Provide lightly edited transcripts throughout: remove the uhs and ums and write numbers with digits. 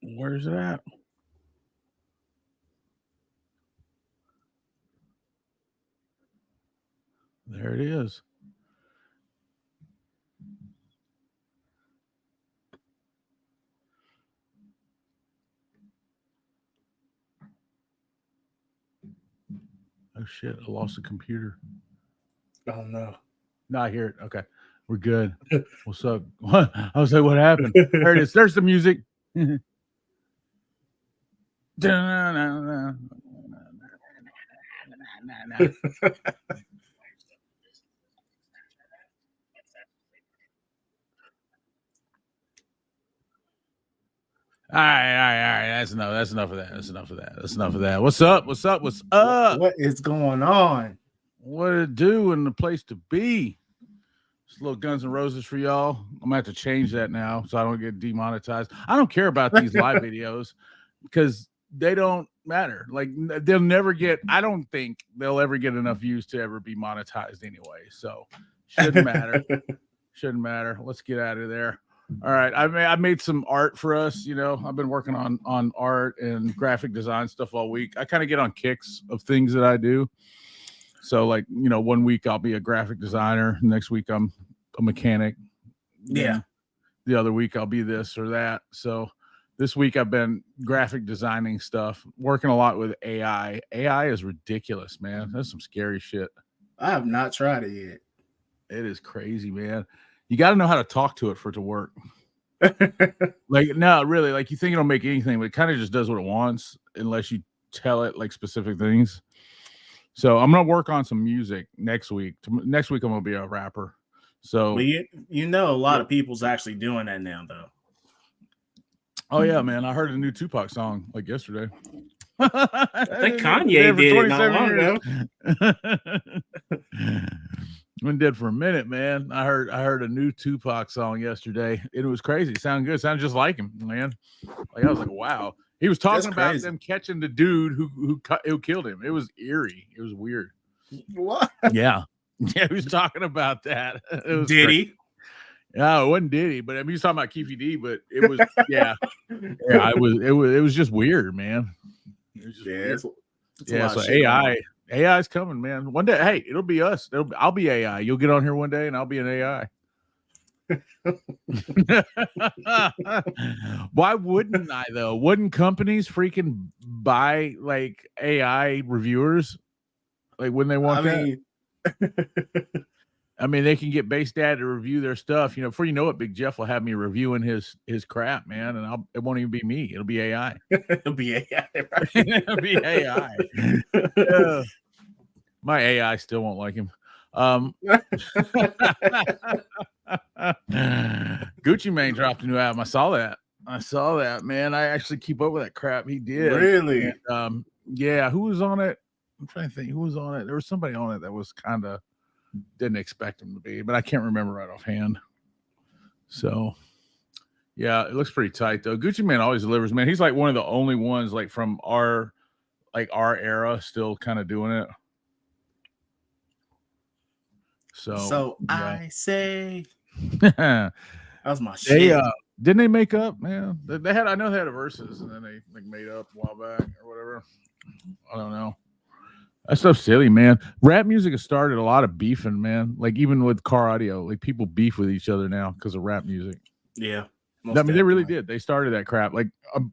Where's it at? There it is. Oh shit! I lost the computer. Oh no. No, I hear it. Okay, we're good. What's up? I was like, what happened? There it is. There's the music. All right, all right, all right. That's enough. That's enough of that. That's enough of that. That's enough of that. What's up? What's up? What's up? What is going on? What to do and the place to be? Just a little Guns N' Roses for y'all. I'm gonna have to change that now so I don't get demonetized. I don't care about these live videos because they don't matter. Like they'll never get. I don't think they'll ever get enough views to ever be monetized anyway. So shouldn't matter. Shouldn't matter. Let's get out of there. All right, I made some art for us. You know, I've been working on art and graphic design stuff all week. I kind of get on kicks of things that I do. So, like, you know, one week I'll be a graphic designer. Next week I'm a mechanic. Yeah. The other week I'll be this or that. So this week I've been graphic designing stuff, working a lot with AI. AI is ridiculous, man. That's some scary shit. I have not tried it yet. It is crazy, man. You got to know how to talk to it for it to work. Like, no, really, like you think it'll make anything, but it kind of just does what it wants unless you tell it like specific things. So I'm gonna work on some music next week. Next week I'm gonna be a rapper. So Well, you know, a lot of people's actually doing that now, though. oh yeah, man, I heard a new Tupac song like yesterday. I think Kanye did it not long ago. Been dead for a minute, man. I heard a new Tupac song yesterday. It was crazy. It sounded good. It sounded just like him, man. Like I was like, wow. He was talking about them catching the dude who killed him. It was eerie. It was weird. What? Yeah. Yeah, he was talking about that. It was Diddy? No, it wasn't Diddy, but I mean, he was talking about Keefy D, but it was, yeah. Yeah, it was just weird, man. It was just weird. So AI is coming, man. One day, hey, it'll be us. I'll be AI. You'll get on here one day, and I'll be an AI. Why wouldn't I though? Wouldn't companies freaking buy like AI reviewers? Like when they want that? I mean, they can get Base Dad to review their stuff. You know, before you know it, Big Jeff will have me reviewing his crap, man, and it won't even be me. It'll be AI. It'll be AI. Right? It'll be AI. My AI still won't like him. Gucci Mane dropped a new album. I saw that, man. I actually keep up with that crap. He did. Really? And, yeah. Who was on it? I'm trying to think who was on it. There was somebody on it that was kind of didn't expect him to be, but I can't remember right offhand. So, yeah, it looks pretty tight though. Gucci Mane always delivers, man. He's like one of the only ones like from our era still kind of doing it. So yeah. I say that was my shit. Didn't they make up, man? They had, I know they had a verses and then they like made up a while back or whatever. I don't know. That stuff's silly, man. Rap music has started a lot of beefing, man. Like even with car audio, like people beef with each other now because of rap music. Yeah. I mean, they really did. They started that crap. Like,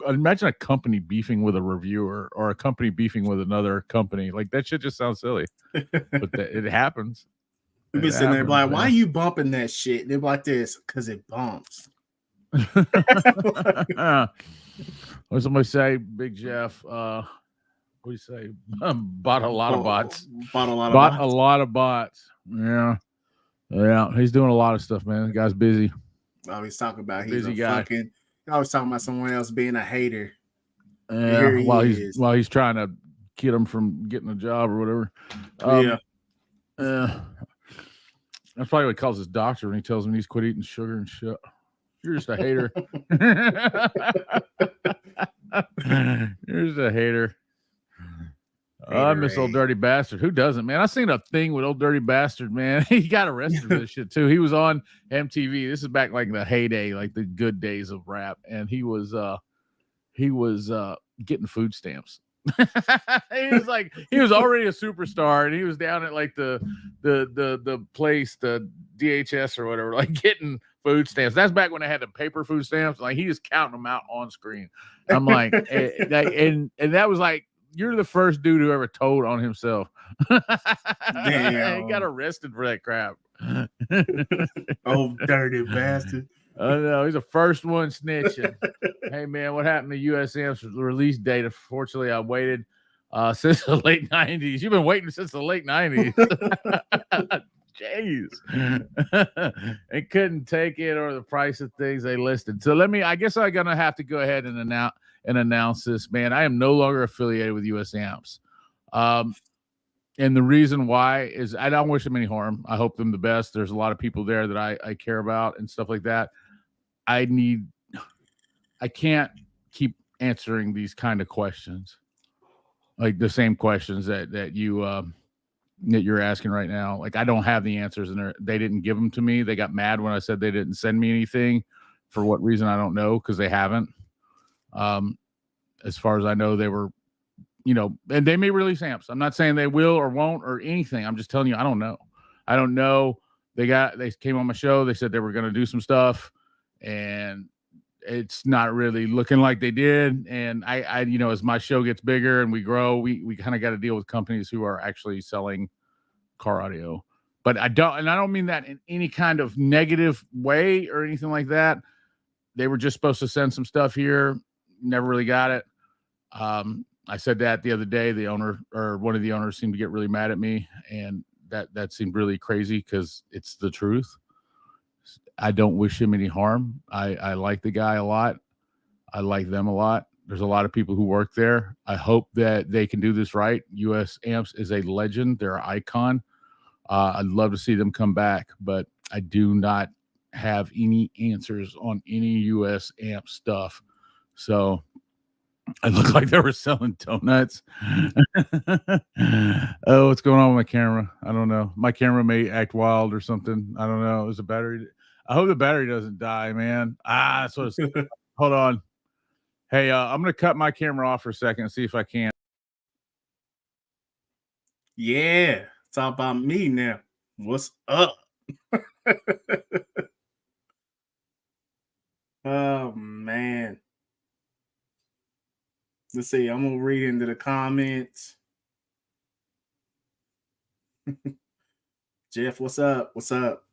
imagine a company beefing with a reviewer or a company beefing with another company. Like that shit just sounds silly, but it happens. We've been sitting there like, why are you bumping that shit? They're like this because it bumps. What somebody say, Big Jeff? What do you say? Bought a lot of bots. Bought a lot of bots. Yeah. He's doing a lot of stuff, man. The guy's busy. I always talking about he's busy guy. I was talking about someone else being a hater. Yeah, while he's trying to get him from getting a job or whatever. That's probably what he calls his doctor when he tells him he's quit eating sugar and shit. You're just a hater. You're just a hater. I miss Old Dirty Bastard. Who doesn't, man? I seen a thing with Old Dirty Bastard, man. He got arrested for this shit too. He was on MTV. This is back like the heyday, like the good days of rap. And he was he was getting food stamps. he was already a superstar, and he was down at like the place, the DHS or whatever, like getting food stamps. That's back when they had the paper food stamps. Like he just counting them out on screen. I'm like, and that was like, you're the first dude who ever told on himself. Damn. He got arrested for that crap. Oh, dirty bastard. Oh no, he's the first one snitching. Hey man, what happened to USM's release date? Unfortunately, I waited since the late 90s. You've been waiting since the late 90s. Jeez. They couldn't take it or the price of things they listed. So I guess I'm gonna have to go ahead and announce this, man. I am no longer affiliated with US Amps. And the reason why is I don't wish them any harm. I hope them the best. There's a lot of people there that I care about and stuff like that. I can't keep answering these kind of questions, like the same questions that you're asking right now. Like I don't have the answers, and they didn't give them to me. They got mad when I said they didn't send me anything. For what reason, I don't know, because they haven't. As far as I know, they were, and they may release amps. I'm not saying they will or won't or anything. I'm just telling you, I don't know. I don't know. They came on my show. They said they were going to do some stuff, and it's not really looking like they did. And I as my show gets bigger and we grow, we kind of got to deal with companies who are actually selling car audio. But I don't mean that in any kind of negative way or anything like that. They were just supposed to send some stuff here. Never really got it. I said that the other day. The owner or one of the owners seemed to get really mad at me, and that seemed really crazy because it's the truth. I don't wish him any harm. I like the guy a lot. I like them a lot. There's a lot of people who work there. I hope that they can do this right. US Amps is a legend. They're an icon. I'd love to see them come back, but I do not have any answers on any US Amp stuff. So I look like they were selling donuts. Oh, what's going on with my camera? I don't know. My camera may act wild or something. I don't know. Is the battery? I hope the battery doesn't die, man. That's what it's. Hold on. Hey, I'm gonna cut my camera off for a second and see if I can. Yeah, talk about me now. What's up? Oh man. Let's see. I'm gonna read into the comments. Jeff, what's up? What's up?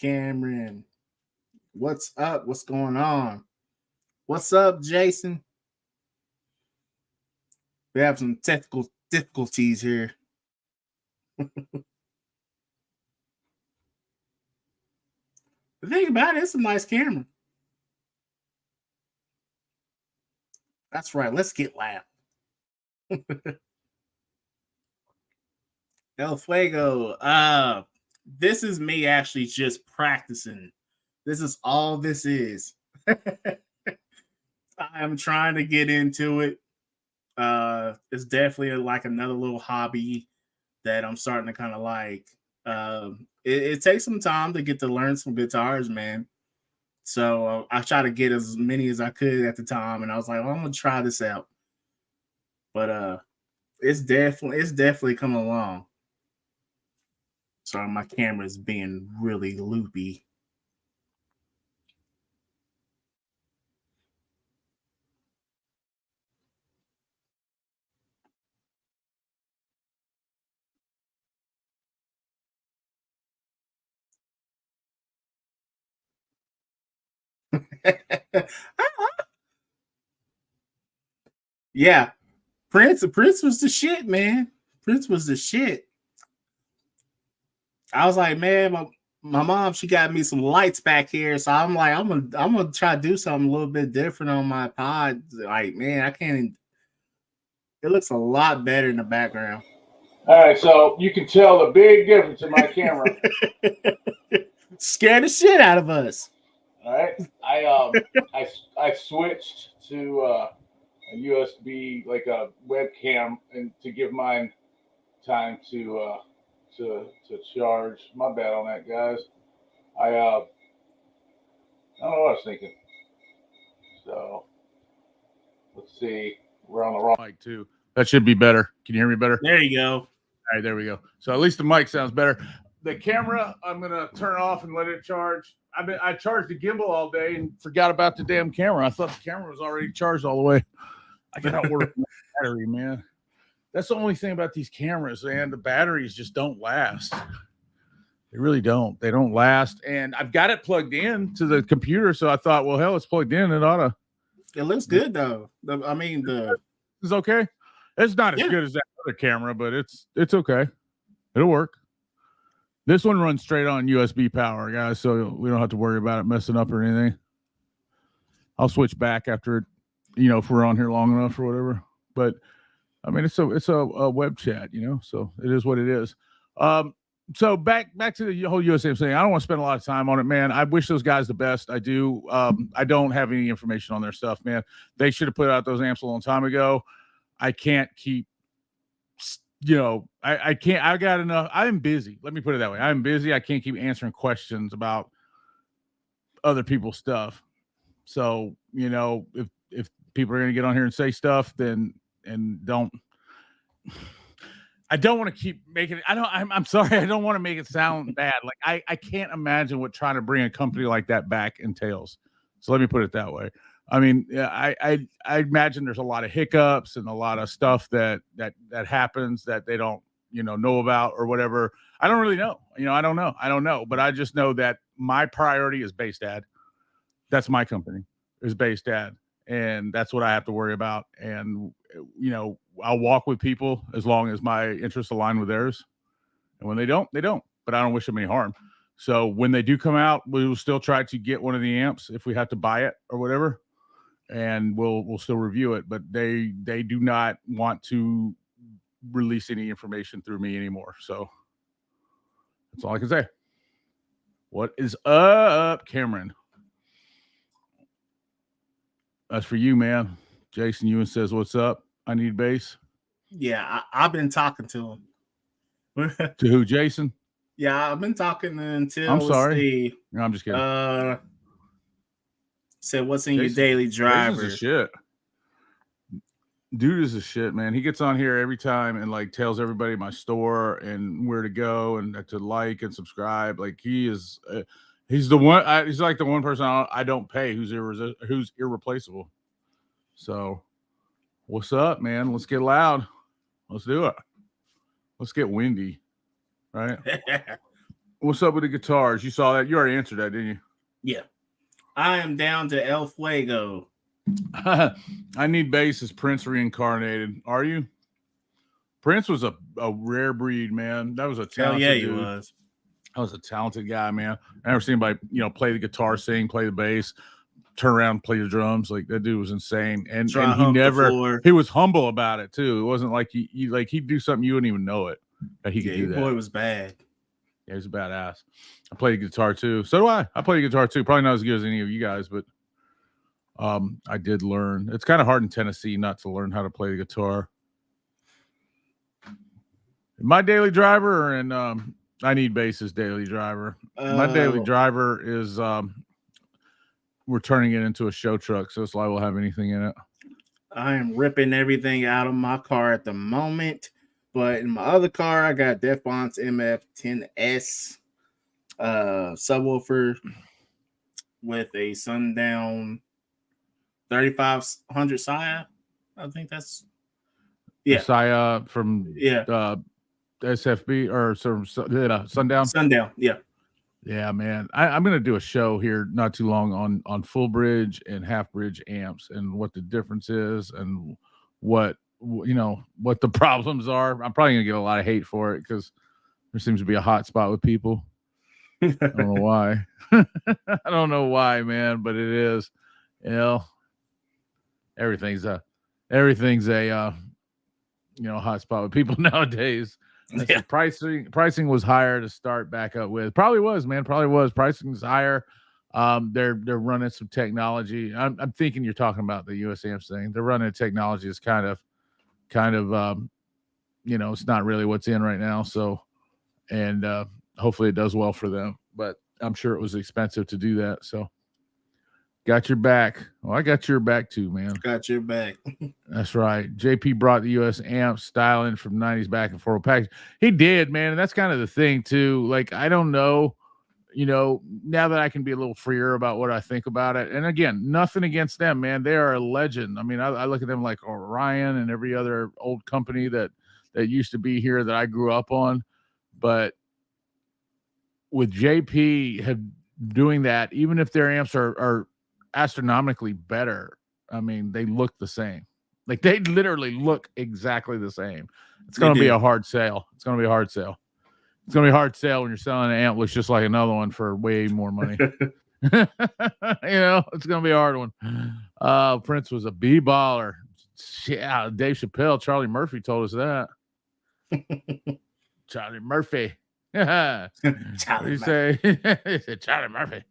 Cameron, what's up? What's going on? What's up, Jason? We have some technical difficulties here. The thing about it, it's a nice camera. That's right. Let's get loud. El Fuego. This is me actually just practicing. This is all this is. I am trying to get into it. It's definitely like another little hobby that I'm starting to kind of like. It takes some time to get to learn some guitars, man. So I try to get as many as I could at the time, and I was like, well, I'm gonna try this out. But it's definitely coming along. Sorry, my camera is being really loopy. Yeah, Prince was the shit, man. Prince was the shit. I was like, man, my mom, she got me some lights back here, so I'm like, I'm gonna try to do something a little bit different on my pod. Like, man, I can't. It looks a lot better in the background. All right, so you can tell the big difference in my camera. Scared the shit out of us. All right, I switched to a USB, like a webcam, and to give mine time to charge. My bad on that, guys. I don't know what I was thinking. So let's see. We're on the wrong mic too. That should be better. Can you hear me better? There you go. All right, there we go. So at least the mic sounds better. The camera, I'm gonna turn off and let it charge. I charged the gimbal all day and forgot about the damn camera. I thought the camera was already charged all the way. I gotta work the battery, man. That's the only thing about these cameras, man. The batteries just don't last. They really don't. They don't last. And I've got it plugged in to the computer, so I thought, well, hell, it's plugged in. It ought to. It looks good though. It's okay. It's not as good as that other camera, but it's okay. It'll work. This one runs straight on USB power, guys, so we don't have to worry about it messing up or anything. I'll switch back after, if we're on here long enough or whatever. But I mean, it's a web chat, so it is what it is. So back to the whole USAM thing. I don't want to spend a lot of time on it, man. I wish those guys the best. I do. I don't have any information on their stuff, man. They should have put out those amps a long time ago. I can't keep, I can't. I got enough. I'm busy. Let me put it that way. I'm busy. I can't keep answering questions about other people's stuff. So, if people are going to get on here and say stuff, then don't. I don't want to keep making it. I'm sorry. I don't want to make it sound bad. Like I can't imagine what trying to bring a company like that back entails. So let me put it that way. I mean, I imagine there's a lot of hiccups and a lot of stuff that happens that they don't, know about or whatever. I don't really know. I don't know. But I just know that my priority is Base Dad. That's my company, is Base Dad. And that's what I have to worry about. And, I'll walk with people as long as my interests align with theirs. And when they don't, they don't. But I don't wish them any harm. So when they do come out, we will still try to get one of the amps if we have to buy it or whatever. And we'll still review it. But they do not want to release any information through me anymore. So that's all I can say. What is up, Cameron? That's for you, man. Jason Ewan says, "What's up? I need bass." Yeah, I've been talking to him. To who, Jason? Yeah, I've been talking until. I'm sorry. No, I'm just kidding. Said, what's in your daily driver? Jason's a shit. Dude is a shit, man. He gets on here every time and tells everybody my store and where to go and to like and subscribe. Like he's the one. He's like the one person I don't pay who's irreplaceable. So, what's up, man? Let's get loud. Let's do it. Let's get windy, right? What's up with the guitars? You saw that? You already answered that, didn't you? Yeah. I am down to El Fuego. I need bass as Prince reincarnated. Are you? Prince was a rare breed, man. That was a talented Hell yeah, dude. He was. That was a talented guy, man. I never seen anybody, play the guitar, sing, play the bass, turn around, play the drums. Like that dude was insane. And he was humble about it too. It wasn't like he'd do something you wouldn't even know it that he could do that. Boy was bad. Yeah, he was a badass. I play the guitar too. So do I. I play the guitar too. Probably not as good as any of you guys, but I did learn. It's kind of hard in Tennessee not to learn how to play the guitar. My daily driver or in I need bass's daily driver. My daily driver is we're turning it into a show truck, so it's liable to have anything in it. I am ripping everything out of my car at the moment, but in my other car, I got Def Bonds MF10S subwoofer with a Sundown 3500 Saya. I think that's Saya from SFB or Sundown. Sundown, yeah, man. I'm gonna do a show here not too long on full bridge and half bridge amps and what the difference is and what the problems are. I'm probably gonna get a lot of hate for it because there seems to be a hot spot with people. I don't know why. I don't know why, man, but it is. Everything's a hot spot with people nowadays. Yeah. Pricing was higher to start back up with. Probably was, man. Pricing is higher. They're running some technology. I'm thinking you're talking about the USAMs thing. They're running technology that's kind of it's not really what's in right now. So, and hopefully it does well for them. But I'm sure it was expensive to do that. So, got your back. Well, I got your back too, man. Got your back. That's right. JP brought the US amp style in from 90s back and forth package. He did, man. And that's kind of the thing too. Like, I don't know, now that I can be a little freer about what I think about it. And again, nothing against them, man. They are a legend. I mean, I look at them like Orion and every other old company that used to be here that I grew up on. But with JP doing that, even if their amps are astronomically better, I mean, they look the same. Like, they literally look exactly the same. It's going to be a hard sale. It's going to be a hard sale. It's going to be a hard sale when you're selling an amp looks just like another one for way more money. It's going to be a hard one. Prince was a B-baller. Yeah, Dave Chappelle, Charlie Murphy told us that. Charlie Murphy. Charlie Murphy. He said Charlie Murphy.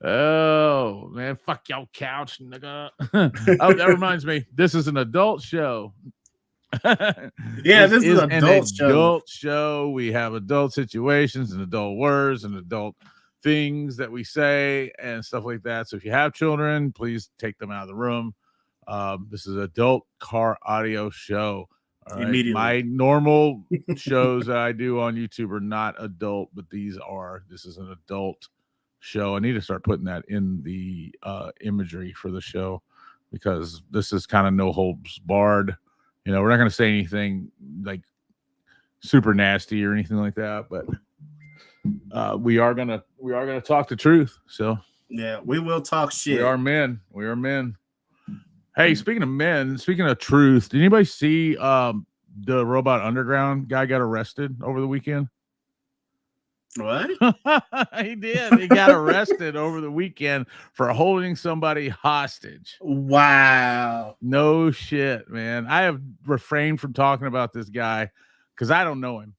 Oh, man, fuck your couch, nigga. Oh, that reminds me. This is an adult show. Yeah, this is an adult show. We have adult situations and adult words and adult things that we say and stuff like that. So if you have children, please take them out of the room. This is adult car audio show. All right? Immediately. My normal shows that I do on YouTube are not adult, but this is an adult show. I need to start putting that in the imagery for the show, because this is kind of no holds barred. We're not going to say anything like super nasty or anything like that, but we are gonna talk the truth. So yeah, we will talk shit. We are men. Hey, speaking of truth, did anybody see the Robot Underground guy got arrested over the weekend? What? He did. He got arrested over the weekend for holding somebody hostage. Wow. No shit, man. I have refrained from talking about this guy because I don't know him.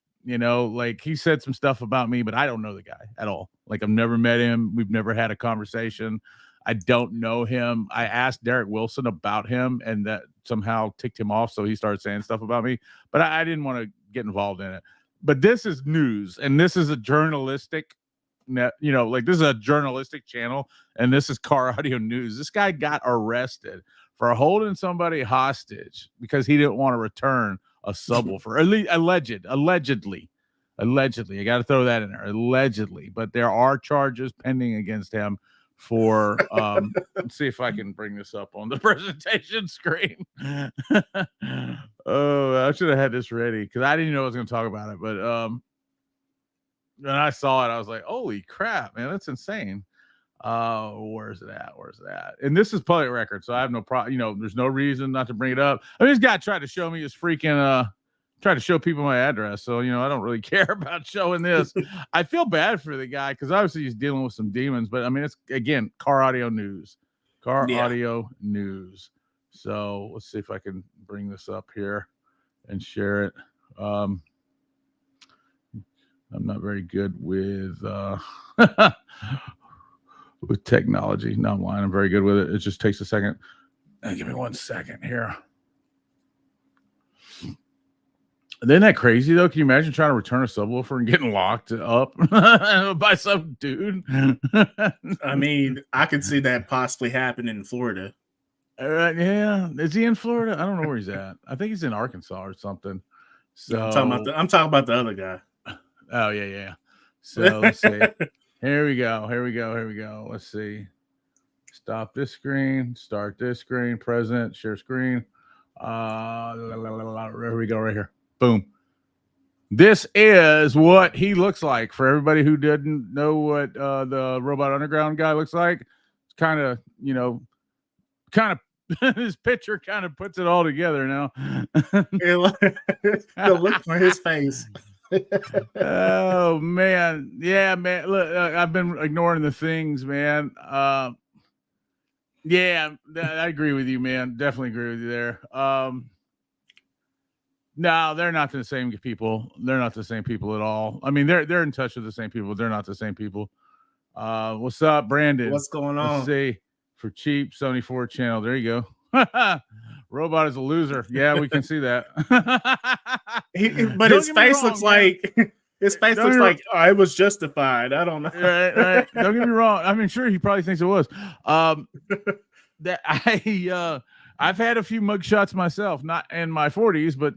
Like, he said some stuff about me, but I don't know the guy at all. Like, I've never met him. We've never had a conversation. I don't know him. I asked Derek Wilson about him, and that somehow ticked him off. So he started saying stuff about me, but I didn't want to get involved in it. But this is news, and this is a journalistic, this is a journalistic channel, and this is Car Audio News. This guy got arrested for holding somebody hostage because he didn't want to return a subwoofer. Allegedly. I got to throw that in there. Allegedly, but there are charges pending against him for let's see if I can bring this up on the presentation screen. Oh, I should have had this ready because I didn't know I was going to talk about it, but when I saw it, I was like, holy crap, man, that's insane. Where's it at? And this is public record, so I have no problem. There's no reason not to bring it up. I mean, this guy tried to show me his freaking tried to show people my address, so I don't really care about showing this. I feel bad for the guy because obviously he's dealing with some demons, but I mean, it's again Car Audio News. Audio News. So let's see if I can bring this up here and share it. I'm not very good with with technology. No, I'm lying. I'm very good with it. It just takes a second. Give me 1 second here. Isn't that crazy though? Can you imagine trying to return a subwoofer and getting locked up by some dude? I mean, I could see that possibly happen in Florida. Yeah, is he in Florida? I don't know where he's at. I think he's in Arkansas or something. So I'm talking about the other guy. Oh yeah. So let's see. Here we go. Let's see. Stop this screen. Start this screen. Present. Share screen. Here we go. Right here. Boom. This is what he looks like. For everybody who didn't know what the Robot Underground guy looks like, it's kind of his picture kind of puts it all together now. The look on his face. Oh man, yeah, man. Look, I've been ignoring the things, man. Yeah, I agree with you, man. Definitely agree with you there. No, they're not the same people. They're not the same people at all. I mean, they're in touch with the same people. They're not the same people. What's up, Brandon? What's going on? Let's see. For cheap, Sony 4 channel. There you go. Robot is a loser. Yeah, we can see that. But his face looks like his face looks like it was justified. I don't know. Right. Don't get me wrong. I mean, sure, he probably thinks it was. That I've had a few mugshots myself, not in my 40s, but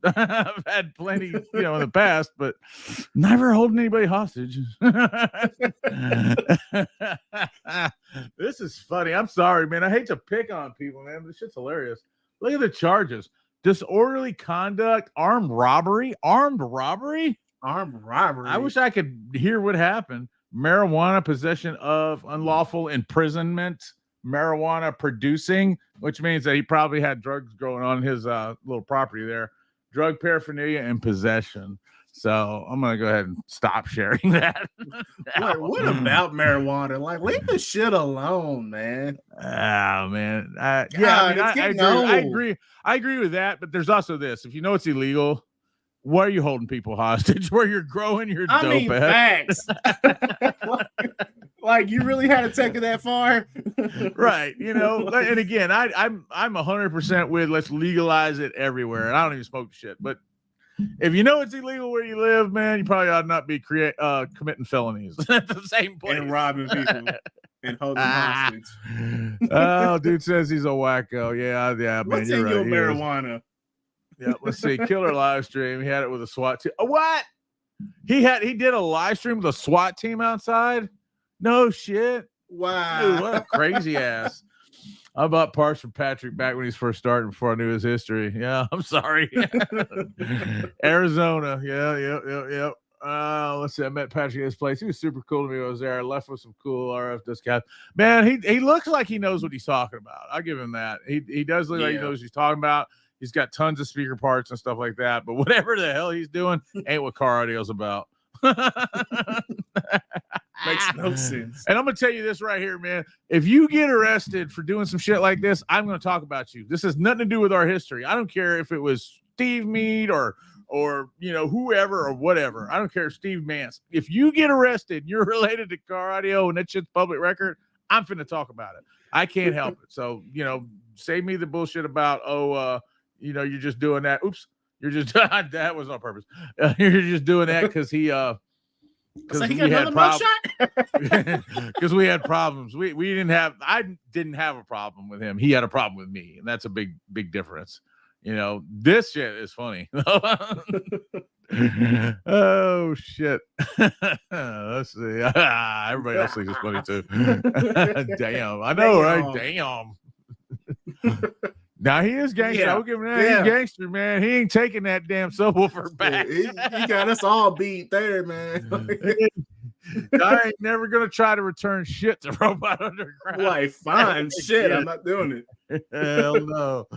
I've had plenty, in the past, but never holding anybody hostage. This is funny. I'm sorry, man. I hate to pick on people, man. This shit's hilarious. Look at the charges: disorderly conduct, armed robbery. I wish I could hear what happened. Marijuana, possession of unlawful imprisonment, marijuana producing, which means that he probably had drugs growing on his little property there, drug paraphernalia, and possession. So I'm gonna go ahead and stop sharing that. Wait, what about marijuana? Like, leave the shit alone, man. Oh man, I agree. I agree with that. But there's also this: if you know it's illegal, why are you holding people hostage? Where you're growing your dope at? Facts. Like you really had to take it that far, right? And again, I'm 100% with let's legalize it everywhere. And I don't even smoke shit, but if you know it's illegal where you live, man, you probably ought not be committing felonies at the same place and robbing people and holding hostage. Oh, dude says he's a wacko. Yeah, man. What's in your marijuana? Yeah, let's see. Killer live stream. He had it with a SWAT team. What? He did a live stream with a SWAT team outside? No shit. Wow. Dude, what a crazy ass. I bought parts from Patrick back when he's first started before I knew his history. Yeah, I'm sorry. Arizona. Yeah. Let's see. I met Patrick at his place. He was super cool to me when I was there. I left with some cool RF discounts. Man, he looks like he knows what he's talking about. I'll give him that. He does look like he knows what he's talking about. He's got tons of speaker parts and stuff like that. But whatever the hell he's doing ain't what car audio's about. Makes no sense. And I'm gonna tell you this right here, man. If you get arrested for doing some shit like this, I'm gonna talk about you. This has nothing to do with our history. I don't care if it was Steve Meade or whoever or whatever. I don't care if Steve Mance. If you get arrested, you're related to car audio and that shit's public record, I'm finna talk about it. I can't help it. So, save me the bullshit about you're just doing that. Oops, you're just that was on purpose. You're just doing that because he because we had problems. Because we had problems. I didn't have a problem with him. He had a problem with me, and that's a big difference. This shit is funny. Oh shit. Let's see. Everybody else thinks it's funny too. Damn, I know, right? Damn. Now he is gangster. Yeah. I will give him that. He's gangster, man. He ain't taking that damn subwoofer back. He got us all beat there, man. I ain't never gonna try to return shit to Robot Underground. Like, fine, shit, I'm not doing it. Hell no.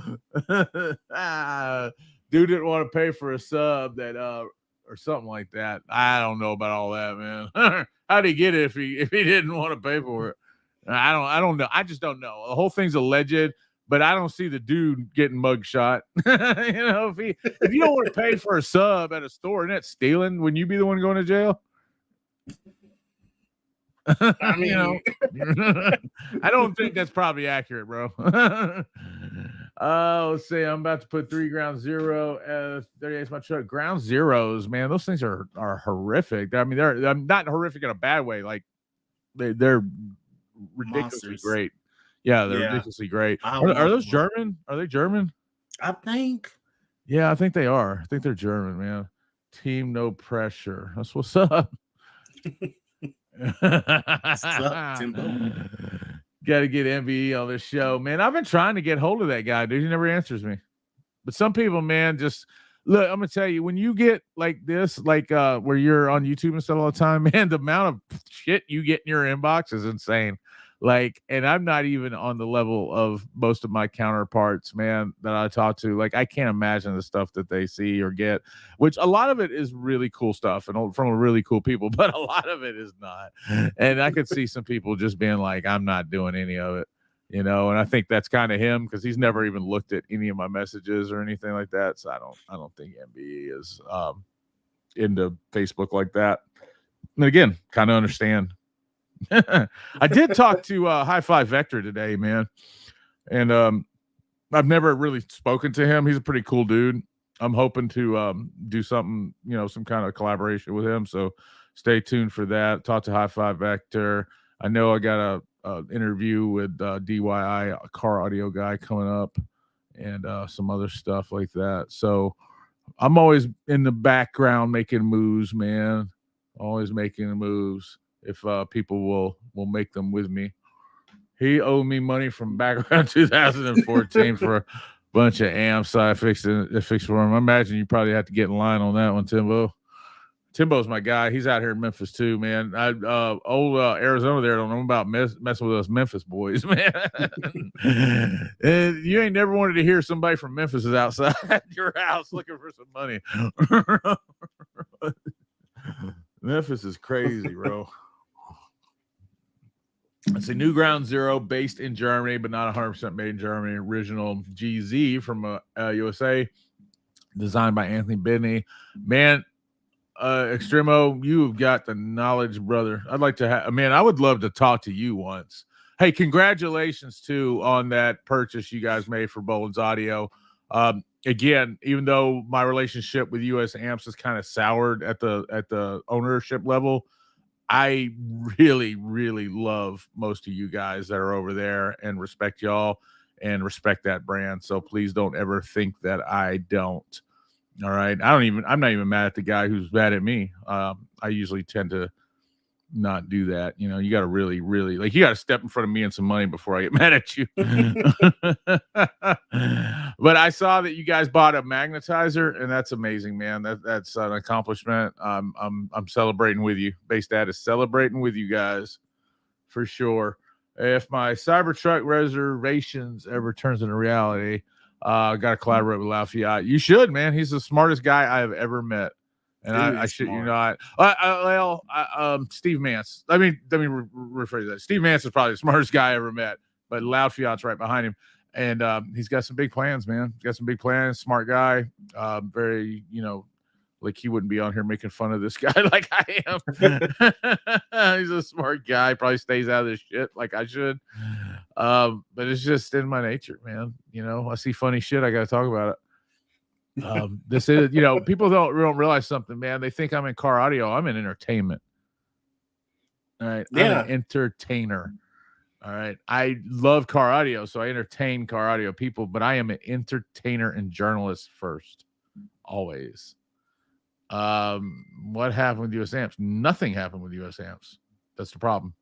Dude didn't want to pay for a sub that or something like that. I don't know about all that, man. How'd he get it if he didn't want to pay for it? I don't know. I just don't know. The whole thing's alleged, but I don't see the dude getting mugshot. If you don't want to pay for a sub at a store, isn't that stealing? Wouldn't you be the one going to jail? I mean, I don't think that's probably accurate, bro. Let's see. I'm about to put 3 ground zero. 38's my truck. Ground zeros, man. Those things are horrific. I mean, they're not horrific in a bad way. Like they're ridiculously Monsters. great. Yeah, they're ridiculously great. Are those German? Are they German? I think. Yeah, I think they are. I think they're German, man. Team No Pressure. That's what's up. Sup, Timbo? Got to get MBE on this show, man. I've been trying to get hold of that guy, dude. He never answers me. But some people, man, just look. I'm gonna tell you, when you get like this, like where you're on YouTube and stuff all the time, man, the amount of shit you get in your inbox is insane. Like, and I'm not even on the level of most of my counterparts, man, that I talk to. Like, I can't imagine the stuff that they see or get, which a lot of it is really cool stuff and from really cool people, but a lot of it is not. And I could see some people just being like, I'm not doing any of it, and I think that's kind of him because he's never even looked at any of my messages or anything like that. So I don't think MBE is into Facebook like that. And again, kind of understand. I did talk to High Five Vector today, man, and I've never really spoken to him. He's a pretty cool dude. I'm hoping to do something, some kind of collaboration with him. So stay tuned for that. Talk to High Five Vector. I know I got a interview with DYI, a car audio guy, coming up, and some other stuff like that. So I'm always in the background making moves, man. Always making moves. If people will make them with me. He owed me money from back around 2014 for a bunch of amps. So I fixed for him. I imagine you probably have to get in line on that one, Timbo. Timbo's my guy. He's out here in Memphis too, man. Old Arizona there don't know about messing with us Memphis boys, man. And you ain't never wanted to hear somebody from Memphis is outside your house looking for some money. Memphis is crazy, bro. It's a New Ground Zero based in Germany, but not 100% made in Germany. Original GZ from USA, designed by Anthony Bidney. Man, Extremo, you've got the knowledge, brother. I'd like to have, I would love to talk to you once. Hey, congratulations too on that purchase you guys made for Boland's Audio. Again, even though my relationship with US Amps is kind of soured at the ownership level, I really, really love most of you guys that are over there and respect y'all and respect that brand. So please don't ever think that I don't. All right. I'm not even mad at the guy who's mad at me. I usually tend to not do that. You got to really, really, you got to step in front of me and some money before I get mad at you. But I saw that you guys bought a magnetizer, and that's amazing, man. That's an accomplishment. I'm celebrating with you. Bassdad is celebrating with you guys for sure. If my Cybertruck reservations ever turns into reality, I got to collaborate with Loud Fiat. You should, man. He's the smartest guy I have ever met. And I shit you not. Steve Mance. Let me rephrase that. Steve Mance is probably the smartest guy I ever met, but Loud Fiat's right behind him. And he's got some big plans, man. He's got some big plans. Smart guy. Very, he wouldn't be on here making fun of this guy like I am. He's a smart guy. Probably stays out of this shit like I should. But it's just in my nature, man. I see funny shit. I got to talk about it. This is, people don't realize something, man. They think I'm in car audio. I'm in entertainment. All right. Yeah. I'm an entertainer. All right. I love car audio, so I entertain car audio people, but I am an entertainer and journalist first. Always. What happened with US Amps? Nothing happened with US Amps. That's the problem.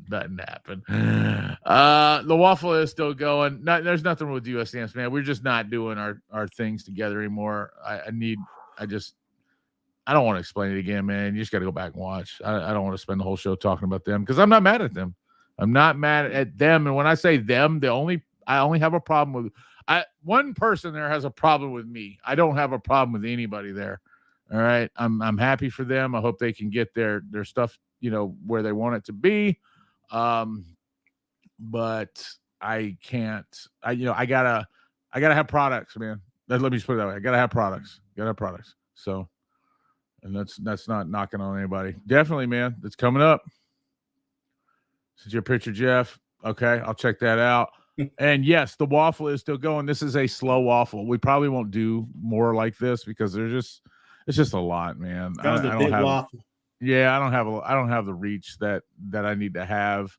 Nothing happened. The waffle is still going. There's nothing with US Amps, man. We're just not doing our things together anymore. I don't want to explain it again, man. You just got to go back and watch. I don't want to spend the whole show talking about them because I'm not mad at them. I'm not mad at them. And when I say them, I only have a problem with one person there has a problem with me. I don't have a problem with anybody there. All right. I'm happy for them. I hope they can get their stuff, where they want it to be. But I can't, I gotta have products, man. Let me just put it that way. I gotta have products. So, and that's not knocking on anybody. Definitely, man. It's coming up. Since your picture, Jeff. Okay. I'll check that out. And yes, the waffle is still going. This is a slow waffle. We probably won't do more like this because it's just a lot, man. I don't have waffle. Yeah, I don't have the reach that I need to have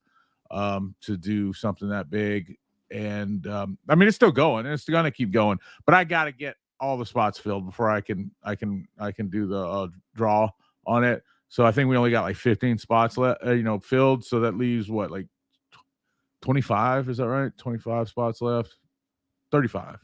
to do something that big. And it's still going. It's going to keep going. But I got to get all the spots filled before I can do the draw on it. So I think we only got 15 spots left, filled. So that leaves what, 25? Is that right? 25 spots left. 35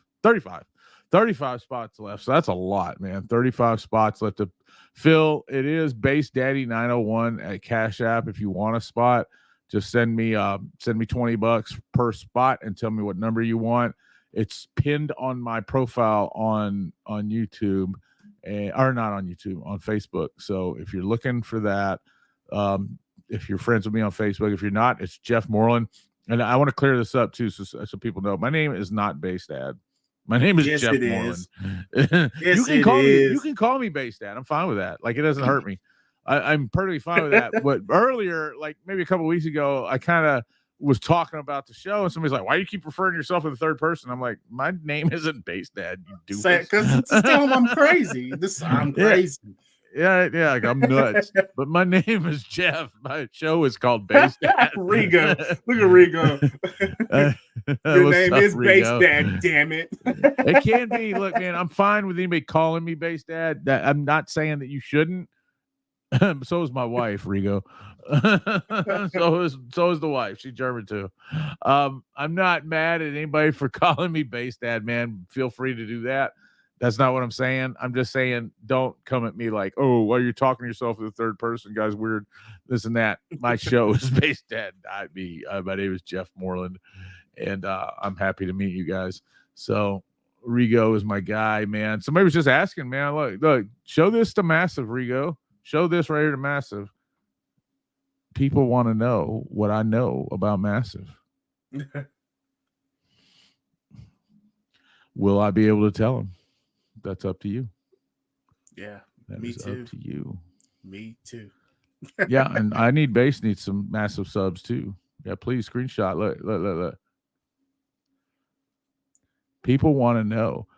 spots left. So that's a lot, man. 35 spots left to fill. It is Bass Daddy 901 at Cash App. If you want a spot, just send me $20 per spot and tell me what number you want. It's pinned on my profile on YouTube, or not on YouTube, on Facebook. So if you're looking for that, if you're friends with me on Facebook, if you're not, it's Jeff Moreland. And I want to clear this up too, so people know my name is not Bassdad. My name is Jeff Moreland. You can call me Bassdad. I'm fine with that. It doesn't hurt me. I'm perfectly fine with that. But earlier, maybe a couple of weeks ago, I kind of was talking about the show, and somebody's like, "Why do you keep referring to yourself in the third person?" I'm like, "My name isn't Base Dad, you doofus." Because tell him I'm crazy. I'm crazy. Yeah, like I'm nuts. But my name is Jeff. My show is called Base Dad. Rigo. Look at Rigo. Your name is Base Dad, damn it. It can be. Look, man, I'm fine with anybody calling me Base Dad. That I'm not saying that you shouldn't. So is my wife, Rigo. so is the wife. She's German too. I'm not mad at anybody for calling me Base Dad, man. Feel free to do that. That's not what I'm saying. I'm just saying, don't come at me like, "Oh, why are you talking to yourself in the third person, guys? Weird, this and that." My show is Base Dad, not me. My name is Jeff Moreland, and I'm happy to meet you guys. So Rigo is my guy, man. Somebody was just asking, man. Look, show this to Massive, Rigo. Show this right here to Massive. People want to know what I know about Massive. Will I be able to tell them? That's up to you. Yeah, that me is too. Up to you. Me too. Yeah, and I need Base needs some Massive subs too. Yeah, please screenshot. Look. People want to know.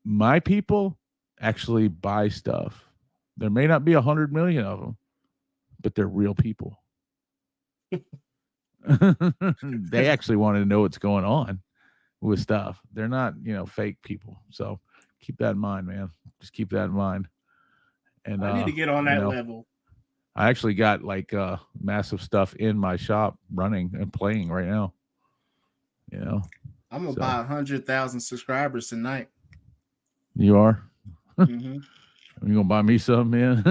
My people actually buy stuff. There may not be 100 million of them, but they're real people. They actually want to know what's going on with stuff. They're not, fake people. So keep that in mind, man. Just keep that in mind. And I need to get on that level. I actually got like Massive stuff in my shop running and playing right now. I'm gonna buy 100,000 subscribers tonight. You are? Mm-hmm. You gonna buy me some, man?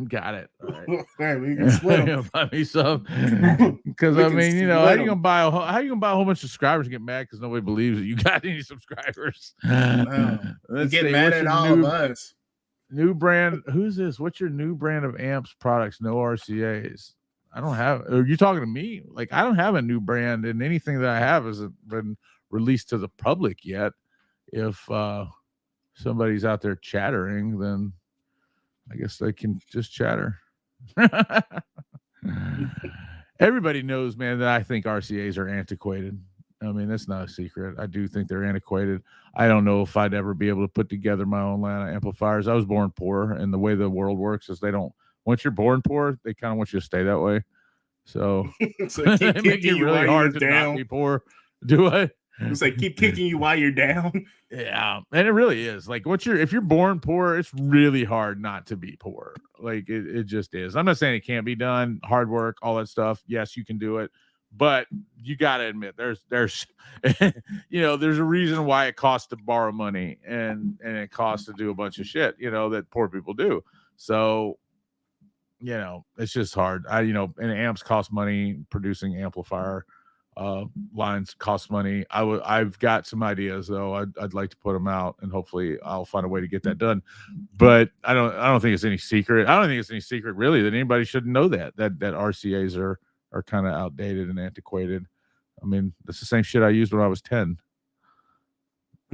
Got it. All right. Hey, we can split them. Buy me some, because I mean, how you gonna buy a whole bunch of subscribers and get mad because nobody believes that you got any subscribers? Get mad at all of us. New brand. Who's this? What's your new brand of amps products? No RCAs. I don't have. Are you talking to me? Like, I don't have a new brand, and anything that I have hasn't been released to the public yet. If somebody's out there chattering, then I guess they can just chatter. Everybody knows, man, that I think RCAs are antiquated. I mean, that's not a secret. I do think they're antiquated. I don't know if I'd ever be able to put together my own line of amplifiers. I was born poor, and the way the world works is once you're born poor, they kind of want you to stay that way. So, they make it really hard to not be poor. Do I? It's like keep kicking you while you're down. Yeah, and it really is. Like, if you're born poor, it's really hard not to be poor. Like, it just is. I'm not saying it can't be done. Hard work, all that stuff. Yes, you can do it, but you got to admit there's there's a reason why it costs to borrow money and it costs to do a bunch of shit that poor people do. So it's just hard. And amps cost money. Producing amplifier lines cost money. I've got some ideas though. I'd like to put them out, and hopefully I'll find a way to get that done. But I don't think it's any secret. I don't think it's any secret really that anybody should know that RCAs are kind of outdated and antiquated. I mean, that's the same shit I used when I was 10.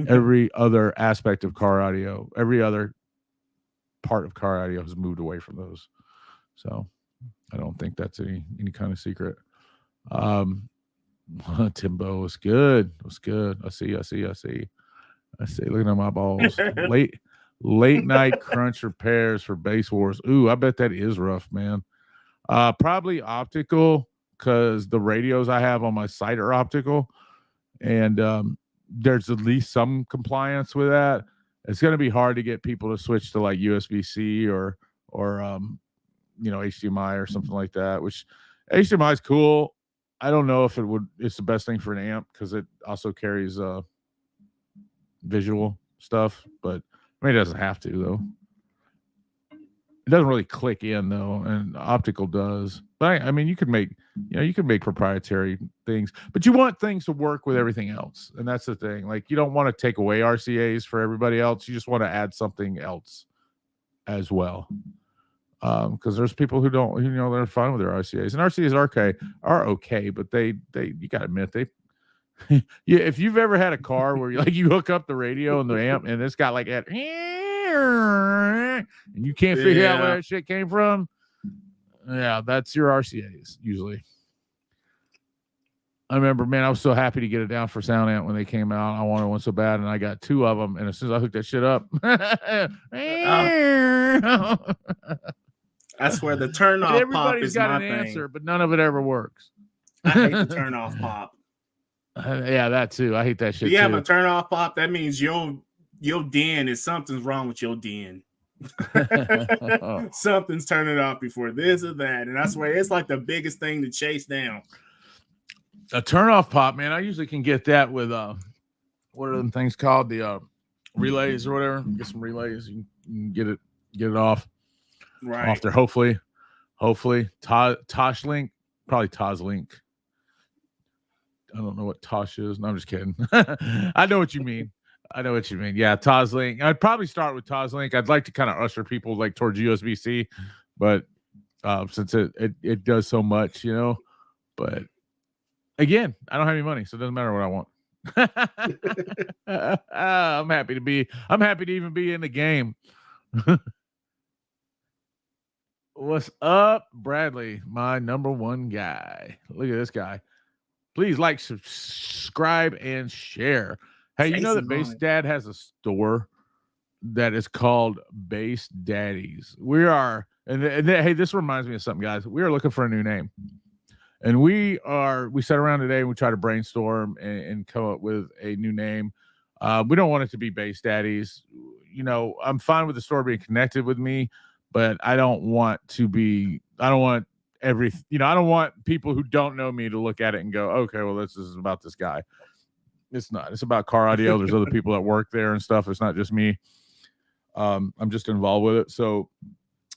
Every other aspect of car audio, every other part of car audio has moved away from those. So I don't think that's any kind of secret. Timbo was good. It was good. I see. Looking at my balls. Late night crunch repairs for Base Wars. Ooh, I bet that is rough, man. Probably optical, because the radios I have on my site are optical, and there's at least some compliance with that. It's going to be hard to get people to switch to like USB-C or HDMI or something like that. Which HDMI is cool. I don't know if it's the best thing for an amp because it also carries visual stuff, but I mean, it doesn't have to though. It doesn't really click in though, and optical does. But I mean, you could make proprietary things, but you want things to work with everything else, and that's the thing. Like, you don't want to take away RCAs for everybody else. You just want to add something else as well. Because there's people who don't, they're fine with their RCAs, and RCAs are okay, but they you gotta admit yeah, if you've ever had a car where you hook up the radio and the amp and it's got like that and you can't figure out where that shit came from, yeah, that's your RCAs usually. I remember, man, I was so happy to get it down for Sound Ant when they came out. I wanted one so bad, and I got 2 of them. And as soon as I hooked that shit up, I swear the turn off pop everybody's is got my an thing. answer, but none of it ever works. I hate the turn off pop. Yeah, that too. I hate that shit If you have too. a turn off pop, that means your den is something's wrong with your den. Something's turning off before this or that, and I swear it's like the biggest thing to chase down. A turn off pop, man. I usually can get that with what are them things called? The relays or whatever. Get some relays, you can get it off there. Hopefully, Toshlink, probably Toslink. I don't know what Tosh is. No, I'm just kidding. I know what you mean. Yeah, Toslink. I'd probably start with Toslink. I'd like to kind of usher people like towards USB-C, but since it does so much, you know. But again, I don't have any money, so it doesn't matter what I want. I'm happy to even be in the game. What's up, Bradley? My number one guy. Look at this guy. Please like, subscribe, and share. Hey, you know that Base Dad has a store that is called Base Daddies. We are, hey, this reminds me of something, guys. We are looking for a new name. And we sat around today and we try to brainstorm and come up with a new name. We don't want it to be Base Daddies. You know, I'm fine with the store being connected with me, but I don't want people who don't know me to look at it and go, okay, well, this is about this guy. It's not. It's about car audio. There's other people that work there and stuff. It's not just me. I'm just involved with it. So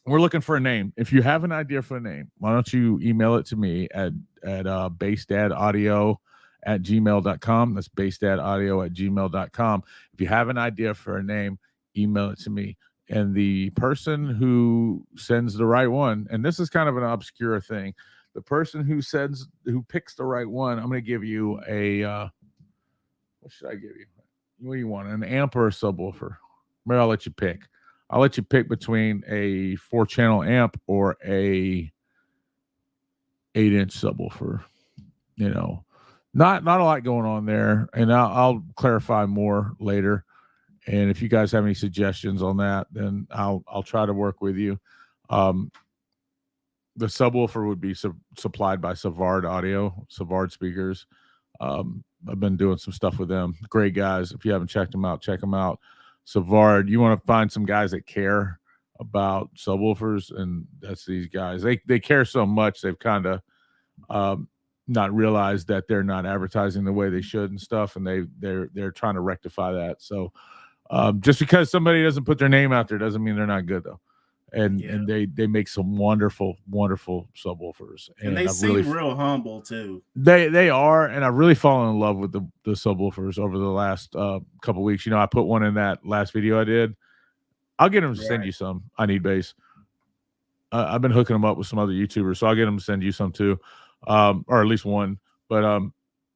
we're looking for a name. If you have an idea for a name, why don't you email it to me at basedadaudio@gmail.com. That's basedadaudio@gmail.com. If you have an idea for a name, email it to me. And the person who sends the right one, and this is kind of an obscure thing, the person who picks the right one, I'm going to give you a, what should I give you? What do you want? An amp or a subwoofer? Maybe I'll let you pick. I'll let you pick between a 4-channel amp or a 8-inch subwoofer. You know, not a lot going on there, and I'll clarify more later. And if you guys have any suggestions on that, then I'll try to work with you. The subwoofer would be supplied by Savard Audio, Savard speakers. I've been doing some stuff with them. Great guys. If you haven't checked them out, check them out. Savard, you want to find some guys that care about subwoofers, and that's these guys. They care so much, they've kind of not realized that they're not advertising the way they should and stuff, and they're trying to rectify that. So just because somebody doesn't put their name out there doesn't mean they're not good, though. And they make some wonderful subwoofers, and they seem real humble too. They are, and I've really fallen in love with the subwoofers over the last couple weeks. You know, I put one in that last video I did. I'll get them to send you some. I need bass. I've been hooking them up with some other YouTubers, so I'll get them to send you some too, or at least one. But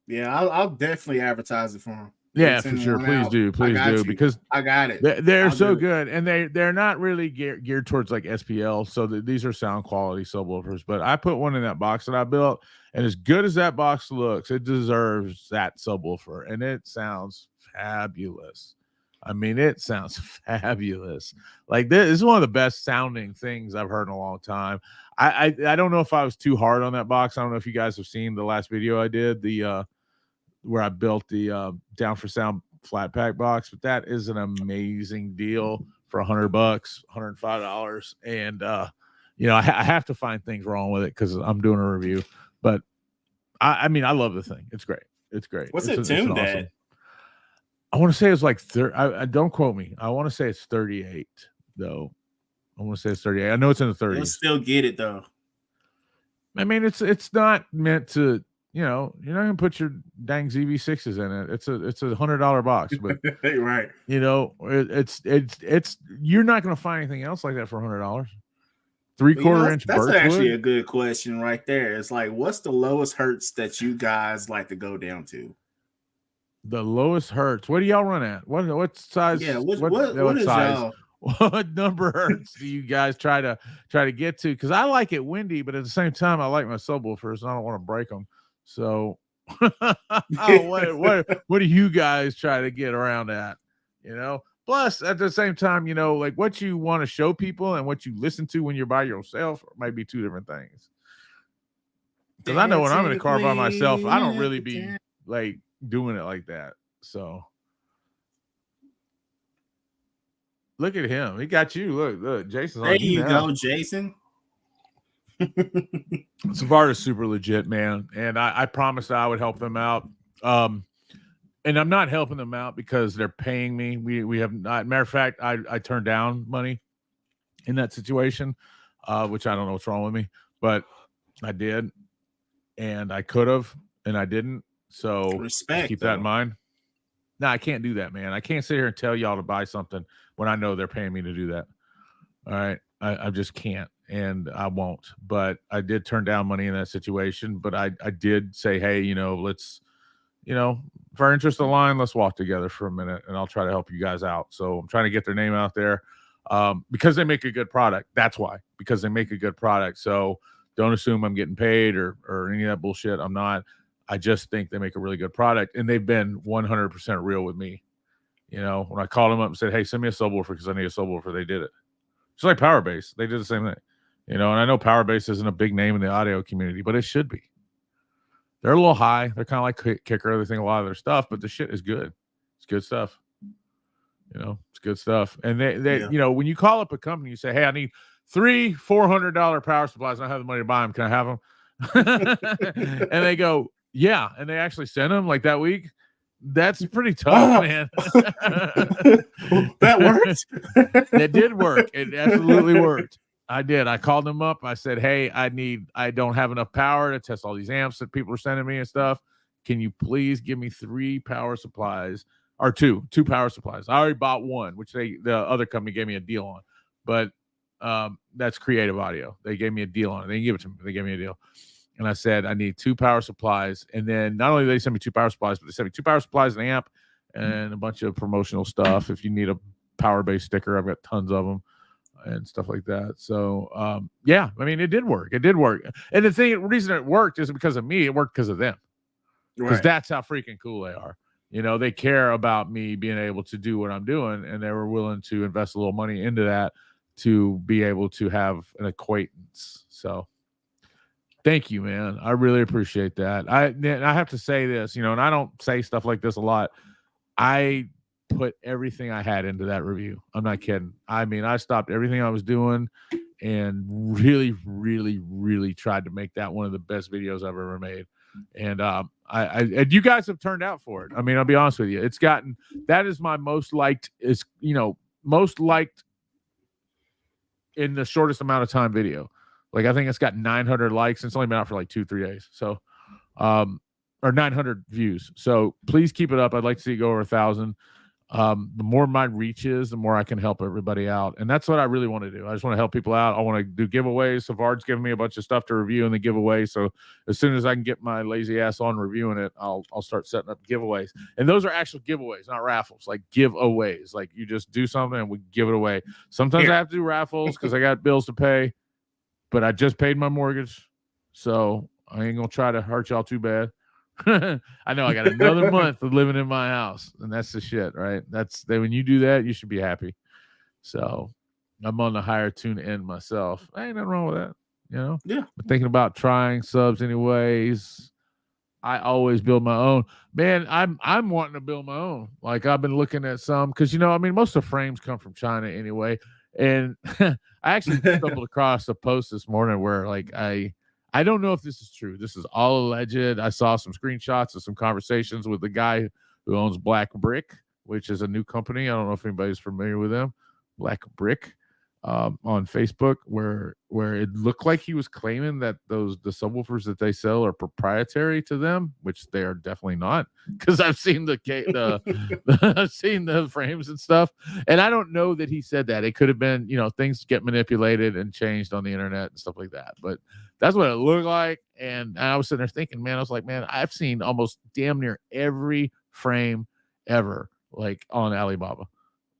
yeah, I'll definitely advertise it for them. Yeah, for sure. Please do, because I got it. They're so good, and they're not really geared towards like SPL. So these are sound quality subwoofers. But I put one in that box that I built, and as good as that box looks, it deserves that subwoofer, and it sounds fabulous. I mean, it sounds fabulous. Like this is one of the best sounding things I've heard in a long time. I don't know if I was too hard on that box. I don't know if you guys have seen the last video I did, where I built the Down for Sound flat pack box, but that is an amazing deal for $100, $105. And, you know, I have to find things wrong with it because I'm doing a review, but I mean, I love the thing. It's great. It's great. What's it tuned at? I want to say it's like 30. Don't quote me. I want to say it's 38 though. I want to say it's 38. I know it's in the 30s. You'll still get it though. I mean, it's not meant to, you know, you're not gonna put your dang ZV6s in it. It's a $100 box, but right. You know, it's you're not gonna find anything else like that for $100. 3/4 inch. That's actually a good question right there. It's like, what's the lowest hertz that you guys like to go down to? The lowest hertz. What do y'all run at? What size? Yeah, what is size? y'all? What number hertz do you guys try to get to? Because I like it windy, but at the same time, I like my subwoofers and I don't want to break them. So what do you guys try to get around at? Plus, at the same time, like what you want to show people and what you listen to when you're by yourself might be two different things. Because I know when I'm in the car by myself, I don't really be like doing it like that. So look at him. He got you. Look, Jason's there on you go, Jason. Savard is super legit, man. And I promised I would help them out. And I'm not helping them out because they're paying me. We have not. Matter of fact, I turned down money in that situation, which I don't know what's wrong with me, but I did, and I could have, and I didn't. So respect. Keep that in mind. No, I can't do that, man. I can't sit here and tell y'all to buy something when I know they're paying me to do that. All right, I just can't, and I won't. But I did turn down money in that situation. But I did say, hey, let's. If our interests align, let's walk together for a minute and I'll try to help you guys out. So I'm trying to get their name out there because they make a good product. That's why, because they make a good product. So don't assume I'm getting paid or any of that bullshit. I'm not. I just think they make a really good product and they've been 100% real with me. When I called them up and said, hey, send me a subwoofer because I need a subwoofer, they did it. Just like Powerbase. They did the same thing. And I know Powerbase isn't a big name in the audio community, but it should be. They're a little high. They're kind of like Kicker. They think a lot of their stuff, but the shit is good. It's good stuff. It's good stuff. And they when you call up a company, you say, hey, I need 3 $400 power supplies. And I have the money to buy them. Can I have them? And they go, yeah. And they actually send them like that week. That's pretty tough, man. That worked. It did work. It absolutely worked. I did. I called them up. I said, hey, I don't have enough power to test all these amps that people are sending me and stuff. Can you please give me 3 power supplies or two power supplies? I already bought one, which the other company gave me a deal on, but that's Creative Audio. They gave me a deal on it. They didn't give it to me. They gave me a deal. And I said, I need 2 power supplies. And then not only did they send me 2 power supplies, but they sent me 2 power supplies, an amp, and a bunch of promotional stuff. If you need a Powerbase sticker, I've got tons of them. And stuff like that. So, yeah, I mean, it did work. It did work. And the reason it worked isn't because of me. It worked because of them. Because that's how freaking cool they are. They care about me being able to do what I'm doing, and they were willing to invest a little money into that to be able to have an acquaintance. So, thank you, man. I really appreciate that. I have to say this, and I don't say stuff like this a lot. I put everything I had into that review. I'm not kidding. I mean, I stopped everything I was doing and really, really, really tried to make that one of the best videos I've ever made. And and you guys have turned out for it. I mean, I'll be honest with you. That is my most liked most liked in the shortest amount of time video. Like I think it's got 900 likes and it's only been out for like 2-3 days. So, or 900 views. So please keep it up. I'd like to see it go over 1,000. The more my reach is, the more I can help everybody out. And that's what I really want to do. I just want to help people out. I want to do giveaways. Savard's giving me a bunch of stuff to review in the giveaway. So as soon as I can get my lazy ass on reviewing it, I'll start setting up giveaways. And those are actual giveaways, not raffles, like giveaways. Like you just do something and we give it away. Sometimes I have to do raffles because I got bills to pay, but I just paid my mortgage. So I ain't going to try to hurt y'all too bad. I know I got another month of living in my house, and that's the shit, right? When you do that, you should be happy. So I'm on the higher tune end myself. Ain't nothing wrong with that, Yeah. I'm thinking about trying subs anyways. I always build my own. Man, I'm wanting to build my own. Like I've been looking at some because most of the frames come from China anyway. And I actually stumbled across a post this morning where like I don't know if this is true. This is all alleged. I saw some screenshots of some conversations with the guy who owns Black Brick, which is a new company. I don't know if anybody's familiar with them. Black Brick on Facebook, where it looked like he was claiming that the subwoofers that they sell are proprietary to them, which they are definitely not. Because I've seen I've seen the frames and stuff, and I don't know that he said that. It could have been, things get manipulated and changed on the internet and stuff like that. But that's what it looked like. And I was sitting there thinking, man, I've seen almost damn near every frame ever, like on Alibaba.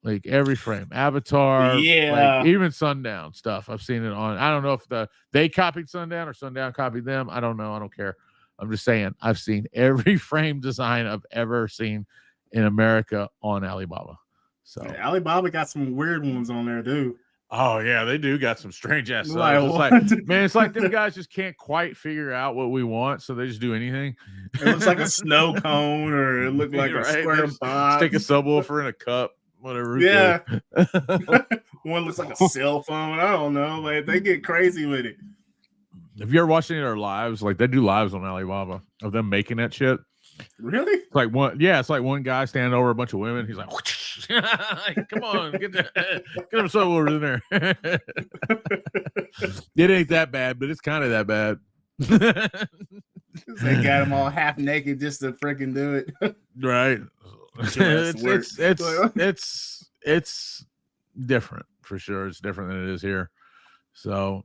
Like every frame, Avatar, yeah, like even Sundown stuff. I've seen it on. I don't know if they copied Sundown or Sundown copied them. I don't know. I don't care. I'm just saying, I've seen every frame design I've ever seen in America on Alibaba. So Alibaba got some weird ones on there too. Oh yeah, they do got some strange ass stuff. Like, It's like, man, it's like them guys just can't quite figure out what we want, so they just do anything. It looks like a snow cone, or it looked like a square box. Stick a subwoofer in a cup, whatever. Yeah. One looks like a cell phone. I don't know. Like, they get crazy with it. Have you ever watched any of their lives? Like, they do lives on Alibaba of them making that shit. Really? It's like one guy standing over a bunch of women. He's like, like, come on, get them subwoofers in there. It ain't that bad, but it's kind of that bad. They got them all half naked just to freaking do it. Right. It's different for sure. It's different than it is here. So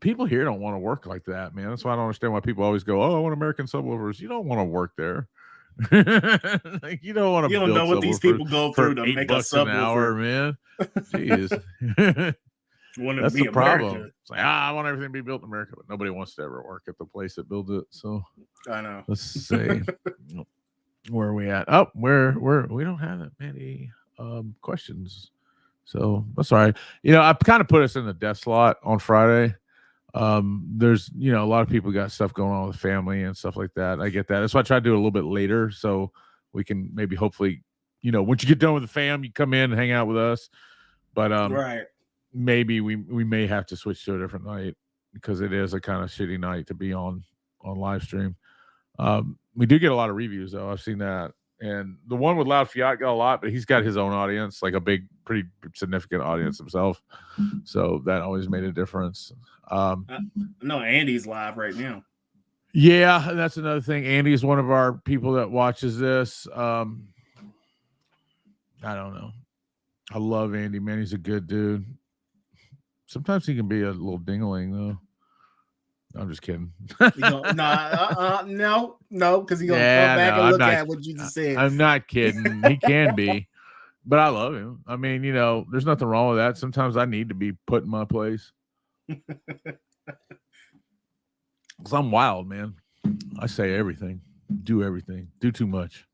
people here don't want to work like that, man. That's why I don't understand why people always go, "Oh, I want American subwoofers." You don't want to work there. Like, you don't want to. You don't know what these people go through to make a subwoofer. An hour, man. Jeez. That's the problem. It's like, I want everything to be built in America, but nobody wants to ever work at the place that builds it. So I know. Let's see. Where are we at? Oh, we don't have that many questions. So that's all right. I've kind of put us in the death slot on Friday. There's a lot of people got stuff going on with family and stuff like that. I get that. That's why I try to do it a little bit later, so we can maybe hopefully, once you get done with the fam, you come in and hang out with us. But right, maybe we may have to switch to a different night because it is a kind of shitty night to be on live stream. We do get a lot of reviews though. I've seen that. And the one with Loud Fiat got a lot, but he's got his own audience, like a big, pretty significant audience himself. So that always made a difference. No, Andy's live right now. Yeah, that's another thing. Andy is one of our people that watches this. I don't know. I love Andy, man. He's a good dude. Sometimes he can be a little dingling, though. I'm just kidding. No, because he's gonna come back and look at what you just said. I'm not kidding. He can be, but I love him. I mean, there's nothing wrong with that. Sometimes I need to be put in my place. Because I'm wild, man. I say everything, do everything, do too much.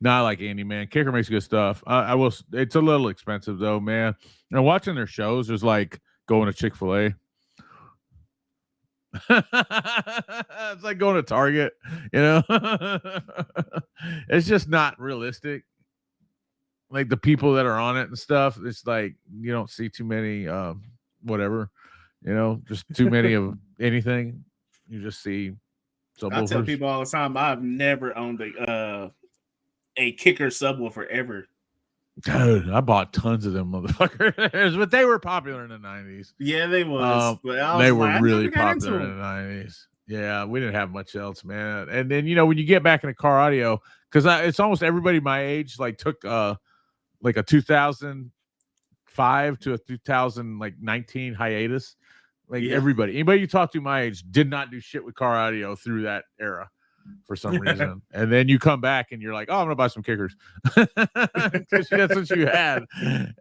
Not like Andy, man. Kicker makes good stuff. I will. It's a little expensive though, man. And watching their shows is like going to Chick-fil-A. It's like going to Target, it's just not realistic. Like the people that are on it and stuff, it's like you don't see too many whatever, just too many of anything. You just see subwoofers. I tell people all the time, I've never owned a Kicker subwoofer ever. Dude, I bought tons of them motherfuckers, but they were popular in the 90s. Yeah, they was. They were really popular in the 90s. Yeah, we didn't have much else, man. And then, when you get back into car audio, because it's almost everybody my age, like took like a 2005 to a 2019 hiatus. Like anybody you talk to my age did not do shit with car audio through that era. For some reason, and then you come back and you're like, "Oh, I'm gonna buy some kickers," because that's what you had.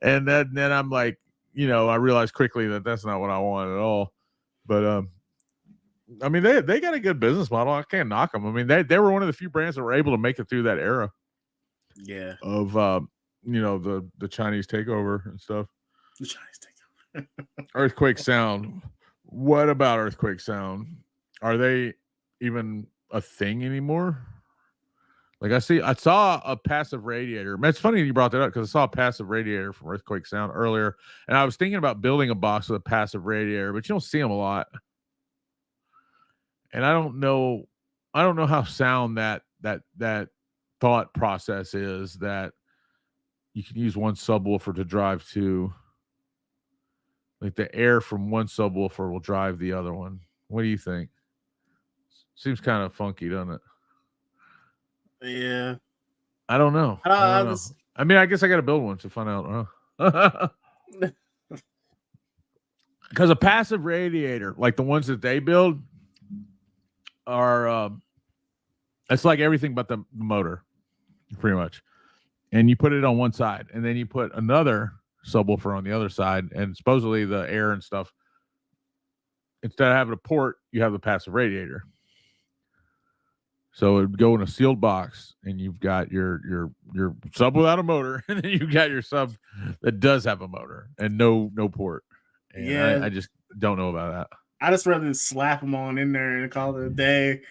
And then I'm like, I realized quickly that that's not what I want at all. But I mean, they got a good business model. I can't knock them. I mean, they were one of the few brands that were able to make it through that era. Yeah. Of the Chinese takeover and stuff. The Chinese takeover. Earthquake Sound. What about Earthquake Sound? Are they even a thing anymore? Like I saw a passive radiator. Man, it's funny you brought that up because I saw a passive radiator from Earthquake Sound earlier, and I was thinking about building a box with a passive radiator, but you don't see them a lot. And I don't know how sound that thought process is that you can use one subwoofer to drive two. Like the air from one subwoofer will drive the other one. What do you think? Seems kind of funky, doesn't it? Yeah. I don't know. I mean, I guess I got to build one to find out. Because a passive radiator, like the ones that they build, are it's like everything but the motor, pretty much. And you put it on one side, and then you put another subwoofer on the other side, and supposedly the air and stuff instead of having a port, you have the passive radiator. So it'd go in a sealed box, and you've got your sub without a motor, and then you've got your sub that does have a motor and no port. And Yeah. I just don't know about that. I just rather slap them on in there and call it a day.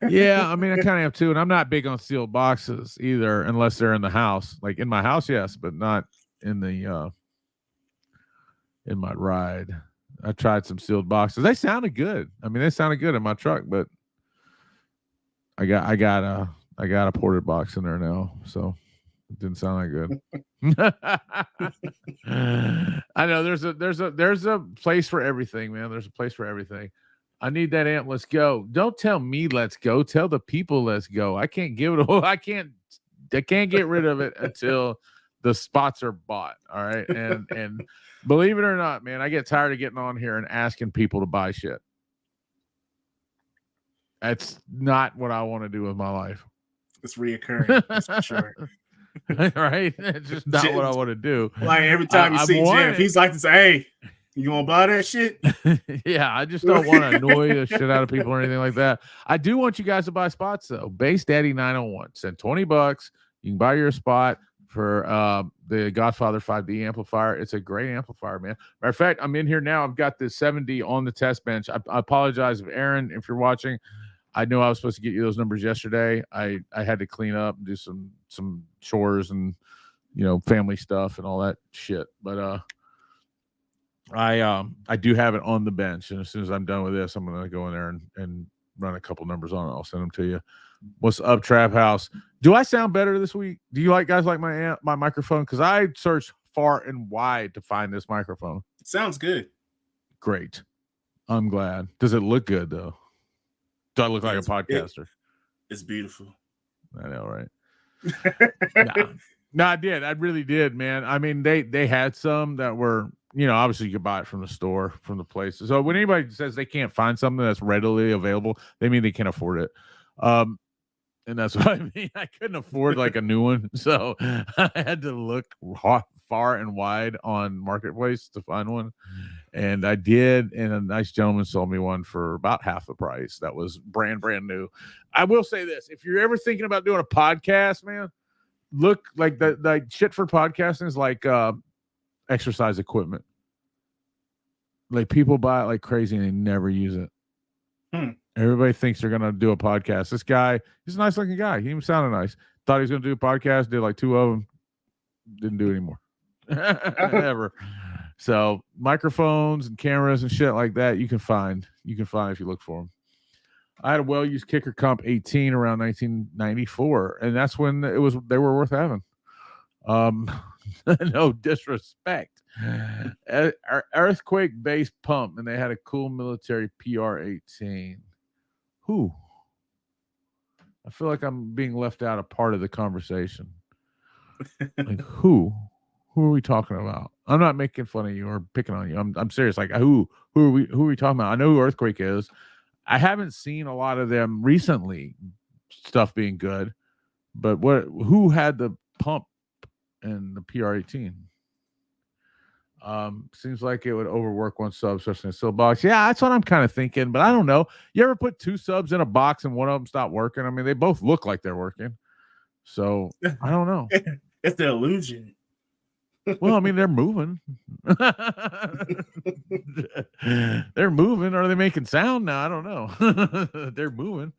Yeah, I mean, I kind of have too, and I'm not big on sealed boxes either, unless they're in the house. Like in my house, yes, but not in the in my ride. I tried some sealed boxes. They sounded good. I mean, they sounded good in my truck, but I got a ported box in there now, so it didn't sound that good. I know there's a place for everything, man. There's a place for everything. I need that amp. Let's go. Don't tell me let's go. Tell the people let's go. I can't give it. I can't get rid of it until the spots are bought. All right. And believe it or not, man, I get tired of getting on here and asking people to buy shit. That's not what I want to do with my life. It's reoccurring. That's for sure. Right? It's just not what I want to do. Like every time you see Jeff, he's like to say, hey, you want to buy that shit? Yeah, I just don't want to annoy the shit out of people or anything like that. I do want you guys to buy spots, though. Base Daddy 901. Send $20. You can buy your spot for the Godfather 5D amplifier. It's a great amplifier, man. Matter of fact, I'm in here now. I've got this 7D on the test bench. I apologize if Aaron, if you're watching, I know I was supposed to get you those numbers yesterday. I had to clean up and do some chores and, you know, family stuff and all that shit. But I do have it on the bench, and as soon as I'm done with this, I'm gonna go in there and run a couple numbers on it. I'll send them to you. What's up, Trap House? Do I sound better this week? Do you guys like my microphone? Because I searched far and wide to find this microphone. It sounds good. Great. I'm glad. Does it look good though? Do I look like a podcaster? It's beautiful. I know, right? No, I did. I really did, man. I mean, they had some that were, you know, obviously you could buy it from the store, from the places. So when anybody says they can't find something that's readily available, they mean they can't afford it. And that's what I mean. I couldn't afford like a new one, so I had to look far and wide on Marketplace to find one, and I did. And a nice gentleman sold me one for about half the price. That was brand new. I will say this: if you're ever thinking about doing a podcast, man, look like the shit for podcasting is like exercise equipment. Like people buy it like crazy and they never use it. Everybody thinks they're gonna do a podcast. This guy, he's a nice looking guy. He even sounded nice. Thought he was gonna do a podcast. Did like 2 of them. Didn't do anymore. Ever. So microphones and cameras and shit like that, you can find if you look for them. I had a well-used Kicker Comp 18 around 1994, and that's when they were worth having. No disrespect. Earthquake base pump, and they had a cool military PR-18. Who? I feel like I'm being left out of part of the conversation. Like who? Who are we talking about? I'm not making fun of you or picking on you. I'm serious. Like who are we talking about? I know who Earthquake is. I haven't seen a lot of them recently, stuff being good, but who had the pump and the PR-18? Seems like it would overwork one sub, especially in a sealed box. Yeah, that's what I'm kind of thinking, but I don't know. You ever put 2 subs in a box and one of them stopped working? I mean, they both look like they're working. So I don't know. It's the illusion. Well, I mean, they're moving. They're moving. Are they making sound now? I don't know. They're moving.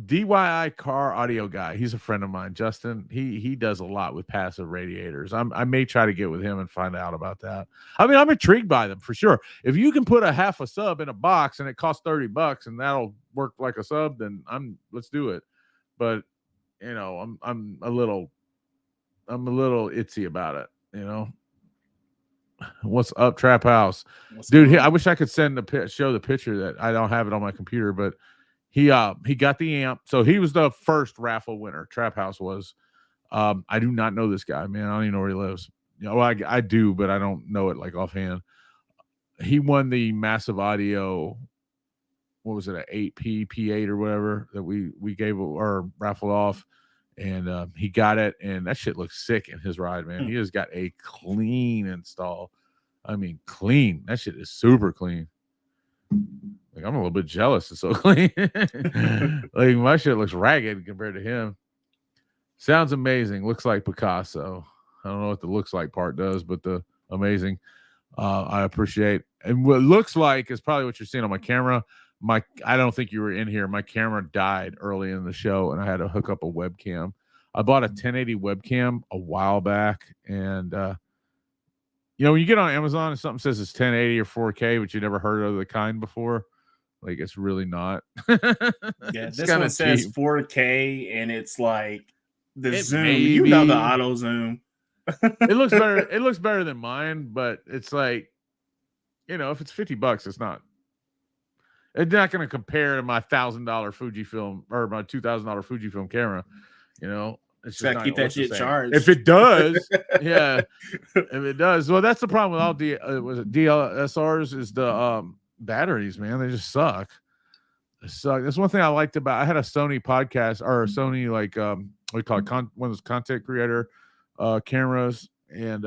DIY car audio guy. He's a friend of mine, Justin. He does a lot with passive radiators. I may try to get with him and find out about that. I mean, I'm intrigued by them for sure. If you can put a half a sub in a box and it costs $30 and that'll work like a sub, then let's do it. But you know, I'm a little itsy about it. You know, what's up, Trap House? Dude, I wish I could show the picture. That I don't have it on my computer, but he got the amp. So he was the first raffle winner. Trap House was. I do not know this guy, man. I don't even know where he lives. You know, well, I do, but I don't know it like offhand. He won the Massive Audio. What was it, an 8P P8 or whatever that we gave or raffled off, and he got it, and that shit looks sick in his ride, man. He has got a clean install. I mean, clean. That shit is super clean. Like, I'm a little bit jealous. It's so clean. Like, my shit looks ragged compared to him. Sounds amazing. Looks like Picasso. I don't know what the looks like part does, but the amazing. I appreciate. And what it looks like is probably what you're seeing on my camera. I don't think you were in here. My camera died early in the show, and I had to hook up a webcam. I bought a 1080 webcam a while back, and when you get on Amazon and something says it's 1080 or 4K, but you never heard of the kind before, like, it's really not. Yeah, this one says cheap. 4K, and it's like the zoom. Maybe. The auto zoom. It looks better. It looks better than mine, but it's like, if it's $50, it's not. It's not going to compare to my $1,000 Fujifilm or my $2,000 Fujifilm camera. It's just keep that shit charged. If it does, yeah. If it does, well, that's the problem with all DSLRs is the batteries, man. They just suck. They suck. That's one thing I liked about. I had a Sony podcast or a Sony what do you call it? One of those content creator cameras, and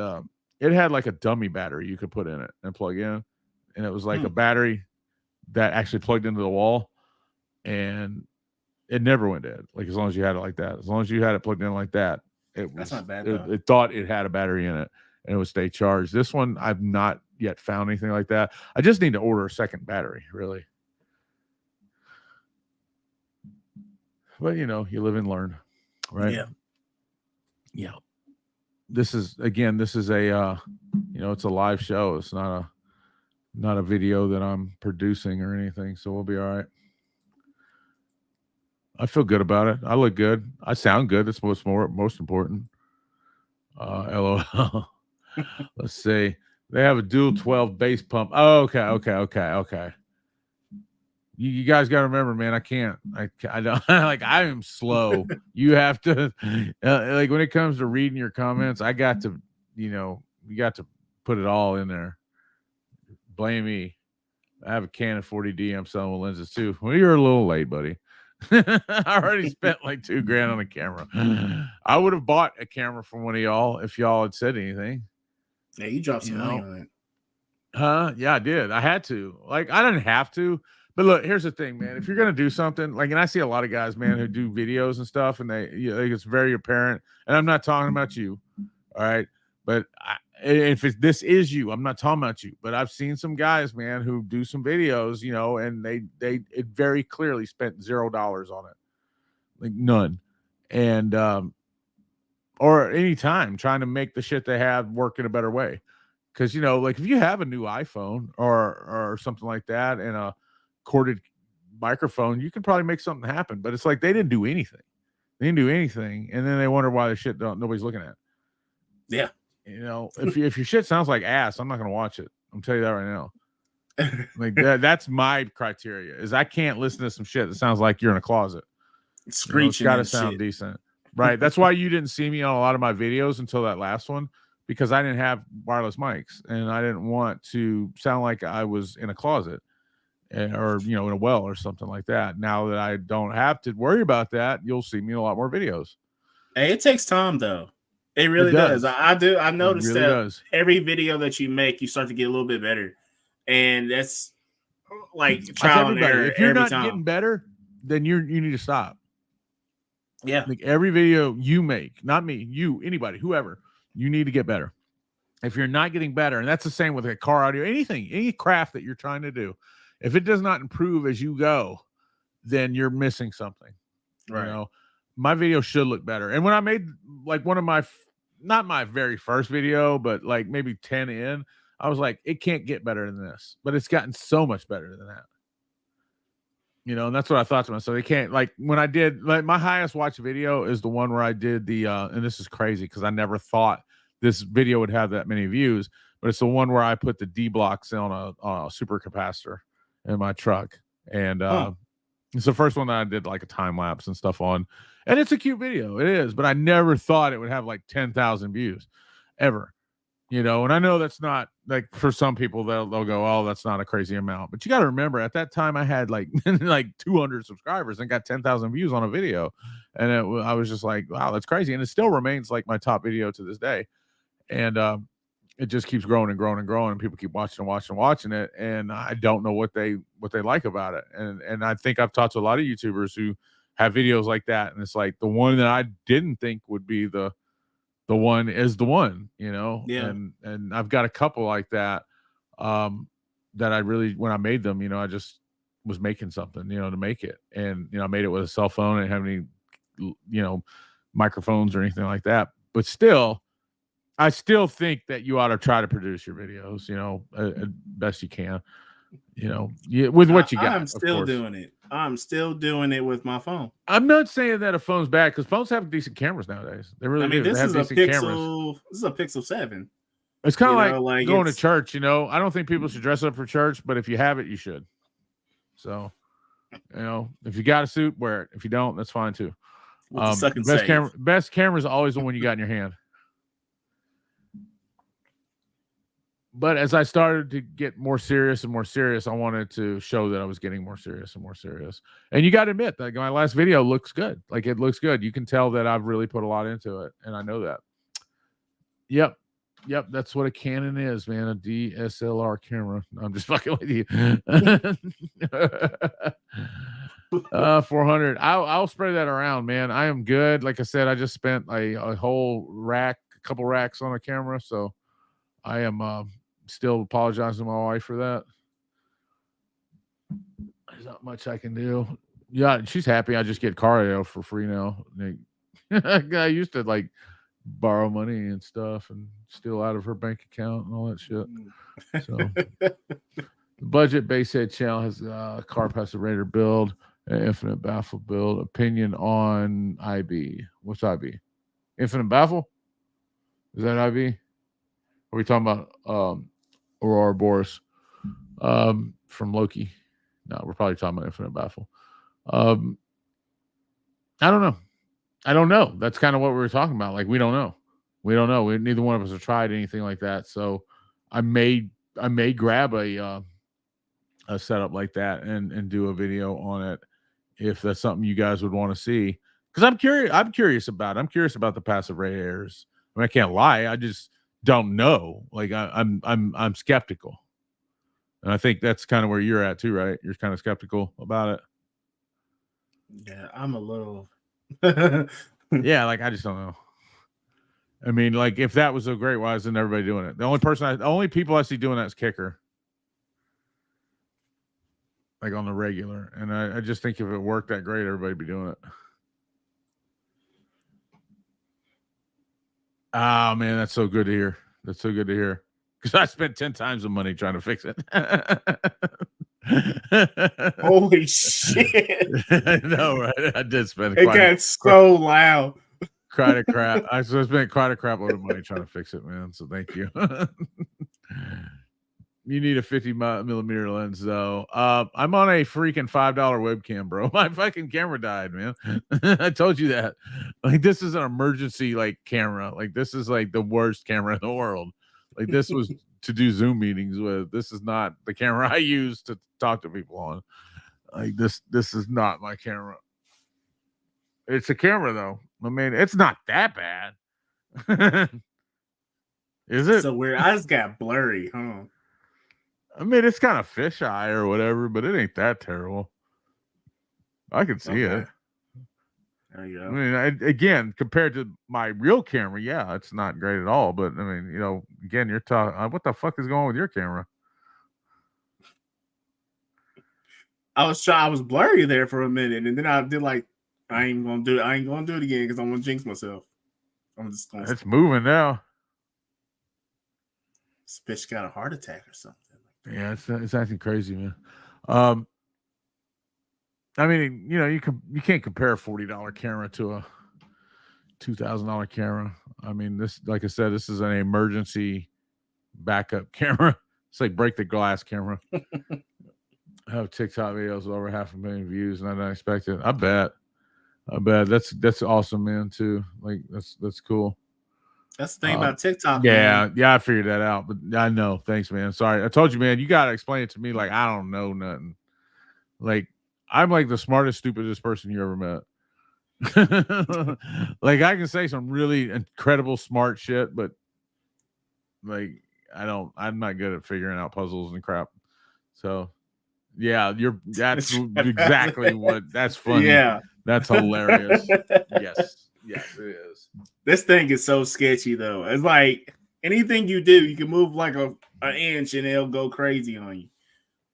it had like a dummy battery you could put in it and plug in, and it was like a battery that actually plugged into the wall, and it never went dead. Like, as long as you had it like that, as long as you had it plugged in like that, that's not bad. It thought it had a battery in it, and it would stay charged. This one, I've not yet found anything like that. I just need to order a second battery, really. But you live and learn, right? Yeah. This is a it's a live show. It's not a video that I'm producing or anything, so we'll be all right. I feel good about it. I look good. I sound good. That's what's most important. LOL. Let's see. They have a dual 12 bass pump. Oh, okay. You guys got to remember, man. I can't. I don't like. I am slow. You have to like when it comes to reading your comments. I got to, you got to put it all in there. Blame me. I have a Canon 40D. I'm selling with lenses too. Well, you're a little late, buddy. I already spent like $2,000 on a camera. I would have bought a camera from one of y'all if y'all had said anything. Yeah, you dropped some money on it. Huh? Yeah, I did. I had to. Like, I didn't have to. But look, here's the thing, man. If you're gonna do something, like, and I see a lot of guys, man, who do videos and stuff, and it's very apparent. And I'm not talking about you, all right? But if this is you, I'm not talking about you. But I've seen some guys, man, who do some videos, and it very clearly spent $0 on it, like none, and or any time trying to make the shit they have work in a better way. Because like if you have a new iPhone or something like that and a corded microphone, you can probably make something happen. But it's like they didn't do anything. And then they wonder why the shit nobody's looking at. Yeah. If your shit sounds like ass, I'm not gonna watch it. I'm telling you that right now. Like that's my criteria. Is I can't listen to some shit that sounds like you're in a closet. Screeching. It's gotta sound decent. Right. That's why you didn't see me on a lot of my videos until that last one, because I didn't have wireless mics and I didn't want to sound like I was in a closet or in a well or something like that. Now that I don't have to worry about that, you'll see me in a lot more videos. Hey, it takes time though. It really does. I noticed really that every video that you make, you start to get a little bit better. And that's like trial and error. If you're not getting better, then you need to stop. Yeah. Like every video you make, not me, you, anybody, whoever, you need to get better. If you're not getting better, and that's the same with a car audio, anything, any craft that you're trying to do, if it does not improve as you go, then you're missing something. Right. My video should look better. And when I made like one of my, not my very first video, but like maybe 10 in, I was like, it can't get better than this, but it's gotten so much better than that. And that's what I thought to myself. It can't, like when I did, like my highest watched video is the one where I did the, and this is crazy because I never thought this video would have that many views, but it's the one where I put the D blocks on a super capacitor in my truck. And it's the first one that I did like a time lapse and stuff on. And it's a cute video. It is, but I never thought it would have like 10,000 views ever. And I know that's not like for some people they'll go, oh, that's not a crazy amount. But you got to remember at that time I had like 200 subscribers and got 10,000 views on a video. And I was just like, wow, that's crazy. And it still remains like my top video to this day. And it just keeps growing and growing and growing, and people keep watching and watching and watching it, and I don't know what they like about it. And I think I've talked to a lot of YouTubers who have videos like that, and it's like the one that I didn't think would be the one is the one, you know. Yeah. And I've got a couple like that, that I really, when I made them, you know, I just was making something, you know, to make it. And you know, I made it with a cell phone. I didn't have any, you know, microphones or anything like that, but still, I still think that you ought to try to produce your videos, you know, best you can, you know, with what you got. I'm still doing it. I'm still doing it with my phone. I'm not saying that a phone's bad, because phones have decent cameras nowadays. They really do. This they have is a decent Pixel. cameras. This is a Pixel 7. It's kind of like going to church, you know. I don't think people should dress up for church, but if you have it, you should. So, you know, if you got a suit, wear it. If you don't, that's fine too. Best camera is always the one you got in your hand. But as I started to get more serious and more serious, I wanted to show that I was getting more serious and more serious. And you got to admit, like, my last video looks good. Like, it looks good. You can tell that I've really put a lot into it, and I know that. Yep, that's what a Canon is, man. A DSLR camera. I'm just fucking with you. 400. I'll spread that around, man. I am good. Like I said, I just spent a whole couple racks on a camera, so I am still apologizing to my wife for that. There's not much I can do. Yeah, she's happy. I just get car audio for free now. I used to like borrow money and stuff and steal out of her bank account and all that shit. So the budget base head channel has a car passive build, an infinite baffle build, opinion on IB. What's IB? Infinite baffle? Is that IB? Are we talking about Aurora Boris from Loki? No, we're probably talking about Infinite Baffle. I don't know. That's kind of what we were talking about. Like, we don't know. Neither one of us have tried anything like that. So I may grab a setup like that and do a video on it if that's something you guys would want to see. Because I'm curious about it. I'm curious about the passive ray errors. I mean, I can't lie. I just don't know. Like, I'm skeptical. And I think that's kind of where you're at too, right? You're kind of skeptical about it. Yeah, I'm a little. Yeah, like, I just don't know. I mean, like, if that was so great, why isn't everybody doing it? The only people I see doing that is Kicker. Like, on the regular. And I just think if it worked that great, everybody'd be doing it. Oh, man, that's so good to hear. That's so good to hear. Because I spent 10 times the money trying to fix it. Holy shit. I know, right? I did spend it. It got so loud. Cried a crap. I spent quite a crap load of money trying to fix it, man. So thank you. You need a 50mm lens, though. I'm on a freaking $5 webcam, bro. My fucking camera died, man. I told you that. Like, this is an emergency, like, camera. Like, this is like the worst camera in the world. Like, this was to do Zoom meetings with. This is not the camera I use to talk to people on. Like, this is not my camera. It's a camera, though. I mean, it's not that bad. Is it? So weird. I just got blurry, huh? I mean, it's kind of fisheye or whatever, but it ain't that terrible. I can see it. There you go. I mean, again, compared to my real camera, yeah, it's not great at all. But I mean, you know, again, you're talking. What the fuck is going on with your camera? I was blurry there for a minute, and then I did like, I ain't gonna do it again because I'm gonna jinx myself. I'm just gonna. It's moving now. This bitch got a heart attack or something. Yeah, it's acting crazy, man. I mean, you know, you can't compare a $40 camera to a $2,000 camera. I mean, this, like I said, this is an emergency backup camera. It's like break the glass camera. I have TikTok videos with over 500,000 views, and I didn't expect it. I bet. That's awesome, man. Too, like, that's cool. That's the thing about TikTok. Yeah, man. Yeah, I figured that out. But I know. Thanks, man. Sorry, I told you, man. You gotta explain it to me. Like, I don't know nothing. Like, I'm like the smartest, stupidest person you ever met. Like, I can say some really incredible smart shit, but like, I'm not good at figuring out puzzles and crap. So yeah, that's exactly what that's funny. Yeah. That's hilarious. Yes, it is. This thing is so sketchy though. It's like anything you do, you can move like an inch and it'll go crazy on you.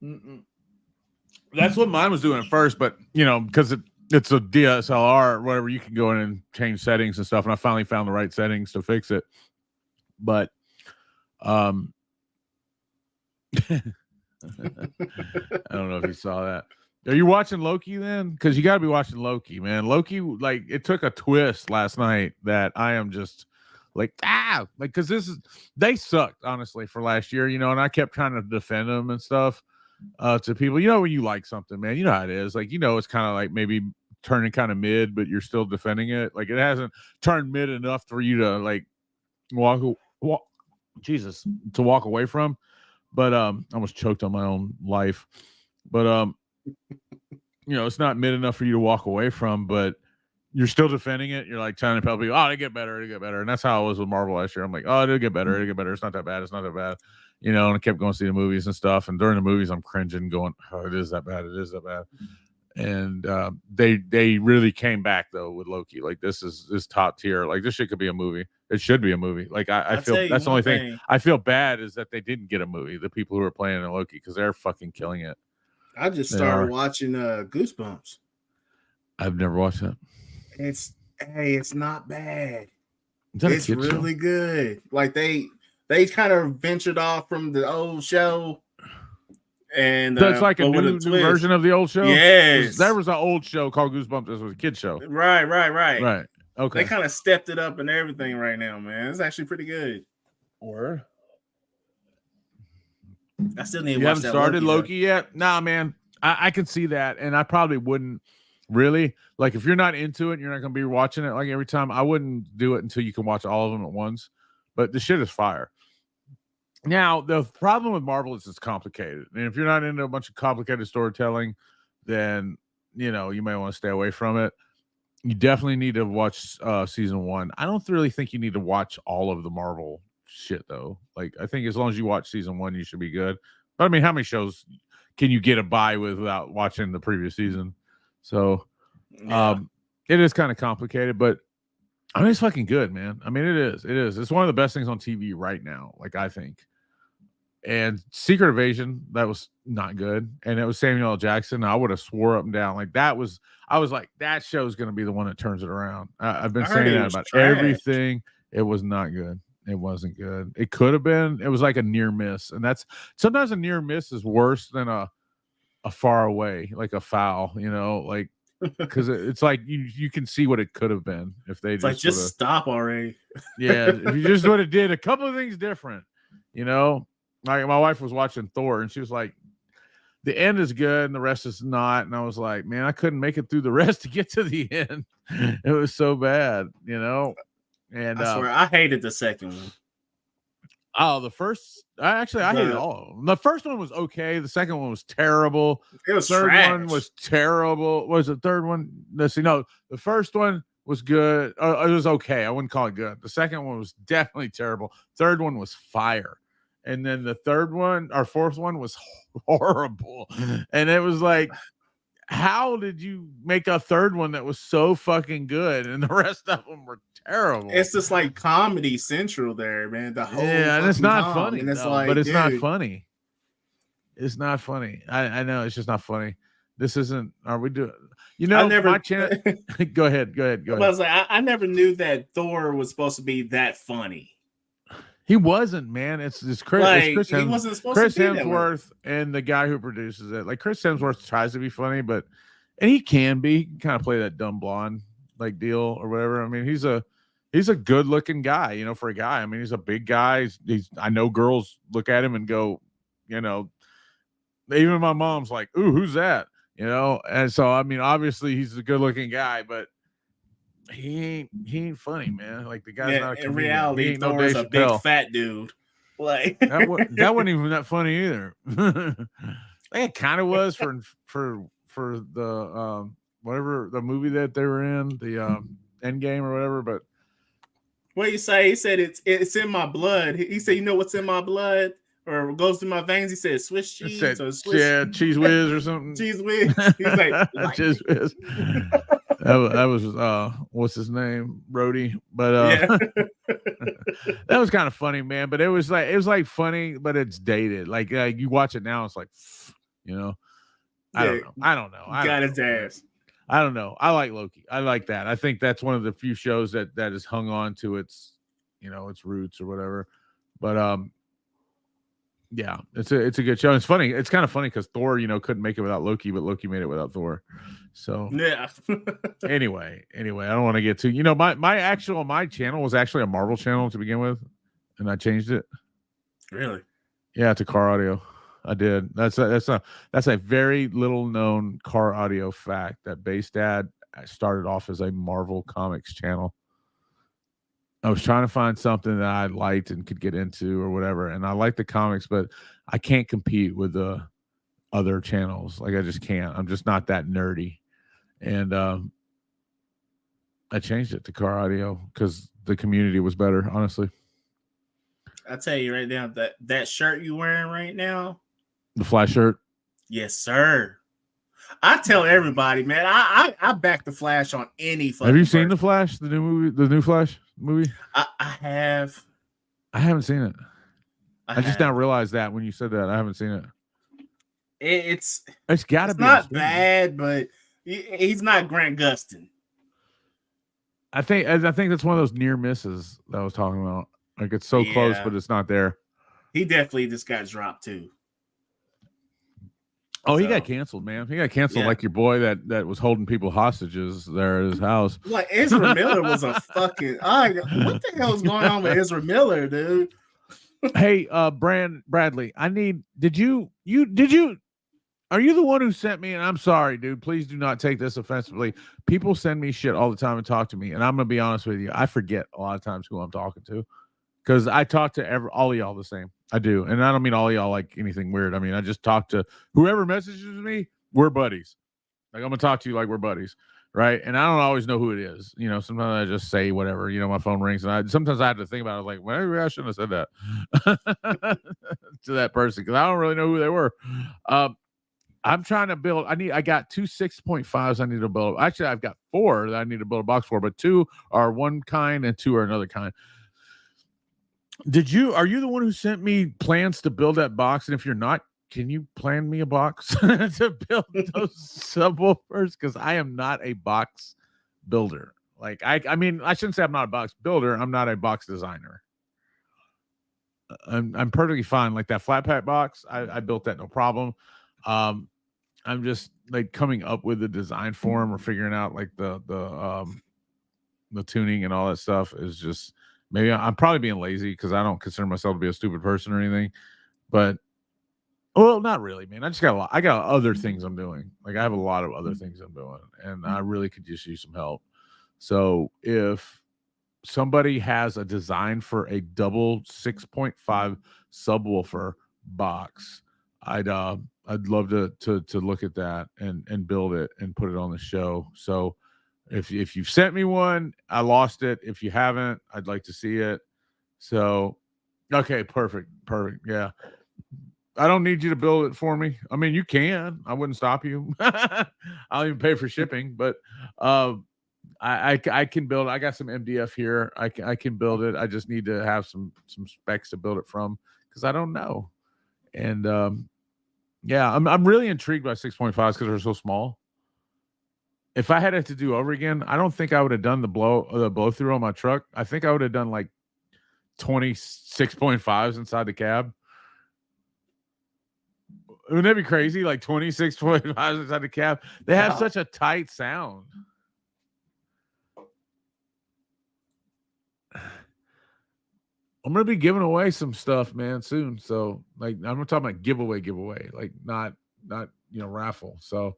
Mm-mm. That's what mine was doing at first, but because it's a DSLR or whatever, you can go in and change settings and stuff. And I finally found the right settings to fix it. But I don't know if you saw that. Are you watching Loki then? Because you got to be watching Loki, man. Loki, like, it took a twist last night that I am just like, because they sucked, honestly, for last year, and I kept trying to defend them and stuff to people. When you like something, man, you know how it is. Like, it's kind of like maybe turning kind of mid, but you're still defending it. Like, it hasn't turned mid enough for you to, like, walk to walk away from. But I almost choked on my own life. But it's not mid enough for you to walk away from, but you're still defending it. You're like trying to tell people, oh, they get better, and that's how I was with Marvel last year. I'm like, oh, it'll get better, It's not that bad. And I kept going to see the movies and stuff. And during the movies, I'm cringing, going, oh, it is that bad. And they really came back though with Loki. Like, this is top tier. Like, this shit could be a movie. It should be a movie. Like, I feel that's the only thing I feel bad is that they didn't get a movie. The people who are playing in Loki, because they're fucking killing it. I just started watching Goosebumps. I've never watched that. It's not bad. It's really good. Like they kind of ventured off from the old show. And so it's like a new version of the old show. Yes, there was an old show called Goosebumps. This was a kid show. Right. Okay. They kind of stepped it up and everything right now, man. It's actually pretty good. Or I still need to watch that. You haven't started Loki yet? Nah, man. I can see that, and I probably wouldn't really. Like, if you're not into it, you're not going to be watching it like every time. I wouldn't do it until you can watch all of them at once. But the shit is fire. Now, the problem with Marvel is it's complicated. And if you're not into a bunch of complicated storytelling, then, you may want to stay away from it. You definitely need to watch season 1. I don't really think you need to watch all of the Marvel shit, though. Like, I think as long as you watch season 1, you should be good. But, I mean, how many shows can you get a buy with without watching the previous season? So, it is kind of complicated, but I mean, it's fucking good, man. I mean, it is. It's one of the best things on TV right now, like, I think. And Secret Invasion, that was not good. And it was Samuel L. Jackson. I would have swore up and down. Like, I was like, that show's going to be the one that turns it around. I've been saying that about everything. It was not good. It wasn't good. It could have been. It was like a near miss. And that's sometimes a near miss is worse than a far away, like a foul, like, because it's like you can see what it could have been if they just stop already. Yeah, if you just would have did a couple of things different, Like, my wife was watching Thor, and she was like, the end is good and the rest is not. And I was like, man, I couldn't make it through the rest to get to the end. It was so bad, And I swear, I hated the second one. Oh, I hated all of them. The first one was okay. The second one was terrible. It was third trash. one was terrible. Was the third one? Let's see. No, the first one was good. It was okay. I wouldn't call it good. The second one was definitely terrible. Third one was fire. And then the fourth one was horrible. And it was like, how did you make a third one that was so fucking good and the rest of them were terrible? It's just like Comedy Central there, man. The whole and it's not funny. And it's but it's not funny. It's not funny. I know it's just not funny. This isn't. Are we doing? My channel. Go ahead. I was like, I never knew that Thor was supposed to be that funny. He wasn't, man. It's Chris. Like, it's Chris he wasn't supposed Chris to be Hemsworth and the guy who produces it. Like, Chris Hemsworth tries to be funny, and he can be. He can kind of play that dumb blonde like deal or whatever. I mean, he's a good looking guy, for a guy. I mean, he's a big guy. I know girls look at him and go, even my mom's like, ooh, who's that? And so, I mean, obviously he's a good looking guy, but he ain't funny, man. Like, the guy's not a comedian. In reality, Thor's a big fat dude. Like, that wasn't even that funny either. It kind of was for the whatever the movie that they were in, the Endgame or whatever, but What you say? He said it's in my blood. He said, you know what's in my blood or goes through my veins? He said Swiss It cheese said, or Swiss Cheese Whiz or something. cheese whiz. He's like Cheese Whiz. That was what's his name, Brody. But yeah. that was kind of funny, man. But it was like funny, but it's dated. Like you watch it now, it's like, you know, I don't know. Got his ass. I don't know. I like Loki. I like that. I think that's one of the few shows that has hung on to its, its roots or whatever. But yeah, it's a good show. It's funny. It's kind of funny because Thor, couldn't make it without Loki, but Loki made it without Thor. So yeah. anyway, I don't want to get too. My channel was actually a Marvel channel to begin with, and I changed it. Really? Yeah, to Car Audio. I did. That's a very little known car audio fact that Base Dad started off as a Marvel Comics channel. I was trying to find something that I liked and could get into or whatever, and I like the comics, but I can't compete with the other channels. Like I just can't. I'm just not that nerdy, and I changed it to Car Audio because the community was better. Honestly, I tell you right now that shirt you wearing right now, the Flash shirt. Yes, sir. I tell everybody, man, I back the Flash on any fucking. Have you seen the Flash, the new Flash movie? I have. I haven't seen it. I just now realized that when you said that. I haven't seen it. It's got to be not bad, but he's not Grant Gustin. I think that's one of those near misses that I was talking about. Like it's so close, but it's not there. He definitely just got dropped too. Oh, he got canceled, man. He got canceled like your boy that was holding people hostages there at his house. Like Ezra Miller was a fucking. What the hell is going on with Ezra Miller, dude? Hey, Bradley, I need. Did you? Are you the one who sent me? And I'm sorry, dude. Please do not take this offensively. People send me shit all the time and talk to me, and I'm gonna be honest with you. I forget a lot of times who I'm talking to because I talk to all of y'all the same. I do. And I don't mean all of y'all like anything weird. I mean, I just talk to whoever messages me, we're buddies. Like, I'm going to talk to you like we're buddies, right? And I don't always know who it is. Sometimes I just say whatever. My phone rings, and sometimes I have to think about it. Like, well, maybe I shouldn't have said that to that person because I don't really know who they were. I'm trying to build. I got 2 6.5s I need to build. Actually, I've got 4 that I need to build a box for, but 2 are one kind and 2 are another kind. Are you the one who sent me plans to build that box? And if you're not, can you plan me a box to build those subwoofers? Because I am not a box builder. Like I mean, I shouldn't say I'm not a box builder. I'm not a box designer. I'm perfectly fine. Like that flat pack box, I built that no problem. I'm just like coming up with the design form or figuring out like the tuning and all that stuff is just. Maybe I'm probably being lazy because I don't consider myself to be a stupid person or anything, but not really, man. I got other things I'm doing. Like I have a lot of other things I'm doing, and I really could just use some help. So if somebody has a design for a double 6.5 subwoofer box, I'd love to look at that and build it and put it on the show. So. If you've sent me one, I lost it. If you haven't, I'd like to see it. So, okay, perfect. Yeah. I don't need you to build it for me. I mean, you can. I wouldn't stop you. I'll even pay for shipping, but I can build. I got some MDF here. I can build it. I just need to have some specs to build it from because I don't know. And yeah, I'm really intrigued by 6.5s because they're so small. If I had it to do over again, I don't think I would have done the blow through on my truck. I think I would have done like 26.5s inside the cab. Wouldn't that be crazy? Like 26.5s inside the cab. They have such a tight sound. I'm gonna be giving away some stuff, man, soon. So like I'm talking about giveaway, like not raffle. So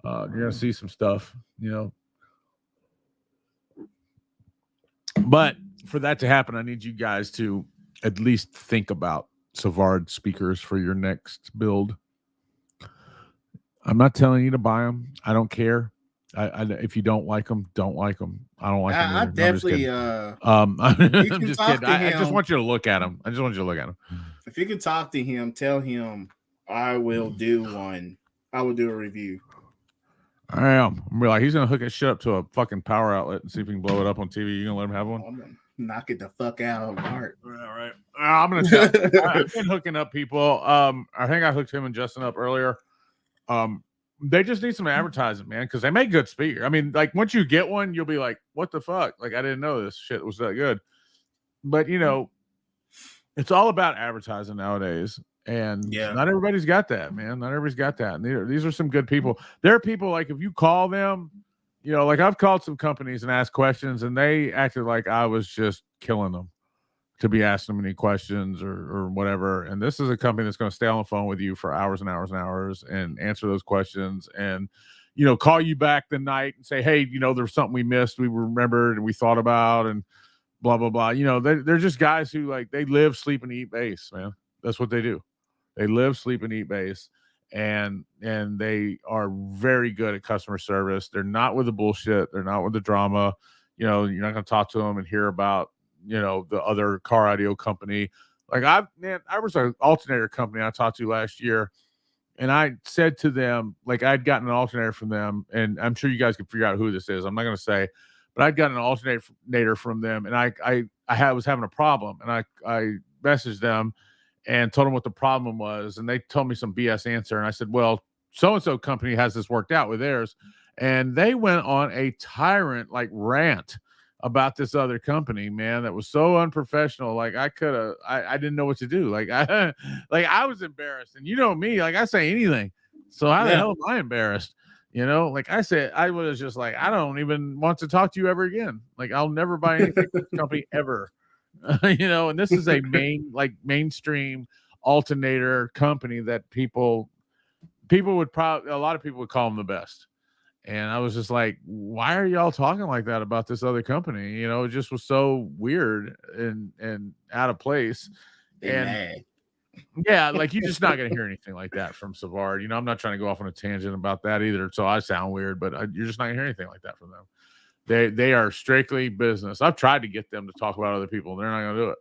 you're gonna see some stuff, But for that to happen, I need you guys to at least think about Savard speakers for your next build. I'm not telling you to buy them. I don't care. if you don't like them, don't like them. I don't like them I either. No, I'm just definitely kidding. you I'm can just talk kidding. to I just him. want you to look at them. I just want you to look at them. If you can talk to him, tell him I will do one. I will do a review. I am. I'm like, he's gonna hook his shit up to a fucking power outlet and see if he can blow it up on TV. You gonna let him have one? I'm gonna knock it the fuck out of Mark. All right. I'm gonna tell I've been hooking up people. I think I hooked him and Justin up earlier. They just need some advertising, man, because they make good speakers. I mean, like once you get one, you'll be like, what the fuck? Like, I didn't know this shit was that good. But you know, it's all about advertising nowadays. And not everybody's got that, man. Not everybody's got that. And these are some good people. There are people like if you call them, you know, like I've called some companies and asked questions, and they acted like I was just killing them to be asking them any questions or whatever. And this is a company that's going to stay on the phone with you for hours and hours and hours and answer those questions and, you know, call you back the night and say, hey, you know, there's something we missed, we remembered, and we thought about, and blah, blah, blah. You know, they're just guys who like they live, sleep, and eat base, man. That's what they do. They live, sleep, and eat base, and they are very good at customer service. They're not with the bullshit. They're not with the drama. You know, you're not going to talk to them and hear about, you know, the other car audio company. Like I was an alternator company I talked to last year, and I said to them, like I'd gotten an alternator from them, and I'm sure you guys can figure out who this is. I'm not going to say, but I'd gotten an alternator from them, and I was having a problem, and I messaged them and told them what the problem was, and they told me some BS answer, and I said, well, so-and-so company has this worked out with theirs, and they went on a tyrant like rant about this other company, man, that was so unprofessional. Like I didn't know what to do. Like I was embarrassed, and you know me, like I say anything. So how the hell am I embarrassed? You know, like I said, I was just like, I don't even want to talk to you ever again. Like I'll never buy anything from this company ever. You know, and this is a mainstream alternator company that people would probably, a lot of people would call them the best. And I was just like, why are y'all talking like that about this other company? You know, it just was so weird and out of place. And yeah, like you're just not going to hear anything like that from Savard. You know, I'm not trying to go off on a tangent about that either. So I sound weird, but you're just not going to hear anything like that from them. They are strictly business. I've tried to get them to talk about other people. They're not going to do it.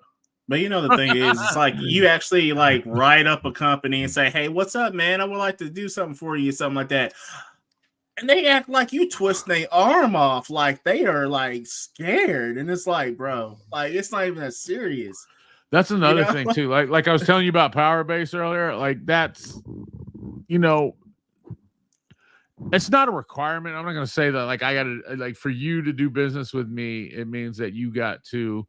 But you know, the thing is, it's like you actually like write up a company and say, hey, what's up, man? I would like to do something for you, something like that. And they act like you twist their arm off, like they are like scared. And it's like, bro, like it's not even that serious. That's another thing too. Like I was telling you about Power Base earlier, like that's, you know, it's not a requirement. I'm not going to say that like I got to, like for you to do business with me, it means that you got to,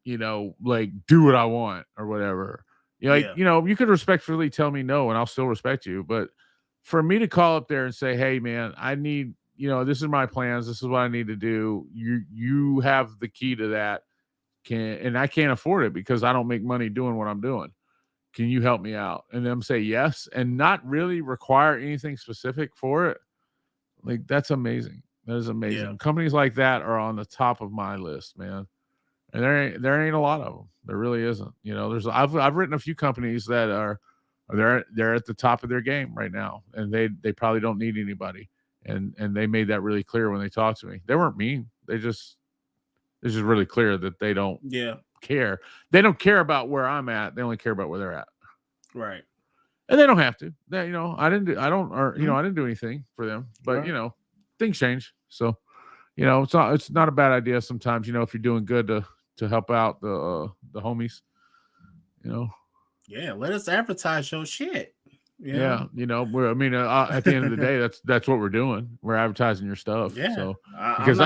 you know, like do what I want or whatever. You know, like, you know, you could respectfully tell me no and I'll still respect you. But for me to call up there and say, hey man, I need, you know, this is my plans. This is what I need to do. You have the key to that. And I can't afford it because I don't make money doing what I'm doing. Can you help me out? And them say yes and not really require anything specific for it. Like that's amazing. That is amazing. Yeah. Companies like that are on the top of my list, man. And there ain't a lot of them. There really isn't. You know, I've written a few companies that are they're at the top of their game right now, and they probably don't need anybody. And they made that really clear when they talked to me. They weren't mean. It's just really clear that they don't care. They don't care about where I'm at. They only care about where they're at. Right. And they don't have to. You know, I didn't do anything for them. But you know, things change. So, you know, it's not a bad idea sometimes, you know, if you're doing good to help out the homies, you know. Yeah, let us advertise your shit. Yeah, you know, at the end of the day, that's what we're doing. We're advertising your stuff. Yeah. So because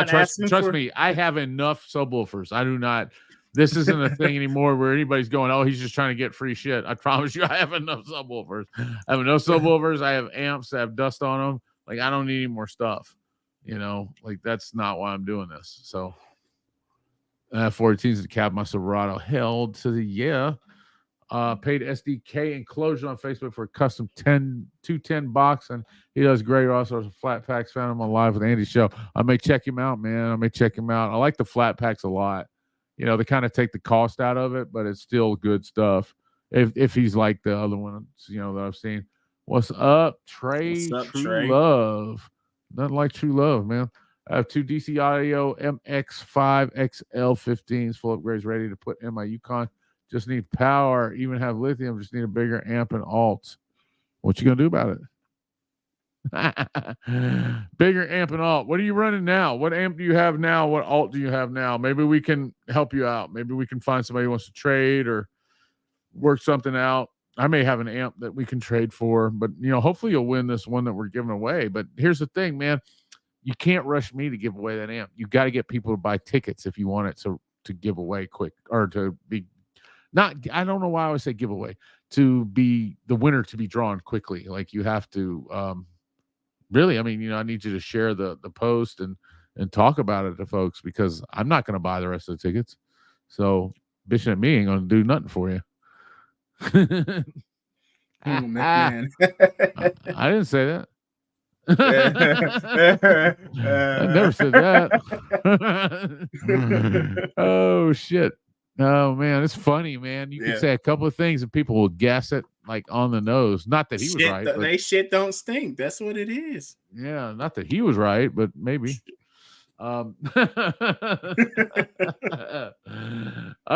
trust me, I have enough subwoofers. I do not. This isn't a thing anymore where anybody's going, oh, he's just trying to get free shit. I promise you, I have enough subwoofers. I have enough subwoofers. I have amps that have dust on them. Like I don't need any more stuff. You know, like that's not why I'm doing this. So 14's the cab my Silverado held to the paid SDK enclosure on Facebook for a custom 210 box, and he does great. Also, has flat packs. Found him on Live with Andy show. I may check him out, man. I may check him out. I like the flat packs a lot. You know, they kind of take the cost out of it, but it's still good stuff. If he's like the other ones, you know, that I've seen. What's up, Trey? What's up, True Trey? Love. Nothing like true love, man. I have 2 DC Audio MX5 XL15s full upgrades ready to put in my Yukon. Just need power. Even have lithium. Just need a bigger amp and alt. What you gonna do about it? Bigger amp and alt. What are you running now? What amp do you have now? What alt do you have now? Maybe we can help you out. Maybe we can find somebody who wants to trade or work something out. I may have an amp that we can trade for, but hopefully you'll win this one that we're giving away. But here's the thing, man. You can't rush me to give away that amp. You got to get people to buy tickets if you want it to give away quick, or to be not. I don't know why I always say give away, to be the winner, to be drawn quickly. Like you have to really. I mean, I need you to share the post and talk about it to folks, because I'm not going to buy the rest of the tickets. So bitching at me ain't going to do nothing for you. Oh, man. I didn't say that. I never said that. Oh shit. Oh man, it's funny, man. You can say a couple of things and people will guess it like on the nose. Not that he was right. They shit don't stink. That's what it is. Yeah, not that he was right, but maybe. I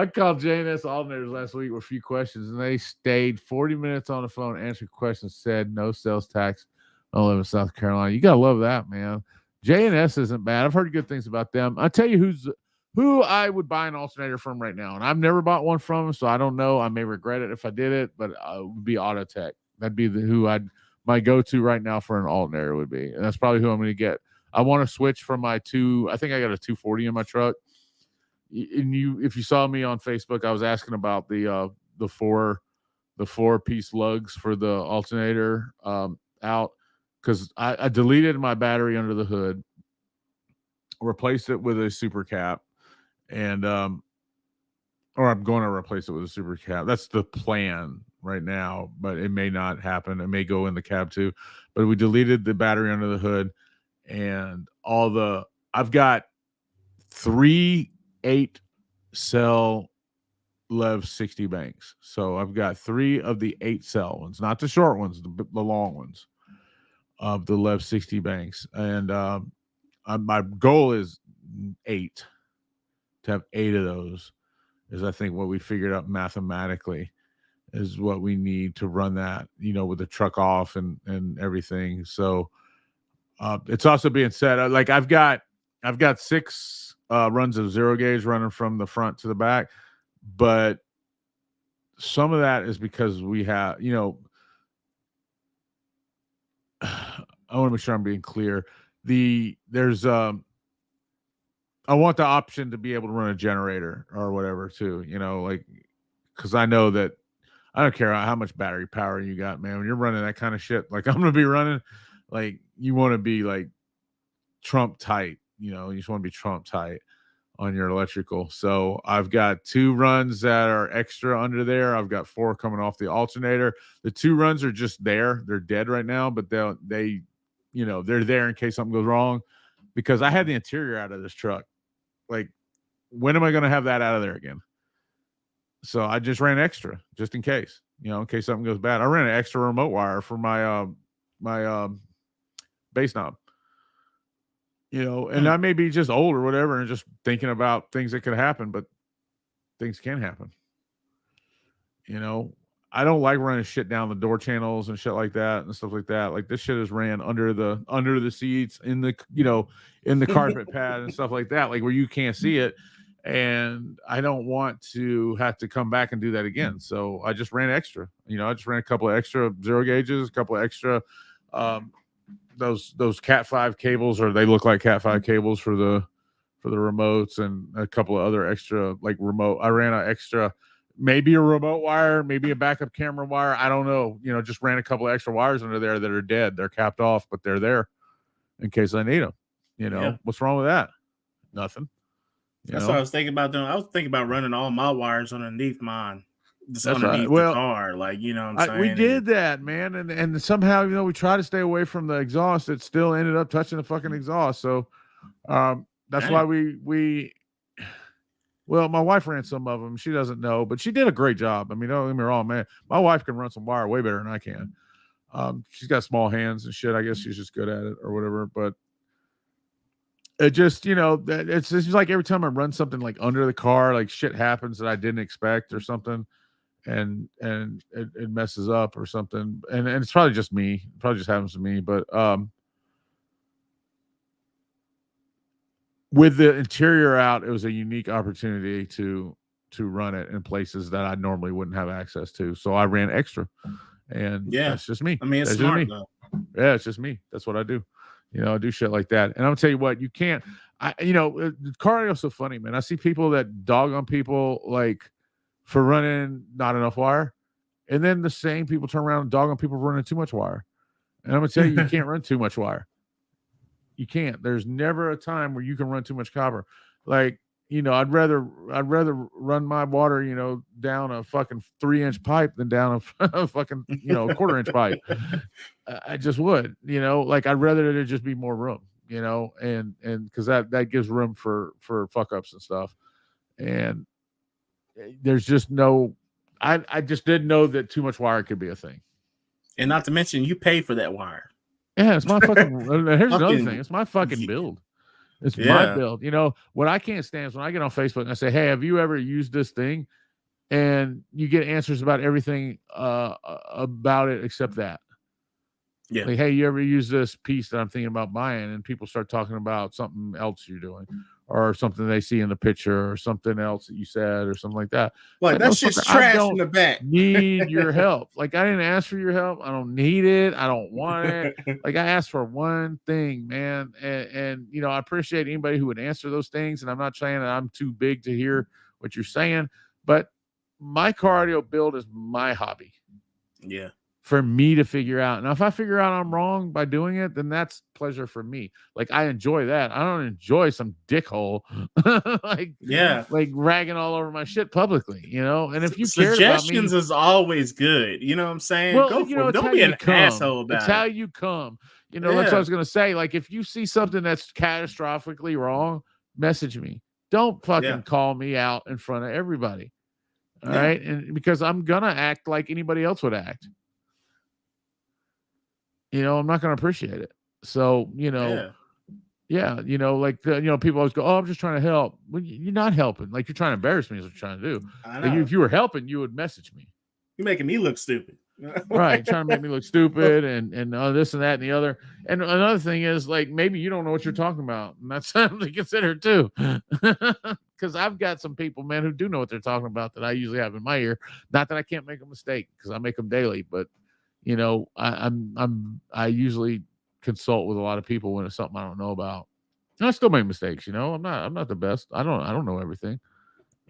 called JNS alternators last week with a few questions, and they stayed 40 minutes on the phone answering questions. Said no sales tax. I live in South Carolina. You gotta love that, man. JNS isn't bad. I've heard good things about them. I'll tell you who I would buy an alternator from right now, and I've never bought one from them, so I don't know. I may regret it if I did it, but it would be Autotech. That'd be my go-to right now for an alternator would be, and that's probably who I'm going to get. I want to switch from my I think I got a 240 in my truck. And if you saw me on Facebook, I was asking about the 4-piece lugs for the alternator out, because I deleted my battery under the hood, replaced it with a super cap, and or I'm going to replace it with a super cap. That's the plan right now, but it may not happen. It may go in the cab too. But we deleted the battery under the hood, and I've got 3 8-cell Lev 60 banks. So I've got 3 of the 8-cell ones, not the short ones, the long ones of the Lev 60 banks. And my goal is 8, to have 8 of those, is I think what we figured out mathematically is what we need to run that, with the truck off and everything. So it's also being said, like I've got 6 runs of 0 gauge running from the front to the back, but some of that is because we have, I want to make sure I'm being clear. There's I want the option to be able to run a generator or whatever too, like, because I know that I don't care how much battery power you got, man. When you're running that kind of shit, like I'm gonna be running, like you want to be like Trump tight, you just want to be Trump tight on your electrical. So I've got 2 runs that are extra under there. I've got 4 coming off the alternator. The 2 runs are just there. They're dead right now, but they're there in case something goes wrong, because I had the interior out of this truck. Like, when am I going to have that out of there again? So I just ran extra just in case, in case something goes bad. I ran an extra remote wire for my bass knob, and I may be just old or whatever and just thinking about things that could happen, but things can happen. I don't like running shit down the door channels and shit like that and stuff like that. Like, this shit is ran under the seats, in the in the carpet pad and stuff like that, like where you can't see it. And I don't want to have to come back and do that again. So I just ran extra. I just ran a couple of extra 0 gauges, a couple of extra those Cat 5 cables, or they look like Cat 5 cables for the remotes, and a couple of other extra like remote. I ran an extra, maybe a remote wire, maybe a backup camera wire. I don't know. Just ran a couple of extra wires under there that are dead. They're capped off, but they're there in case I need them. What's wrong with that? Nothing. That's what I was thinking about doing. I was thinking about running all my wires underneath mine. Just That's underneath right. the car. Like, what I'm saying? We did that, man. And somehow, we tried to stay away from the exhaust. It still ended up touching the fucking exhaust. So that's why well, my wife ran some of them. She doesn't know, but she did a great job. I mean, don't get me wrong, man. My wife can run some wire way better than I can. She's got small hands and shit. I guess she's just good at it or whatever. But it just, it's just like every time I run something like under the car, like shit happens that I didn't expect or something, and it messes up or something, and it's probably just me. It probably just happens to me, but with the interior out, it was a unique opportunity to run it in places that I normally wouldn't have access to. So I ran extra, and that's just me. I mean, it's that's smart just me. though. Yeah, it's just me. That's what I do. I do shit like that. And I'm gonna tell you what, you can't. Cardio's so funny, man. I see people that dog on people like for running not enough wire, and then the same people turn around and dog on people for running too much wire. And I'm gonna tell you, you can't run too much wire. You can't. There's never a time where you can run too much copper. Like, I'd rather run my water, down a fucking 3-inch pipe than down a fucking, quarter-inch pipe. I just would, like I'd rather there just be more room, and because that gives room for fuck ups and stuff. And there's just no, I just didn't know that too much wire could be a thing. And not to mention, you pay for that wire. Yeah, it's my fucking. Here's another thing. It's my fucking build. It's my build. What I can't stand is when I get on Facebook and I say, "Hey, have you ever used this thing?" And you get answers about everything about it except that. Yeah. Like, hey, you ever use this piece that I'm thinking about buying? And people start talking about something else you're doing, or something they see in the picture, or something else that you said, or something like that. Like, that's just trash in the back. Need your help. Like, I didn't ask for your help. I don't need it. I don't want it. Like, I asked for one thing, man. And I appreciate anybody who would answer those things. And I'm not saying that I'm too big to hear what you're saying, but my cardio build is my hobby. Yeah. For me to figure out. And if I figure out I'm wrong by doing it, then that's pleasure for me. Like, I enjoy that. I don't enjoy some dickhole like ragging all over my shit publicly, And if you care about me, is always good. You know what I'm saying? Well, go for it. Don't be an asshole about it. It's how you come. That's what I was gonna say. Like, if you see something that's catastrophically wrong, message me. Don't fucking call me out in front of everybody. All right. And because I'm gonna act like anybody else would act. I'm not going to appreciate it. So, people always go, "Oh, I'm just trying to help." Well, you're not helping. Like, you're trying to embarrass me is what you're trying to do. Like, if you were helping, you would message me. You're making me look stupid. Right. Trying to make me look stupid and this and that and the other. And another thing is, like, maybe you don't know what you're talking about. And that's something to consider too. Because I've got some people, man, who do know what they're talking about that I usually have in my ear. Not that I can't make a mistake, because I make them daily, but I usually consult with a lot of people when it's something I don't know about. And I still make mistakes, I'm not the best. I don't know everything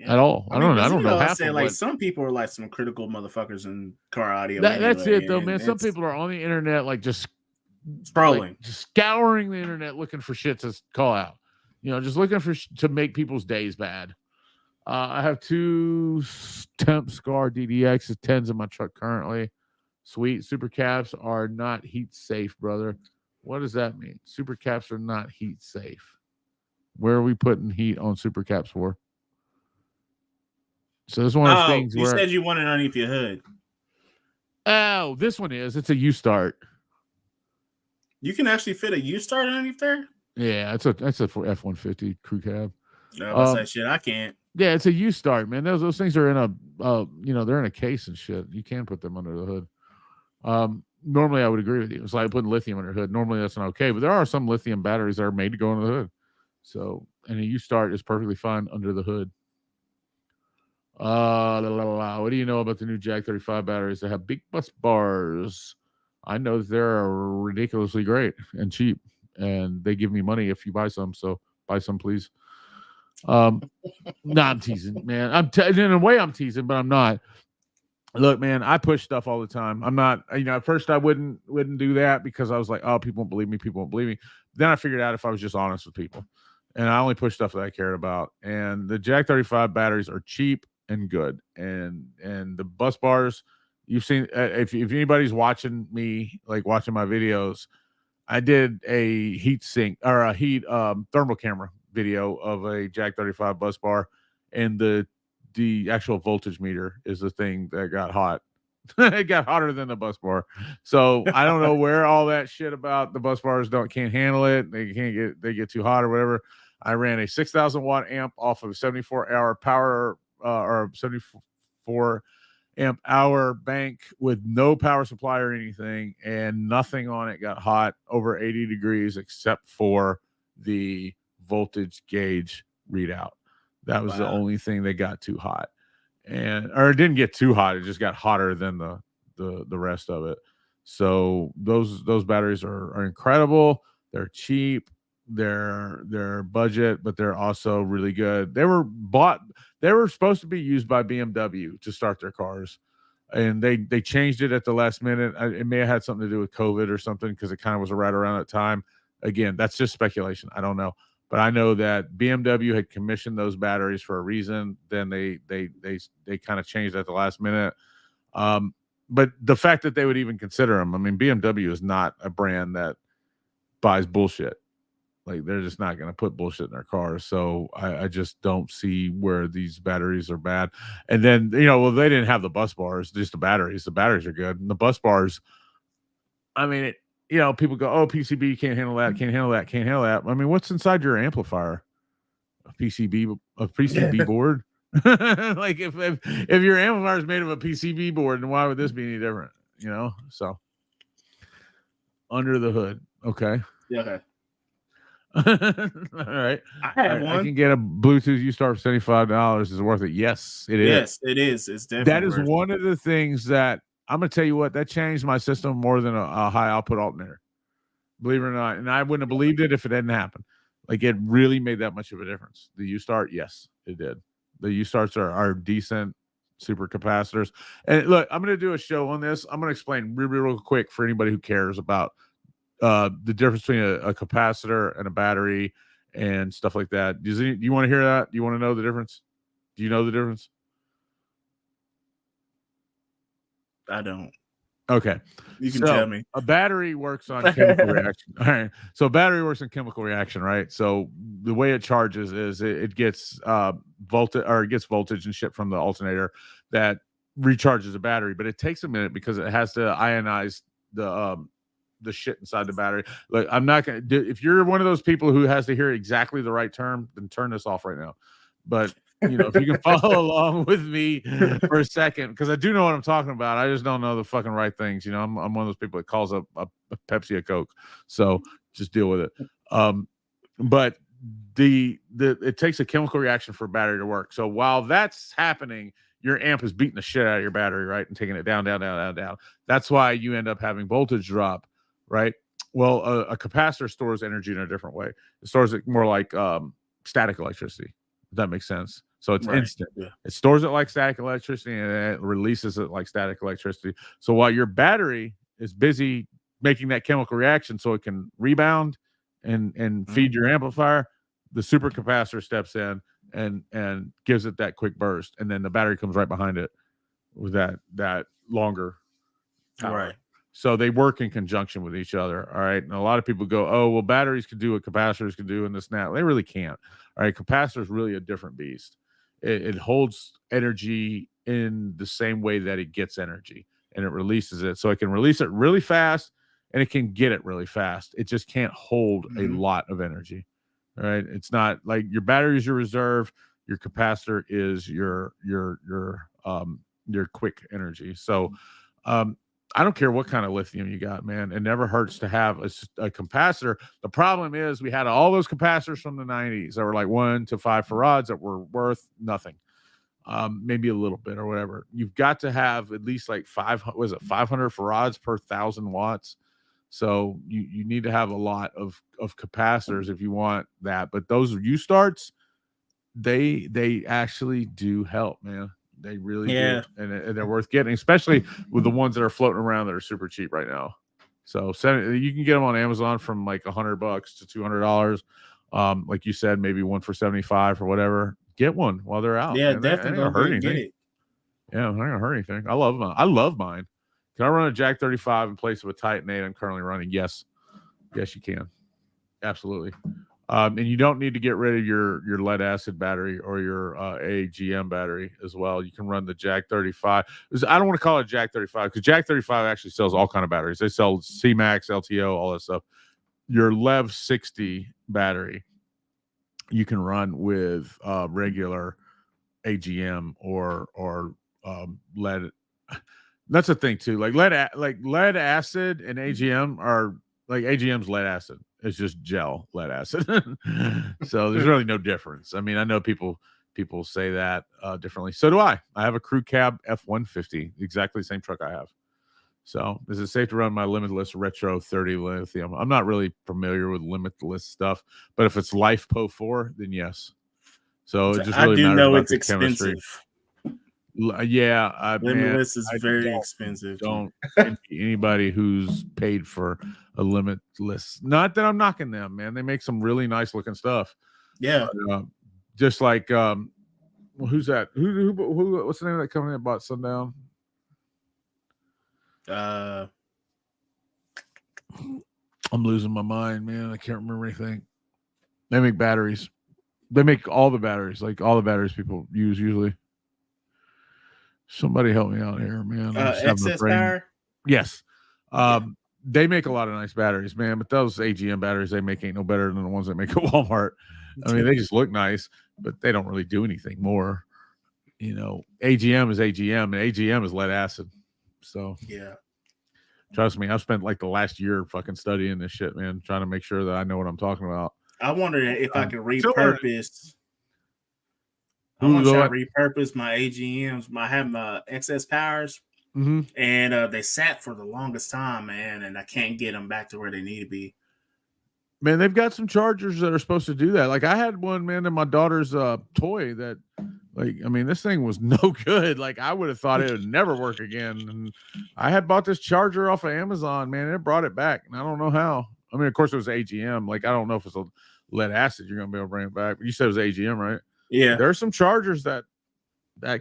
at all. I don't know half of like some people are like some critical motherfuckers in car audio. That's it though, man. Some people are on the internet like just scrolling, just scouring the internet looking for shit to call out. Just looking for to make people's days bad. I have 2 Temp Scar DDX 10s in my truck currently. Sweet. Super caps are not heat safe, brother. What does that mean? Super caps are not heat safe. Where are we putting heat on super caps for? So this is one of the things you said you wanted underneath your hood. Oh, this one is. It's a U-Start. You can actually fit a U-Start underneath there? Yeah, it's a F-150 crew cab. No, that shit I can't. Yeah, it's a U-Start, man. Those things are in a they're in a case and shit. You can put them under the hood. Normally I would agree with you. It's like putting lithium under the hood. Normally that's not okay, but there are some lithium batteries that are made to go under the hood. So, and a U-Start is perfectly fine under the hood. What do you know about the new Jag 35 batteries that have big bus bars? I know that they're ridiculously great and cheap, and they give me money if you buy some. So buy some, please. No, I'm teasing, man. In a way I'm teasing, but I'm not. Look, man, I push stuff all the time. I'm not, at first I wouldn't do that because I was like, oh, people won't believe me. People won't believe me. Then I figured out if I was just honest with people, and I only push stuff that I cared about. And the Jag 35 batteries are cheap and good. And the bus bars, you've seen, if anybody's watching me, like watching my videos, I did a heat sink or a heat thermal camera video of a Jag 35 bus bar, and the actual voltage meter is the thing that got hot It got hotter than the bus bar. So I don't know where all that shit about the bus bars can't handle it. They get too hot or whatever. I ran a 6,000 watt amp off of a 74-hour power or 74 amp hour bank with no power supply or anything, and nothing on it got hot over 80 degrees except for the voltage gauge readout. That was the only thing that got too hot, or it didn't get too hot. It just got hotter than the rest of it. So those batteries are incredible. They're cheap. They're budget, but they're also really good. They were supposed to be used by BMW to start their cars, and they changed it at the last minute. It may have had something to do with COVID or something, because it kind of was right around that time. Again, that's just speculation. I don't know, but I know that BMW had commissioned those batteries for a reason. Then they kind of changed at the last minute. But the fact that they would even consider them, I mean, BMW is not a brand that buys bullshit. Like, they're just not going to put bullshit in their cars. So I just don't see where these batteries are bad. And then, they didn't have the bus bars, just the batteries. The batteries are good. And the bus bars, I mean, people go, oh, PCB can't handle that, can't handle that, can't handle that. I mean, what's inside your amplifier? A PCB board? Like, if your amplifier is made of a PCB board, then why would this be any different? So under the hood. Okay. Yeah. Okay. All right. I have one. I can get a Bluetooth U-Star for $75. Is it worth it? Yes, it is. Yes, it is. It's definitely that is one of the things that I'm gonna tell you what, that changed my system more than a high output alternator. Believe it or not. And I wouldn't have believed it if it didn't happen. Like, it really made that much of a difference. The U-Star, yes, it did. The U-Stars are decent super capacitors. And look, I'm going to do a show on this. I'm going to explain real quick for anybody who cares about the difference between a capacitor and a battery and stuff like that. Do you want to hear that? Do you want to know the difference? Do you know the difference? I don't. Okay. You can tell me. A battery works on chemical reaction. All right. So a battery works on chemical reaction, right? So the way it charges is it gets voltage and shit from the alternator that recharges the battery, but it takes a minute because it has to ionize the shit inside the battery. Like, I'm not gonna do, if you're one of those people who has to hear exactly the right term, then turn this off right now. But if you can follow along with me for a second, because I do know what I'm talking about. I just don't know the fucking right things. I'm one of those people that calls a Pepsi a Coke. So just deal with it. But it takes a chemical reaction for a battery to work. So while that's happening, your amp is beating the shit out of your battery, right? And taking it down. That's why you end up having voltage drop, right? Well, a capacitor stores energy in a different way. It stores it more like static electricity. If that makes sense. So it's instant. Yeah. It stores it like static electricity and it releases it like static electricity. So while your battery is busy making that chemical reaction so it can rebound and feed your amplifier, the supercapacitor steps in and gives it that quick burst, and then the battery comes right behind it with that longer power. Right. So they work in conjunction with each other. All right. And a lot of people go, oh, well, batteries can do what capacitors can do in this now. They really can't. All right. Capacitor is really a different beast. It holds energy in the same way that it gets energy, and it releases it. So it can release it really fast and it can get it really fast. It just can't hold a lot of energy. All right. It's not like your battery is your reserve. Your capacitor is your quick energy. So, I don't care what kind of lithium you got, man. It never hurts to have a capacitor. The problem is we had all those capacitors from the 90s that were like 1 to 5 farads that were worth nothing, maybe a little bit or whatever. You've got to have at least like 500 farads per 1,000 watts. So you need to have a lot of capacitors if you want that. But those U-Starts, they actually do help, man. They really do, and they're worth getting, especially with the ones that are floating around that are super cheap right now. So you can get them on Amazon from like $100 to $200. Like you said, maybe one for $75 or whatever. Get one while they're out. Yeah, definitely don't hurt anything. Get it. Yeah, I'm not gonna hurt anything. I love mine. Can I run a Jack 35 in place of a Titan 8 I'm currently running? Yes, you can. Absolutely. And you don't need to get rid of your lead acid battery or your AGM battery as well. You can run the Jag 35. I don't want to call it Jag 35 because Jag 35 actually sells all kind of batteries. They sell C-Max, LTO, all that stuff. Your Lev 60 battery you can run with regular AGM or lead. That's the thing too. Like lead acid and AGM are like AGM's lead acid. It's just gel lead acid. So there's really no difference. I mean, I know people say that differently. So do I. I have a Crew Cab F-150, exactly the same truck I have. So is it safe to run my Limitless Retro 30 lithium? I'm not really familiar with Limitless stuff, but if it's LiFePO 4, then yes. So it just really matters about the chemistry. Yeah, Limitless is very expensive. Don't anybody who's paid for a Limitless. Not that I'm knocking them, man. They make some really nice looking stuff. Yeah, but, just like who's that? Who? What's the name of that company that bought Sundown? I'm losing my mind, man. I can't remember anything. They make batteries. They make all the batteries, like all the batteries people use usually. Somebody help me out here, man. Excess Power? Yes. They make a lot of nice batteries, man, but those AGM batteries they make ain't no better than the ones they make at Walmart. I mean, they just look nice, but they don't really do anything more. You know, AGM is AGM, and AGM is lead acid. So yeah. Trust me, I've spent like the last year fucking studying this shit, man, trying to make sure that I know what I'm talking about. I wonder if I could repurpose. I want to try to repurpose my AGMs. I have my excess powers, and they sat for the longest time, man, and I can't get them back to where they need to be. Man, they've got some chargers that are supposed to do that. Like I had one, man, in my daughter's toy that, like, I mean, this thing was no good. Like I would have thought it would never work again. And I had bought this charger off of Amazon, man, and it brought it back. And I don't know how. I mean, of course it was AGM. Like I don't know if it's a lead acid you're gonna be able to bring it back. But you said it was AGM, right? Yeah. There's some chargers that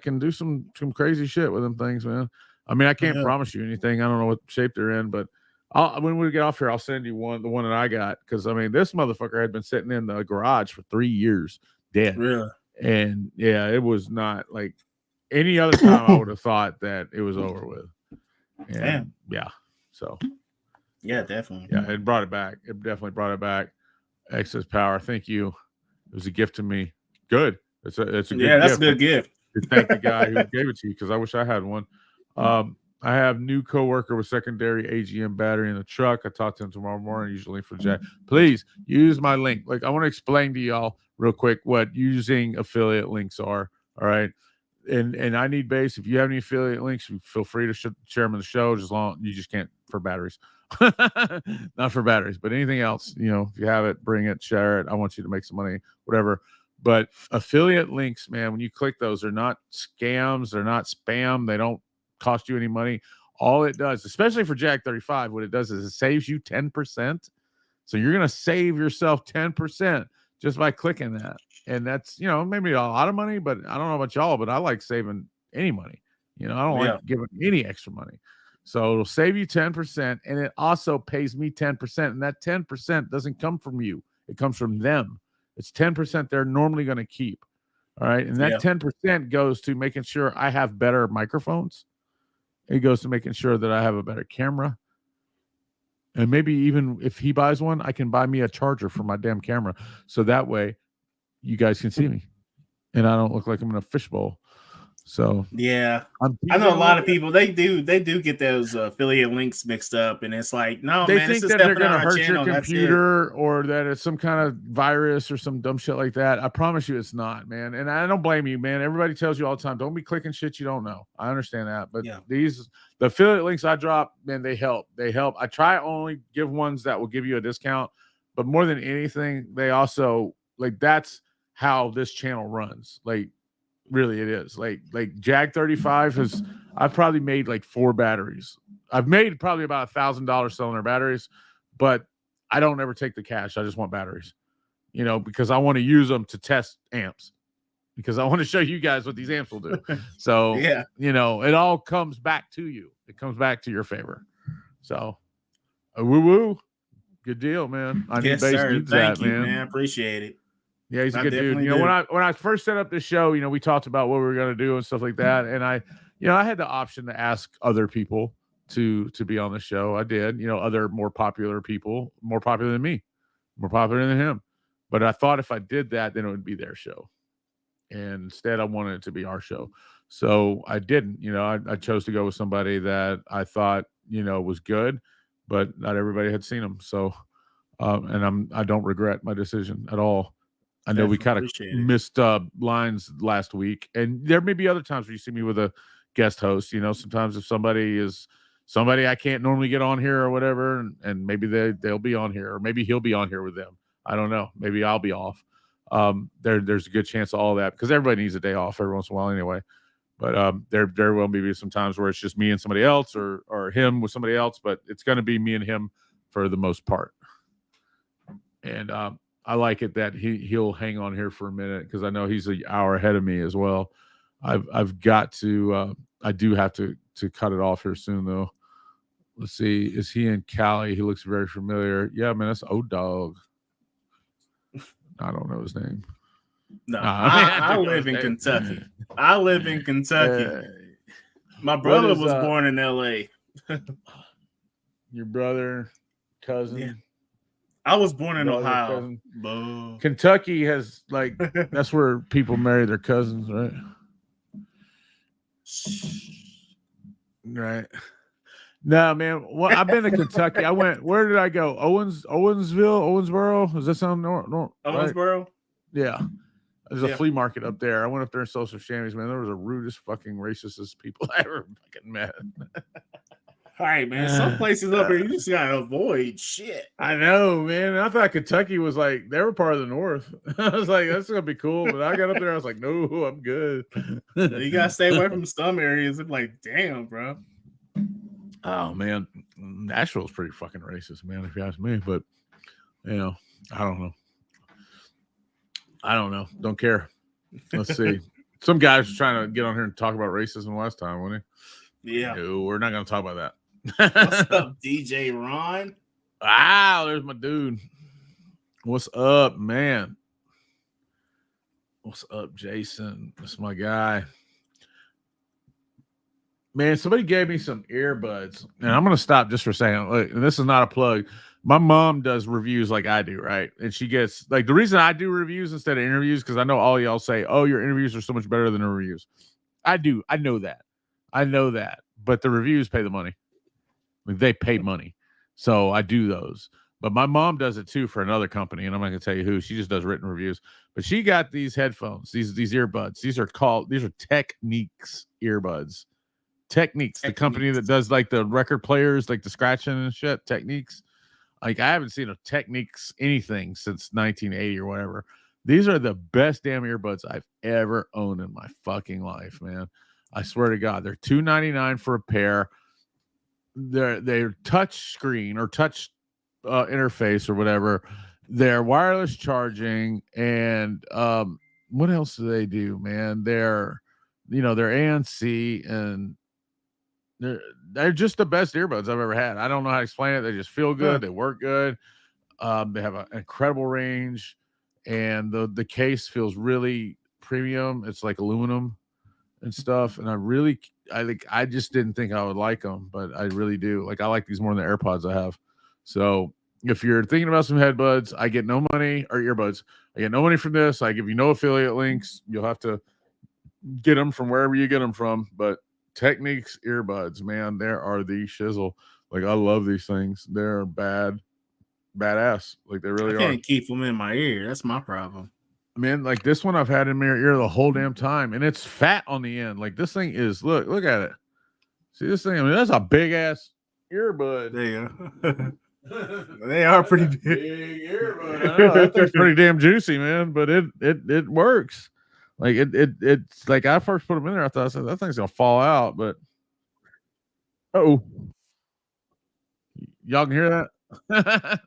can do some crazy shit with them things, man. I mean, I can't promise you anything. I don't know what shape they're in, but when we get off here, I'll send you the one that I got. Because I mean, this motherfucker had been sitting in the garage for 3 years, dead. Really? And yeah, it was not like any other time I would have thought that it was over with. And yeah, so yeah, definitely. Yeah, it brought it back. It definitely brought it back. Excess Power. Thank you. It was a gift to me. Good. It's a good that's a good gift. Thank the guy who gave it to you because I wish I had one. I have new coworker with secondary AGM battery in the truck. I talked to him tomorrow morning, usually for Jack. Please use my link. Like I want to explain to y'all real quick what using affiliate links are. All right. And I need base. If you have any affiliate links, feel free to share them in the show. Just long you just can't for batteries. Not for batteries, but anything else, you know, if you have it, bring it, share it. I want you to make some money, whatever. But affiliate links, man, when you click those, they're not scams, they're not spam, they don't cost you any money. All it does, especially for Jag 35, what it does is it saves you 10%. So you're going to save yourself 10% just by clicking that. And that's, you know, maybe a lot of money, but I don't know about y'all, but I like saving any money. You know, I don't like giving any extra money. So it'll save you 10%, and it also pays me 10%. And that 10% doesn't come from you. It comes from them. It's 10% they're normally going to keep. All right. And that 10% goes to making sure I have better microphones. It goes to making sure that I have a better camera. And maybe even if he buys one, I can buy me a charger for my damn camera. So that way you guys can see me and I don't look like I'm in a fishbowl. So yeah, I know a lot of people they do get those affiliate links mixed up, and it's like they think that they're going to hurt your computer or that it's some kind of virus or some dumb shit like that. I promise you, it's not, man. And I don't blame you, man. Everybody tells you all the time, don't be clicking shit you don't know. I understand that, but the affiliate links I drop, man, they help. They help. I try only give ones that will give you a discount, but more than anything, they also like that's how this channel runs. Like. Really, it is like Jag 35 has. I've probably made like 4 batteries. I've made probably about $1,000 selling their batteries, but I don't ever take the cash. I just want batteries, you know, because I want to use them to test amps. Because I want to show you guys what these amps will do. So you know, it all comes back to you. It comes back to your favor. So, woo woo. Good deal, man. I Yes, need base sir. needs Thank that, you, man. Appreciate it. Yeah, he's a I good dude. definitely You know, do. when I first set up the show, you know, we talked about what we were gonna do and stuff like that. And I had the option to ask other people to be on the show. I did, you know, other more popular people, more popular than me, more popular than him. But I thought if I did that, then it would be their show. And instead I wanted it to be our show. So I didn't, you know, I chose to go with somebody that I thought, you know, was good, but not everybody had seen him. So and I don't regret my decision at all. I know we Definitely kind of appreciate it. missed lines last week, and there may be other times where you see me with a guest host. You know, sometimes if somebody is somebody I can't normally get on here or whatever, and maybe they'll be on here, or maybe he'll be on here with them. I don't know. Maybe I'll be off. There's a good chance of all that because everybody needs a day off every once in a while anyway. But there will be some times where it's just me and somebody else, or him with somebody else. But it's going to be me and him for the most part. And I like it that he'll hang on here for a minute because I know he's an hour ahead of me as well. I've got to I do have to cut it off here soon though. Let's see, is he in Cali? He looks very familiar. Yeah, man, that's O-Dog. I don't know his name. No, I live in Kentucky. I live in Kentucky. My brother was born in LA. Your brother, cousin. Yeah. I was born in Ohio. Kentucky has like that's where people marry their cousins, right? Right. No, man. Well, I've been to Kentucky. I went. Where did I go? Owensboro. Is that something? Owensboro. Right? Yeah. There's a flea market up there. I went up there and saw some chamois, man. There was the rudest fucking racist people I ever fucking met. All right, man. Some places up here you just gotta avoid shit. I know, man. I thought Kentucky was like they were part of the North. I was like, that's gonna be cool. But I got up there, I was like, no, I'm good. You gotta stay away from some areas. I'm like, damn, bro. Oh man, Nashville's pretty fucking racist, man. If you ask me, but you know, I don't know. Don't care. Let's see. Some guy was trying to get on here and talk about racism last time, wasn't he? Yeah. No, we're not gonna talk about that. What's up, DJ Ron? Wow, there's my dude. What's up, man? What's up, Jason? That's my guy. Man, somebody gave me some earbuds, and I'm gonna stop just for a second. Look, and this is not a plug. My mom does reviews like I do, right? And she gets like the reason I do reviews instead of interviews because I know all y'all say, "Oh, your interviews are so much better than the reviews." I do. I know that. But the reviews pay the money. Like, they pay money, so I do those. But my mom does it too for another company, and I'm not gonna tell you who. She just does written reviews. But she got these headphones, these earbuds. These are Technics earbuds. Technics, the company that does like the record players, like the scratching and shit. Technics. Like I haven't seen a Technics anything since 1980 or whatever. These are the best damn earbuds I've ever owned in my fucking life, man. I swear to God, they're $299 for a pair. They're touch screen or touch interface or whatever. They're wireless charging, and what else do they do, man? They're ANC, and they're just the best earbuds I've ever had. I don't know how to explain it. They just feel good. They work good. They have an incredible range, and the case feels really premium. It's like aluminum and stuff. And I just didn't think I would like them, but I really do. Like I like these more than the AirPods I have. So if you're thinking about some headbuds, I get no money, or earbuds. I get no money from this. I give you no affiliate links. You'll have to get them from wherever you get them from. But Technics earbuds, man, there are the shizzle. Like I love these things. They're badass. Like they really are. I can't keep them in my ear. That's my problem. Man, like this one I've had in my ear the whole damn time, and it's fat on the end. Like this thing is look at it. See this thing? I mean, that's a big ass earbud. There. They are pretty big. Big earbud. I know, that thing's pretty damn juicy, man. But it works. Like it's like I first put them in there, I thought that thing's gonna fall out, but y'all can hear that?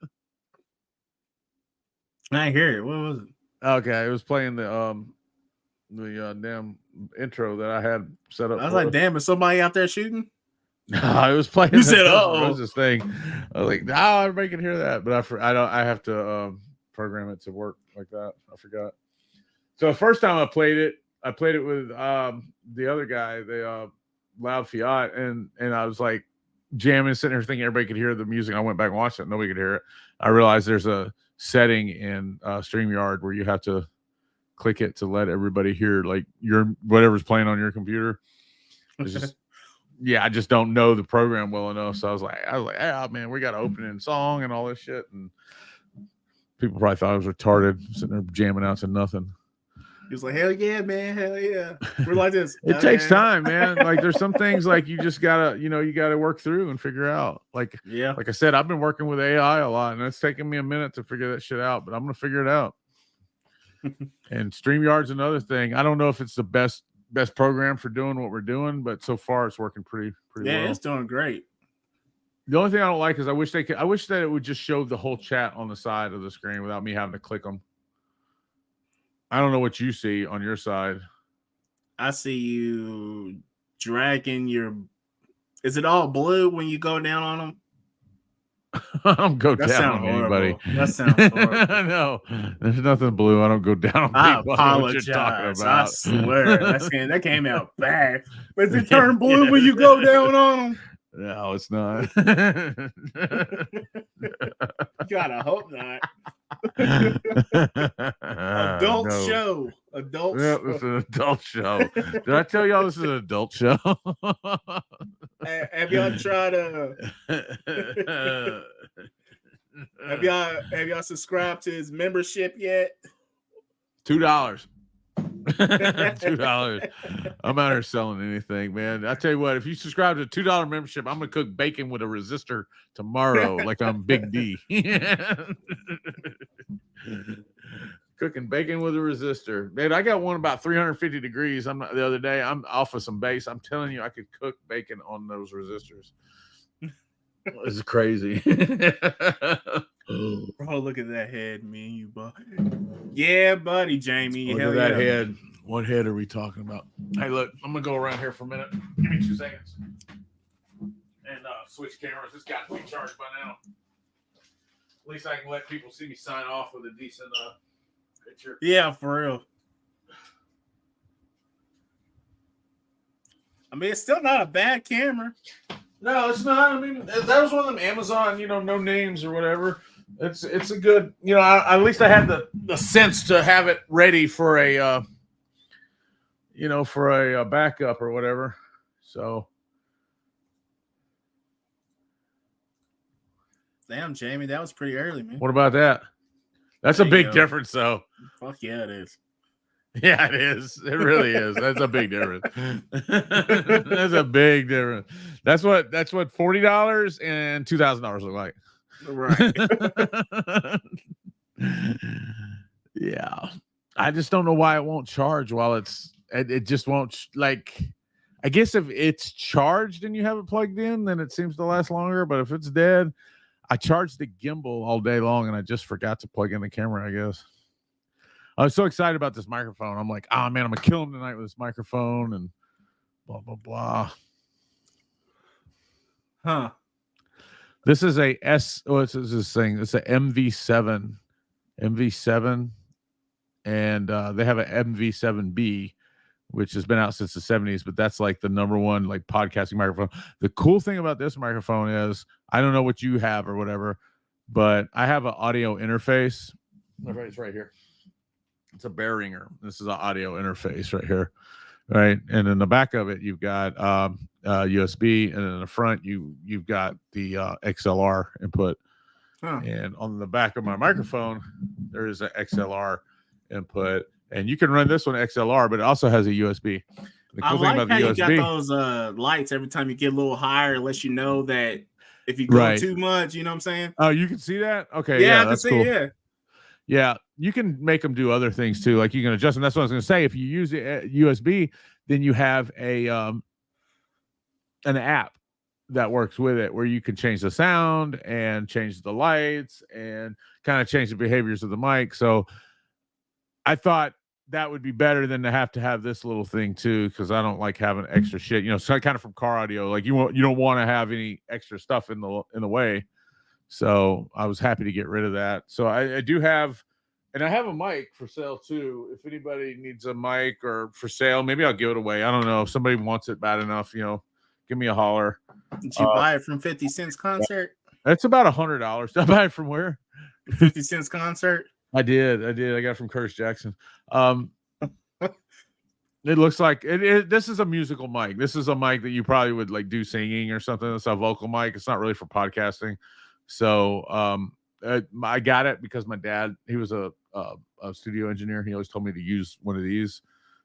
I hear it. What was it? Okay, it was playing the damn intro that I had set up. I was like, damn, is somebody out there shooting? No, it was playing. You the said, Guns N' "Uh-oh." Roses thing. I was like, no, everybody can hear that, but I don't. I have to program it to work like that. I forgot. So the first time I played it with the other guy, the Loud Fiat, and I was like jamming, sitting there thinking everybody could hear the music. I went back and watched it, nobody could hear it. I realized there's a setting in StreamYard where you have to click it to let everybody hear like your whatever's playing on your computer. It's just yeah, I just don't know the program well enough. So I was like, oh man, we got an opening song and all this shit, and people probably thought I was retarded, sitting there jamming out to nothing. He was like, hell yeah, man, hell yeah. We're like this. It takes time, man. Like there's some things like you just gotta, you gotta work through and figure out. Like I said, I've been working with AI a lot, and it's taken me a minute to figure that shit out, but I'm gonna figure it out. And StreamYard's another thing. I don't know if it's the best program for doing what we're doing, but so far it's working pretty well. Yeah, it's doing great. The only thing I don't like is I wish that it would just show the whole chat on the side of the screen without me having to click them. I don't know what you see on your side. I see you dragging your. Is it all blue when you go down on them? I don't go down on anybody. That sounds horrible. No, there's nothing blue. I don't go down on people. I apologize. I swear that came out bad. But it turn blue when you go down on them. No, it's not. Gotta hope not. Adult show. Adult yeah, show. It's an adult show. Did I tell y'all this is an adult show? Have y'all tried have y'all subscribed to his membership yet? $2. $2. I'm out here selling anything, man. I tell you what, if you subscribe to a $2 membership, I'm gonna cook bacon with a resistor tomorrow, like I'm Big D. Cooking bacon with a resistor, man. I got one about 350 degrees. The other day. I'm off of some base. I'm telling you, I could cook bacon on those resistors. This is crazy. Bro, look at that head, me and you, bud. Yeah, buddy, Jamie. Look at that head. What head are we talking about? Hey, look, I'm gonna go around here for a minute. Give me 2 seconds. And switch cameras. It's got to be charged by now. At least I can let people see me sign off with a decent picture. Yeah, for real. I mean, it's still not a bad camera. No, it's not. I mean, that was one of them Amazon, no names or whatever. It's a good, at least I had the sense to have it ready for a, for a backup or whatever. So. Damn, Jamie, that was pretty early, man. What about that? That's a big difference, though. Fuck yeah, it is. Yeah, it is. It really is. That's a big difference. That's a big difference. That's what $40 and $2,000 look like. Right. Yeah. I just don't know why it won't charge while it just won't I guess if it's charged and you have it plugged in, then it seems to last longer. But if it's dead, I charged the gimbal all day long and I just forgot to plug in the camera, I guess. I was so excited about this microphone. I'm like, oh man, I'm gonna kill him tonight with this microphone and blah blah blah. Huh. This is a what's this thing? It's a MV7. MV7. And they have an MV7B, which has been out since the 70s, but that's like the number one like podcasting microphone. The cool thing about this microphone is I don't know what you have or whatever, but I have an audio interface. It's right here. It's a Behringer. This is an audio interface right here, right? And in the back of it, you've got USB, and in the front, you've got the XLR input. Huh. And on the back of my microphone, there is an XLR input, and you can run this one XLR, but it also has a USB. The cool thing about the USB, you got those lights every time you get a little higher, it lets you know that if you go too much, you know what I'm saying? Oh, you can see that? Okay, yeah, that's I can see, cool. Yeah, you can make them do other things too. Like you can adjust them. That's what I was going to say. If you use USB, then you have an app that works with it where you can change the sound and change the lights and kind of change the behaviors of the mic. So I thought that would be better than to have this little thing too, because I don't like having extra shit. You know, so kind of from car audio, like you don't want to have any extra stuff in the way. So I was happy to get rid of that. So I do have, and I have a mic for sale too. If anybody needs a mic or for sale, maybe I'll give it away. I don't know if somebody wants it bad enough. You know, give me a holler. Did you buy it from 50 Cent's concert? That's about $100. Did I buy it from where? 50 Cent's concert. I did. I got it from Curtis Jackson. It looks like this is a musical mic. This is a mic that you probably would like do singing or something. It's a vocal mic. It's not really for podcasting. So I got it because my dad, he was a studio engineer. He always told me to use one of these,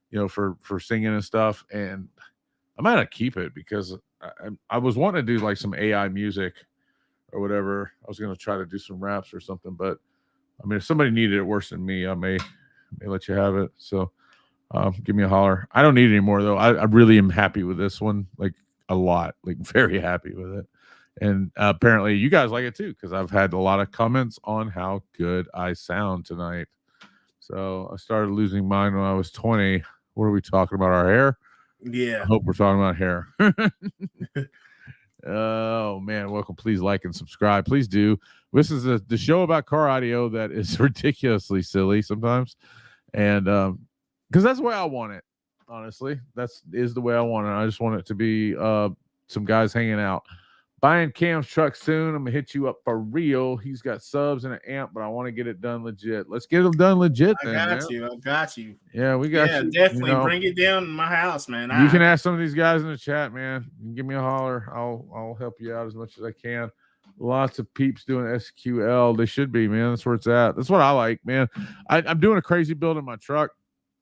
you know, for singing and stuff. And I might not keep it because I was wanting to do like some AI music or whatever. I was going to try to do some raps or something, but I mean, if somebody needed it worse than me, I may let you have it. So give me a holler. I don't need it anymore though. I really am happy with this one, like a lot, like very happy with it. And apparently you guys like it too, because I've had a lot of comments on how good I sound tonight. So I started losing mine when I was 20. What are we talking about? Our hair? Yeah. I hope we're talking about hair. Oh man, welcome. Please like and subscribe. Please do. This is the show about car audio that is ridiculously silly sometimes. And because that's the way I want it, honestly. Is the way I want it. I just want it to be some guys hanging out. Buying Cam's truck soon. I'm gonna hit you up for real. He's got subs and an amp, but I want to get it done legit. Let's get them done legit. I got you. Yeah, we got you. Yeah, definitely bring it down to my house, man. You can ask some of these guys in the chat, man. You can give me a holler. I'll help you out as much as I can. Lots of peeps doing SQL. They should be, man. That's where it's at. That's what I like, man. I'm doing a crazy build in my truck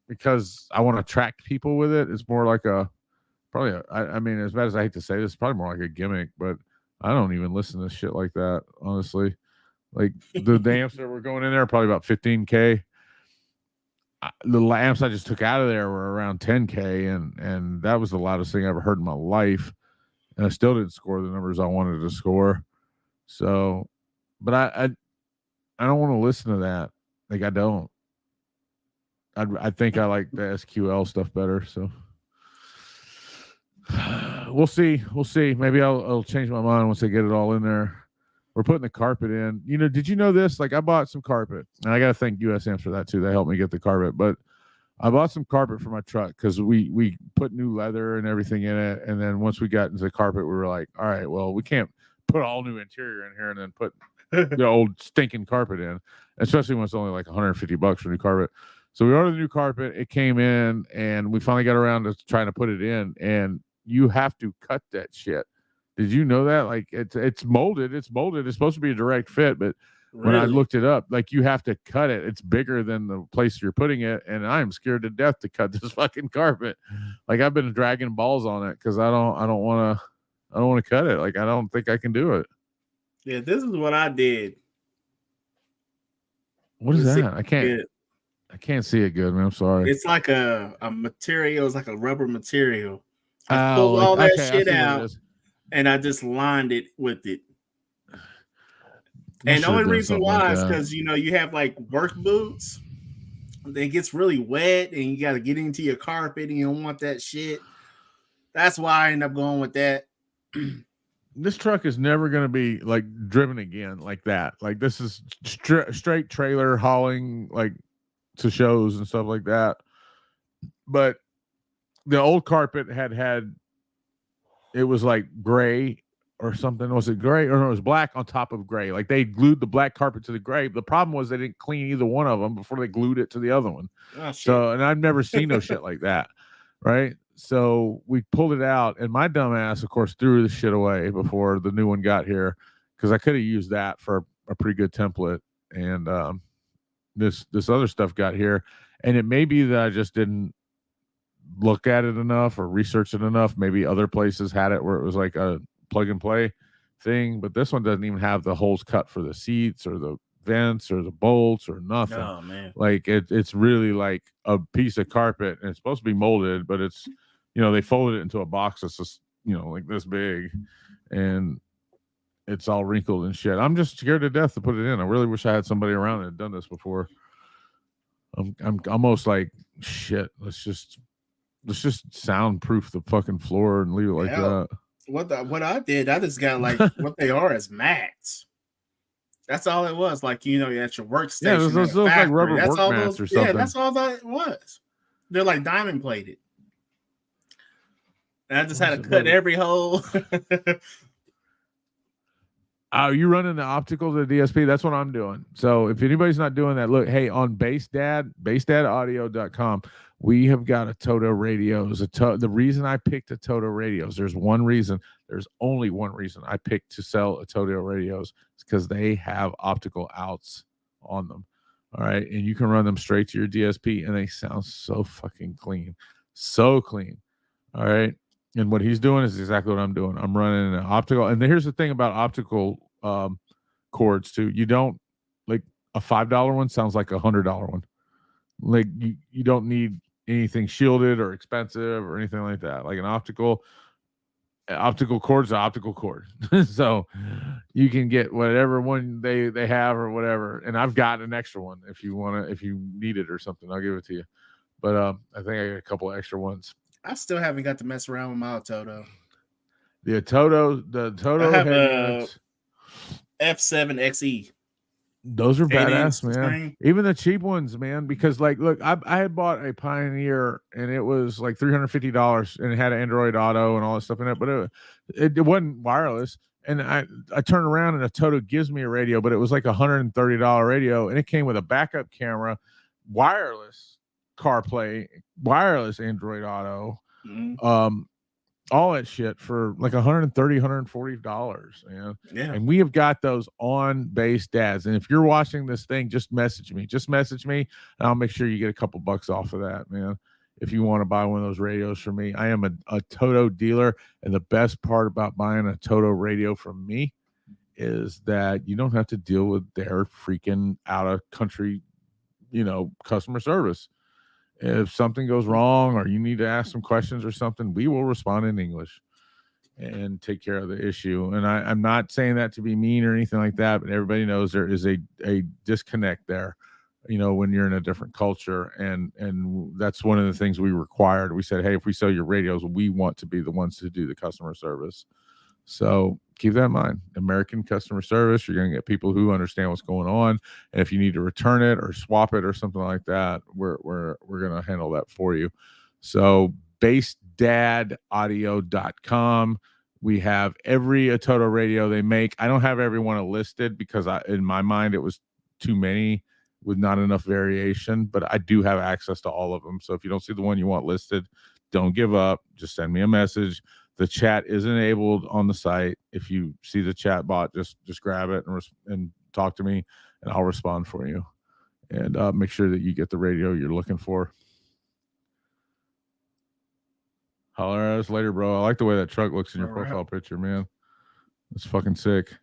because I want to attract people with it. It's more like I mean, as bad as I hate to say this, it's probably more like a gimmick, but I don't even listen to shit like that, honestly. Like the amps that were going in there are probably about 15K. The amps I just took out of there were around 10K, and that was the loudest thing I ever heard in my life. And I still didn't score the numbers I wanted to score. So, but I don't want to listen to that. Like I don't. I think I like the SQL stuff better. So. We'll see. Maybe I'll change my mind once I get it all in there. We're putting the carpet in. You know, did you know this? Like I bought some carpet, and I got to thank US Amps for that too. They helped me get the carpet, but I bought some carpet for my truck because we put new leather and everything in it. And then once we got into the carpet, we were like, all right, well, we can't put all new interior in here and then put the old stinking carpet in, especially when it's only like $150 for new carpet. So we ordered the new carpet. It came in, and we finally got around to trying to put it in, and you have to cut that shit. Did you know that? Like it's molded. It's supposed to be a direct fit, but when I looked it up, like you have to cut it. It's bigger than the place you're putting it, and I'm scared to death to cut this fucking carpet. Like I've been dragging balls on it because I don't want to cut it. Like I don't think I can do it. Yeah, this is what I did. What is that? I can't see it good, man. I'm sorry. It's like a material. It's like a rubber material. I pulled all that shit out, and I just lined it with it. And the only reason why is because you have like work boots. It gets really wet, and you got to get into your carpet, and you don't want that shit. That's why I end up going with that. This truck is never going to be like driven again like that. Like this is straight trailer hauling like to shows and stuff like that. But the old carpet had it was like gray or something. Was it gray or no, it was black on top of gray? Like they glued the black carpet to the gray. The problem was they didn't clean either one of them before they glued it to the other one. Oh, so, and I've never seen no shit like that. Right. So we pulled it out, and my dumb ass, of course, threw the shit away before the new one got here because I could have used that for a pretty good template. And this other stuff got here, and it may be that I just didn't look at it enough or research it enough. Maybe other places had it where it was like a plug and play thing, but this one doesn't even have the holes cut for the seats or the vents or the bolts or nothing. Oh man, like it's really like a piece of carpet, and it's supposed to be molded, but it's they folded it into a box that's just like this big, and it's all wrinkled and shit. I'm just scared to death to put it in. I really wish I had somebody around that had done this before. I'm almost like shit. Let's just soundproof the fucking floor and leave it like that. What I did, I just got like what they are as mats. That's all it was. Like, you know, at your workstation. Yeah, those look like rubber that's work all mats those, or something. Yeah, that's all that it was. They're like diamond plated. And I just had to cut every hole. Oh, you running the optical to the DSP? That's what I'm doing. So if anybody's not doing that, look, hey, on basedadaudio.com, we have got a Toto radios. The reason I picked a Toto radios, there's one reason. There's only one reason I picked to sell a Toto radios. It's because they have optical outs on them. All right. And you can run them straight to your DSP and they sound so fucking clean. So clean. All right. And what he's doing is exactly what I'm doing. I'm running an optical. And here's the thing about optical cords too. You don't like a $5 one sounds like $100 one. Like you don't need anything shielded or expensive or anything like that. Like an optical cord's an optical cord. So you can get whatever one they have or whatever. And I've got an extra one if you need it or something, I'll give it to you. But I think I got a couple extra ones. I still haven't got to mess around with my Toto. The Toto I have a F7XE. Those are badass, man. Screen. Even the cheap ones, man. Because like, look, I had bought a Pioneer and it was like $350 and it had Android Auto and all that stuff in it, but it wasn't wireless. And I turned around and a Toto gives me a radio, but it was like $130 radio and it came with a backup camera, wireless CarPlay, wireless Android Auto, all that shit for like $130, $140, man. Yeah. And we have got those on Base Dads. And if you're watching this thing, just message me. And I'll make sure you get a couple bucks off of that, man. If you want to buy one of those radios from me, I am a Toto dealer. And the best part about buying a Toto radio from me is that you don't have to deal with their freaking out of country, customer service. If something goes wrong or you need to ask some questions or something, we will respond in English and take care of the issue. And I'm not saying that to be mean or anything like that, but everybody knows there is a disconnect there, when you're in a different culture. And that's one of the things we required. We said, hey, if we sell your radios, we want to be the ones to do the customer service. So keep that in mind. American customer service, you're going to get people who understand what's going on. And if you need to return it or swap it or something like that, we're going to handle that for you. So basedadaudio.com. We have every Toto radio they make. I don't have everyone listed because in my mind, it was too many with not enough variation, but I do have access to all of them. So if you don't see the one you want listed, don't give up. Just send me a message. The chat is enabled on the site. If you see the chat bot, just grab it and talk to me, and I'll respond for you. And make sure that you get the radio you're looking for. Holler at us later, bro. I like the way that truck looks in your profile picture, man. It's fucking sick.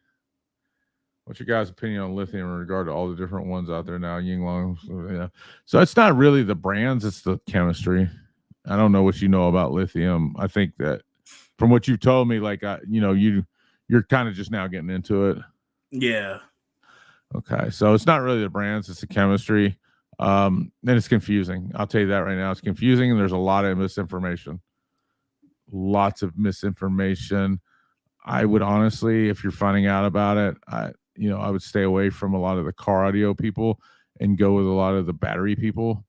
What's your guys' opinion on lithium in regard to all the different ones out there now? Yinglong, yeah. So it's not really the brands; it's the chemistry. I don't know what you know about lithium. I think that from what you've told me, like you're kind of just now getting into it. Yeah. Okay, so it's not really the brands; it's the chemistry. And it's confusing. I'll tell you that right now. It's confusing, and there's a lot of misinformation. Lots of misinformation. I would honestly, if you're finding out about it, I would stay away from a lot of the car audio people and go with a lot of the battery people.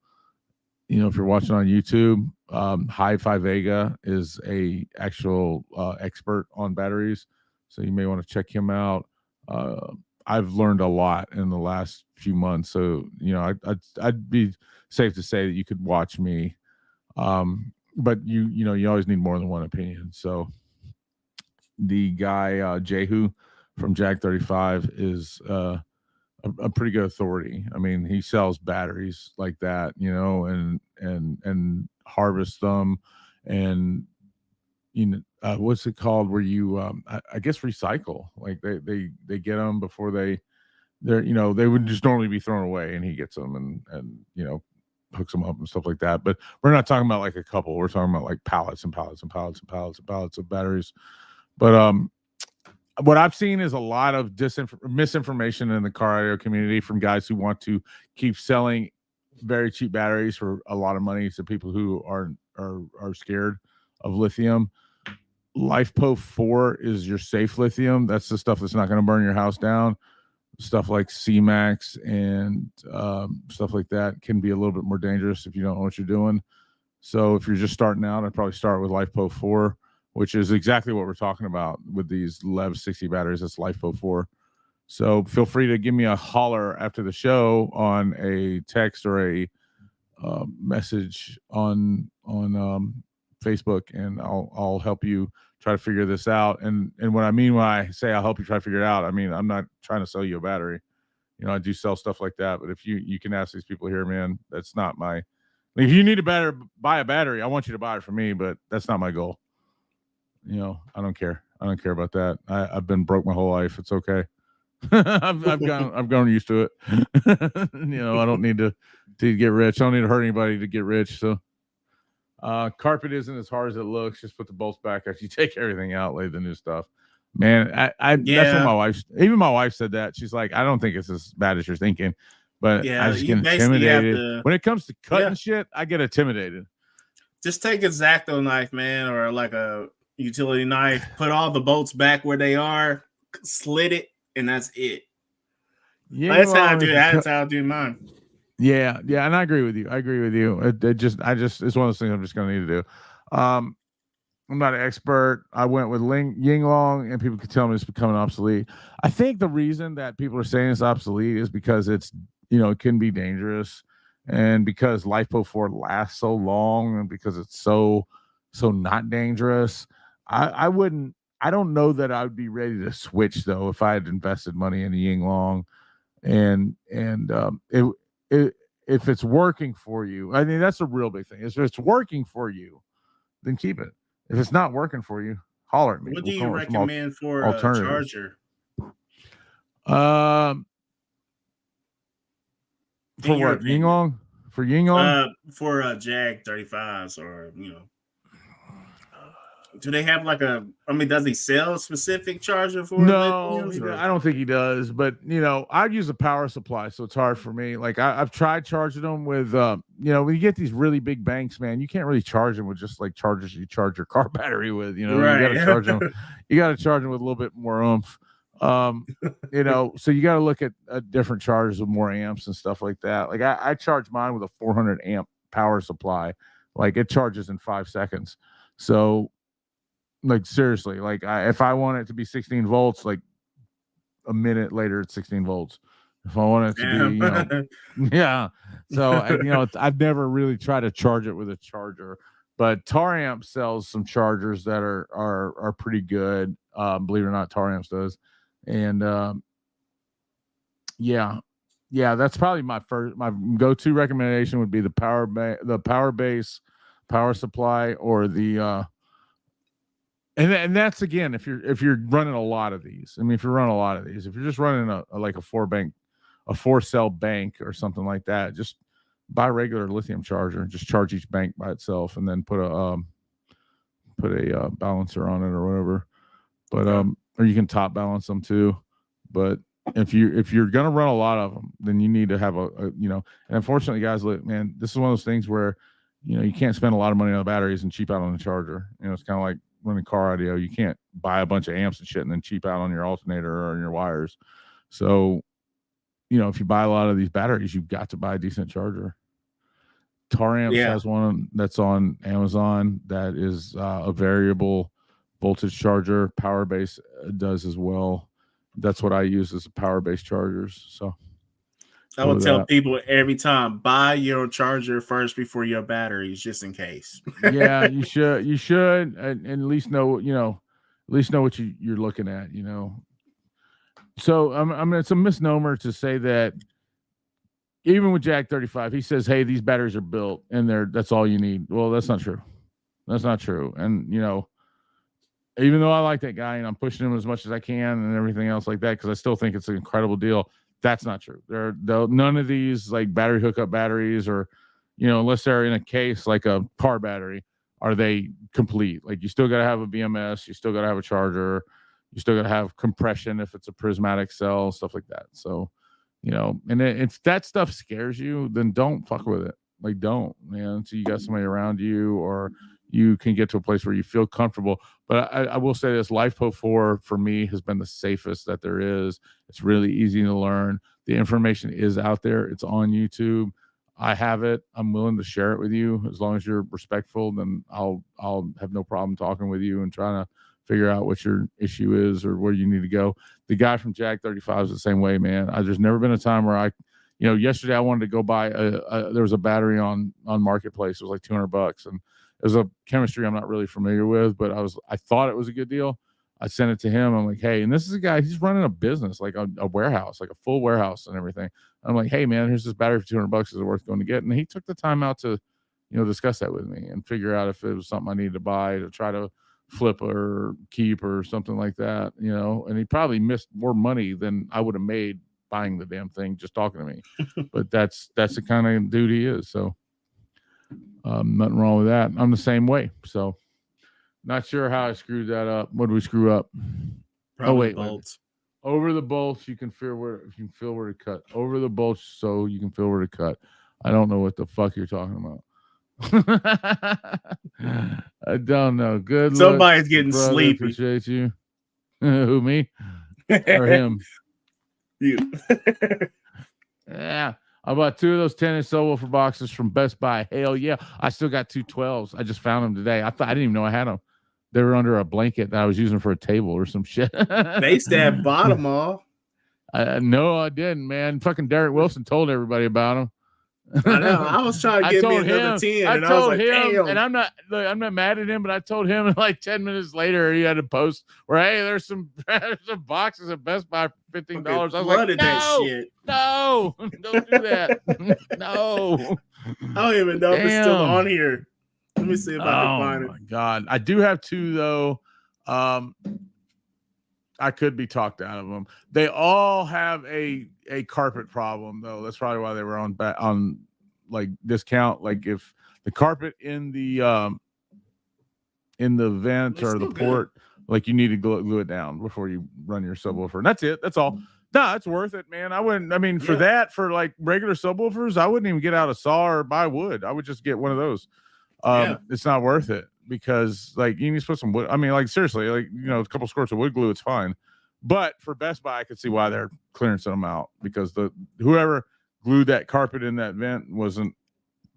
If you're watching on YouTube, Hi-Fi Vega is a actual expert on batteries, so you may want to check him out. I've learned a lot in the last few months, so I'd be safe to say that you could watch me. But you always need more than one opinion. So the guy Jehu from Jag 35 is a pretty good authority. I mean, he sells batteries like that, and harvest them, and what's it called? Where you I guess recycle. Like they get them before they would just normally be thrown away, and he gets them and hooks them up and stuff like that. But we're not talking about like a couple. We're talking about like pallets and pallets and pallets and pallets and pallets of batteries. But what I've seen is a lot of misinformation in the car audio community from guys who want to keep selling very cheap batteries for a lot of money to people who are scared of lithium. LifePo 4 is your safe lithium. That's the stuff that's not going to burn your house down. Stuff like CMAX and stuff like that can be a little bit more dangerous if you don't know what you're doing. So if you're just starting out, I'd probably start with LifePo 4, which is exactly what we're talking about with these LEV 60 batteries. That's LifePo 4. So feel free to give me a holler after the show on a text or a message on Facebook, and I'll help you try to figure this out. And what I mean when I say I'll help you try to figure it out, I mean I'm not trying to sell you a battery. I do sell stuff like that, but if you can ask these people here, man, that's not my. If you need a battery, buy a battery. I want you to buy it for me, but that's not my goal. I don't care. I don't care about that. I've been broke my whole life. It's okay. I've grown used to it. I don't need to get rich. I don't need to hurt anybody to get rich. So carpet isn't as hard as it looks. Just put the bolts back after you take everything out, lay the new stuff. Man, that's what my wife said that. She's like, I don't think it's as bad as you're thinking, but I just get intimidated. When it comes to cutting shit, I get intimidated. Just take a X-Acto knife, man, or like a utility knife, put all the bolts back where they are, slit it, and that's it. Yeah, that's how I do it. That's how I do mine. Yeah, and I agree with you. It just it's one of those things I'm just gonna need to do. I'm not an expert. I went with Yinglong, and people could tell me it's becoming obsolete. I think the reason that people are saying it's obsolete is because it's it can be dangerous, and because LifePo 4 lasts so long, and because it's so not dangerous. I don't know that I would be ready to switch though if I had invested money in a Yinglong, and if it's working for you. I mean, that's a real big thing. If it's working for you, then keep it. If it's not working for you, holler at me. What do you recommend for a charger? For what? Yinglong? For Yinglong? For Jag 35s, or do they have like does he sell a specific charger for? No, I don't think he does. But I use a power supply, so it's hard for me. Like I've tried charging them with, when you get these really big banks, man, you can't really charge them with just like chargers you charge your car battery with. Right. You got to charge them. You got to charge them with a little bit more oomph. So you got to look at different chargers with more amps and stuff like that. Like I charge mine with a 400 amp power supply. Like it charges in 5 seconds. So. Like seriously, like if I want it to be 16 volts, like a minute later it's 16 volts. If I want it to be, yeah. So I've never really tried to charge it with a charger, but Taramp sells some chargers that are pretty good. Believe it or not, Taramp does, and that's probably my go-to recommendation would be the power base power supply, or the And that's again, if you're running a lot of these. I mean, if you're running a lot of these, if you're just running a 4-cell bank or something like that, just buy a regular lithium charger and just charge each bank by itself, and then put a balancer on it or whatever. But or you can top balance them too. But if you're gonna run a lot of them, then you need to have and unfortunately, guys, man, this is one of those things where you can't spend a lot of money on the batteries and cheap out on the charger. It's kind of like running car audio. You can't buy a bunch of amps and shit and then cheap out on your alternator or on your wires. So, if you buy a lot of these batteries, you've got to buy a decent charger. Taramp has one that's on Amazon that is a variable voltage charger. Powerbase does as well. That's what I use as a Powerbase chargers. So I would tell people every time, buy your charger first before your batteries, just in case. Yeah, you should, and at least know, what you're looking at, So it's a misnomer to say that even with Jag 35, he says, hey, these batteries are built and that's all you need. Well, that's not true. That's not true. And, even though I like that guy and I'm pushing him as much as I can and everything else like that, because I still think it's an incredible deal. That's not true. None of these like battery hookup batteries, or unless they're in a case like a car battery, are they complete. Like you still got to have a BMS, you still got to have a charger, you still got to have compression if it's a prismatic cell, stuff like that. So And if that stuff scares you, then don't fuck with it. Like, don't, man. So you got somebody around you, or you can get to a place where you feel comfortable. But I will say this: LifePo 4 for me has been the safest that there is. It's really easy to learn. The information is out there. It's on YouTube. I have it. I'm willing to share it with you as long as you're respectful. Then I'll have no problem talking with you and trying to figure out what your issue is or where you need to go. The guy from Jag 35 is the same way, man. There's never been a time where yesterday I wanted to go buy there was a battery on Marketplace. It was like $200, and it was a chemistry I'm not really familiar with, but I thought it was a good deal. I sent it to him. I'm like, hey, and this is a guy, he's running a business, like a warehouse, like a full warehouse and everything. I'm like, hey man, here's this battery for $200. Is it worth going to get? And he took the time out to, discuss that with me and figure out if it was something I needed to buy to try to flip or keep or something like that, and he probably missed more money than I would have made buying the damn thing just talking to me. But that's the kind of dude he is. So nothing wrong with that. I'm the same way. So not sure how I screwed that up. What did we screw up? Probably bolts. Over the bolts, you can feel where to cut. Over the bolts, so you can feel where to cut. I don't know what the fuck you're talking about. I don't know. Good. Somebody's getting brother, sleepy. Appreciate you. Who, me or him? You. Yeah. I bought 2 of those 10-inch subwoofer boxes from Best Buy. Hell yeah. I still got 2 12s. I just found them today. I didn't even know I had them. They were under a blanket that I was using for a table or some shit. They used to have bottom off. No, I didn't, man. Fucking Derek Wilson told everybody about them. I know. I was trying to get me another 10. And I was like, damn. And I'm not mad at him, but I told him like 10 minutes later he had a post where, hey, there's some boxes at Best Buy for $15. I was like, no, that shit. No, don't do that. No. I don't even know if it's still on here. Let me see if I can find it. Oh my God. I do have 2 though. I could be talked out of them. They all have a carpet problem though. That's probably why they were on like discount. Like if the carpet in the vent or the port, like you need to glue it down before you run your subwoofer. And that's it. That's all. No, it's worth it, man. For like regular subwoofers, I wouldn't even get out a saw or buy wood. I would just get one of those. It's not worth it because like you need to put some wood. I mean, like seriously, like a couple squirts of wood glue, it's fine. But for Best Buy, I could see why they're clearancing them out because whoever glued that carpet in that vent wasn't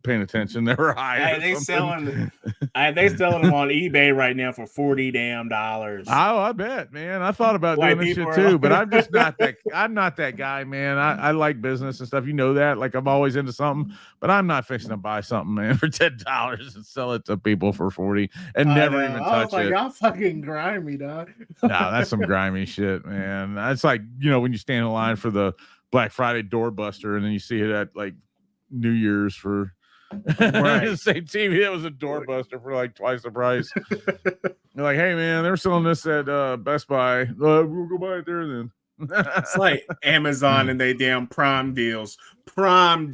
paying attention. They were high. They selling them on eBay right now for $40. Oh, I bet, man. I thought about doing this shit too, but I'm just not that. I'm not that guy, man. I like business and stuff. You know that. Like I'm always into something, but I'm not fixing to buy something, man, for $10 and sell it to people for $40 and never even touch it. Y'all fucking grimy, dog. Nah, that's some grimy shit, man. That's like when you stand in line for the Black Friday doorbuster and then you see it at like New Year's for. Right. Same TV that was a doorbuster for like twice the price. You're like, hey man, they're selling this at Best Buy. We'll go buy it there then. It's like Amazon and they damn Prime deals. Oh,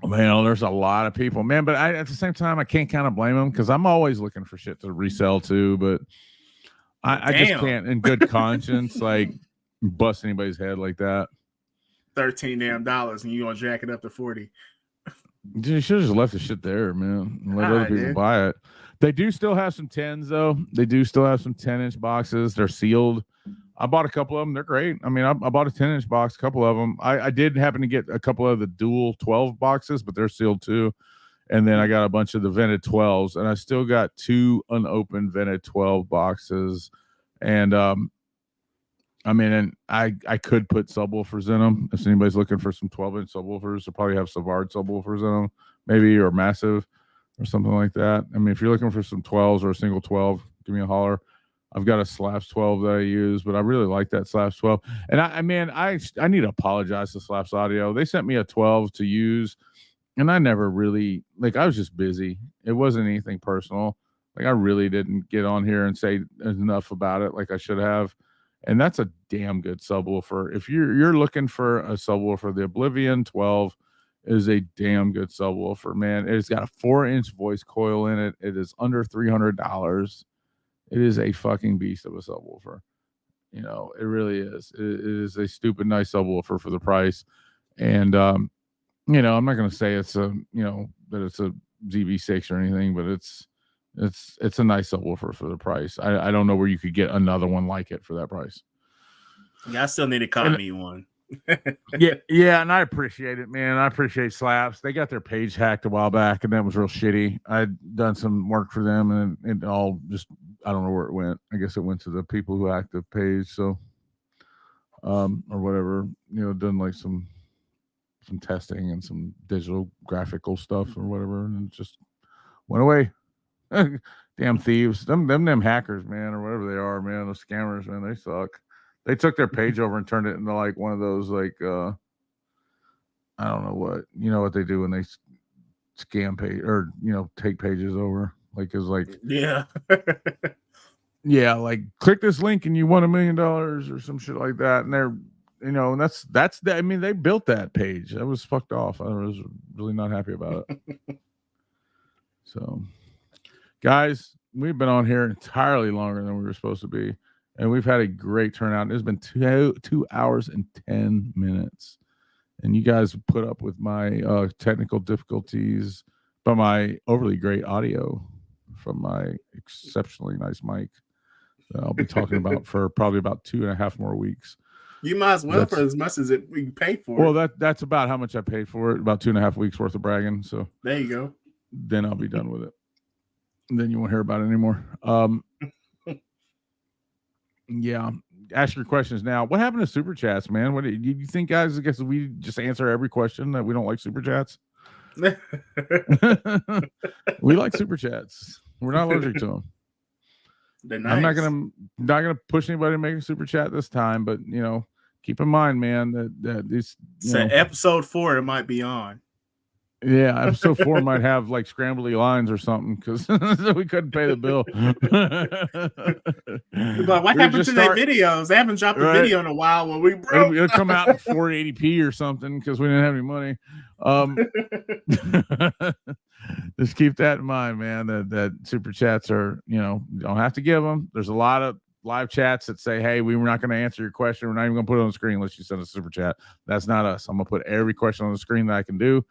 man, there's a lot of people, man. But at the same time, I can't kind of blame them because I'm always looking for shit to resell too. But I just can't, in good conscience, like bust anybody's head like that. $13 and you gonna jack it up to 40. Dude, you should have just left the shit there, man. And let other people buy it. They do still have some 10s, though. They do still have some 10-inch boxes. They're sealed. I bought a couple of them. They're great. I mean, I bought a 10-inch box, a couple of them. I did happen to get a couple of the dual 12 boxes, but they're sealed too. And then I got a bunch of the vented 12s, and I still got 2 unopened vented 12 boxes. And and I could put subwoofers in them. If anybody's looking for some 12-inch subwoofers, they'll probably have Savard subwoofers in them, maybe, or Massive or something like that. I mean, if you're looking for some 12s or a single 12, give me a holler. I've got a Slaps 12 that I use, but I really like that Slaps 12. And I need to apologize to Slaps Audio. They sent me a 12 to use, and I never really, I was just busy. It wasn't anything personal. I really didn't get on here and say enough about it like I should have. And that's a damn good subwoofer. If you're looking for a subwoofer, the Oblivion 12 is a damn good subwoofer, man. It's got a 4-inch voice coil in it. It is under $300. It is a fucking beast of a subwoofer. You know, it really is. It is a stupid nice subwoofer for the price. And you know, I'm not going to say it's a, you know, that it's a ZV6 or anything, but it's a nice subwoofer for the price. I don't know where you could get another one like it for that price. Yeah, I still need to call me one. yeah, and I appreciate it, man. I appreciate Slaps. They got their page hacked a while back, and that was real shitty. I'd done some work for them, and it all just, I don't know where it went. I guess it went to the people who hacked the page, so or whatever, you know, done like some testing and some digital graphical stuff or whatever, and it just went away. Damn thieves, them hackers, man, or whatever they are, man. Those scammers, man, they suck. They took their page over and turned it into like one of those, like I don't know what, you know what they do when they scam page, or you know, take pages over, like is like yeah yeah, like click this link and you won $1 million or some shit like that, and they're, you know, and that's I mean, they built that page. That was fucked off. I was really not happy about it. So, guys, we've been on here entirely longer than we were supposed to be, and we've had a great turnout. It's been 2 hours and 10 minutes, and you guys put up with my technical difficulties, but my overly great audio from my exceptionally nice mic that I'll be talking about for probably about 2.5 more weeks. You might as well, for as much as we paid for. Well, that's about how much I paid for it. About 2.5 weeks worth of bragging. So there you go. Then I'll be done with it. And then you won't hear about it anymore. Yeah. Ask your questions now. What happened to super chats, man? What do you think, guys? I guess we just answer every question that we don't like super chats. We like super chats. We're not allergic to them. Nice. I'm not gonna push anybody to make a super chat this time, but you know, keep in mind, man, that this episode 4 it might be on. Yeah, episode 4 might have like scrambly lines or something because we couldn't pay the bill. But what happened to their videos? They haven't dropped a video in a while. When we broke, it'll come out in 480p or something because we didn't have any money. Just keep that in mind, man. That super chats are, you know, you don't have to give them. There's a lot of live chats that say, "Hey, we were not going to answer your question. We're not even going to put it on the screen unless you send a super chat." That's not us. I'm going to put every question on the screen that I can do.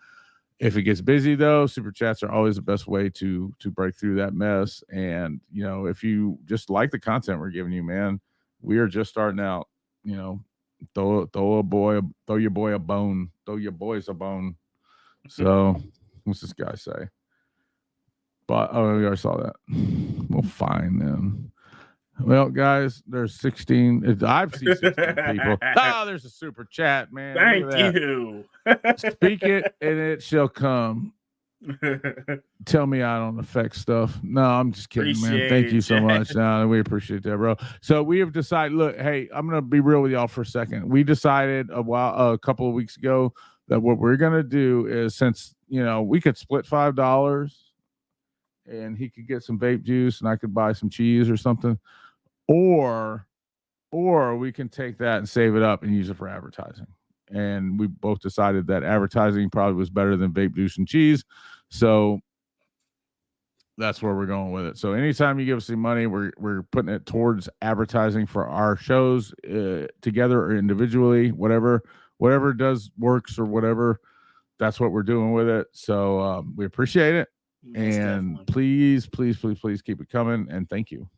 If it gets busy, though, super chats are always the best way to break through that mess. And, you know, if you just like the content we're giving you, man, we are just starting out. You know, throw your boy a bone. Throw your boys a bone. So, what's this guy say? But we already saw that. Well, fine then. Well, guys, there's 16. I've seen 16 people. Oh, there's a super chat, man. Thank you. Speak it and it shall come. Tell me I don't affect stuff. No, I'm just kidding, man. Thank you so much. No, we appreciate that, bro. So we have decided, look, hey, I'm going to be real with y'all for a second. We decided a couple of weeks ago that what we're going to do is, since, you know, we could split $5 and he could get some vape juice and I could buy some cheese or something. Or we can take that and save it up and use it for advertising. And we both decided that advertising probably was better than vape juice and cheese. So that's where we're going with it. So anytime you give us any money, we're putting it towards advertising for our shows together or individually, whatever works or whatever. That's what we're doing with it. So we appreciate it. Yes, and definitely. please keep it coming. And thank you.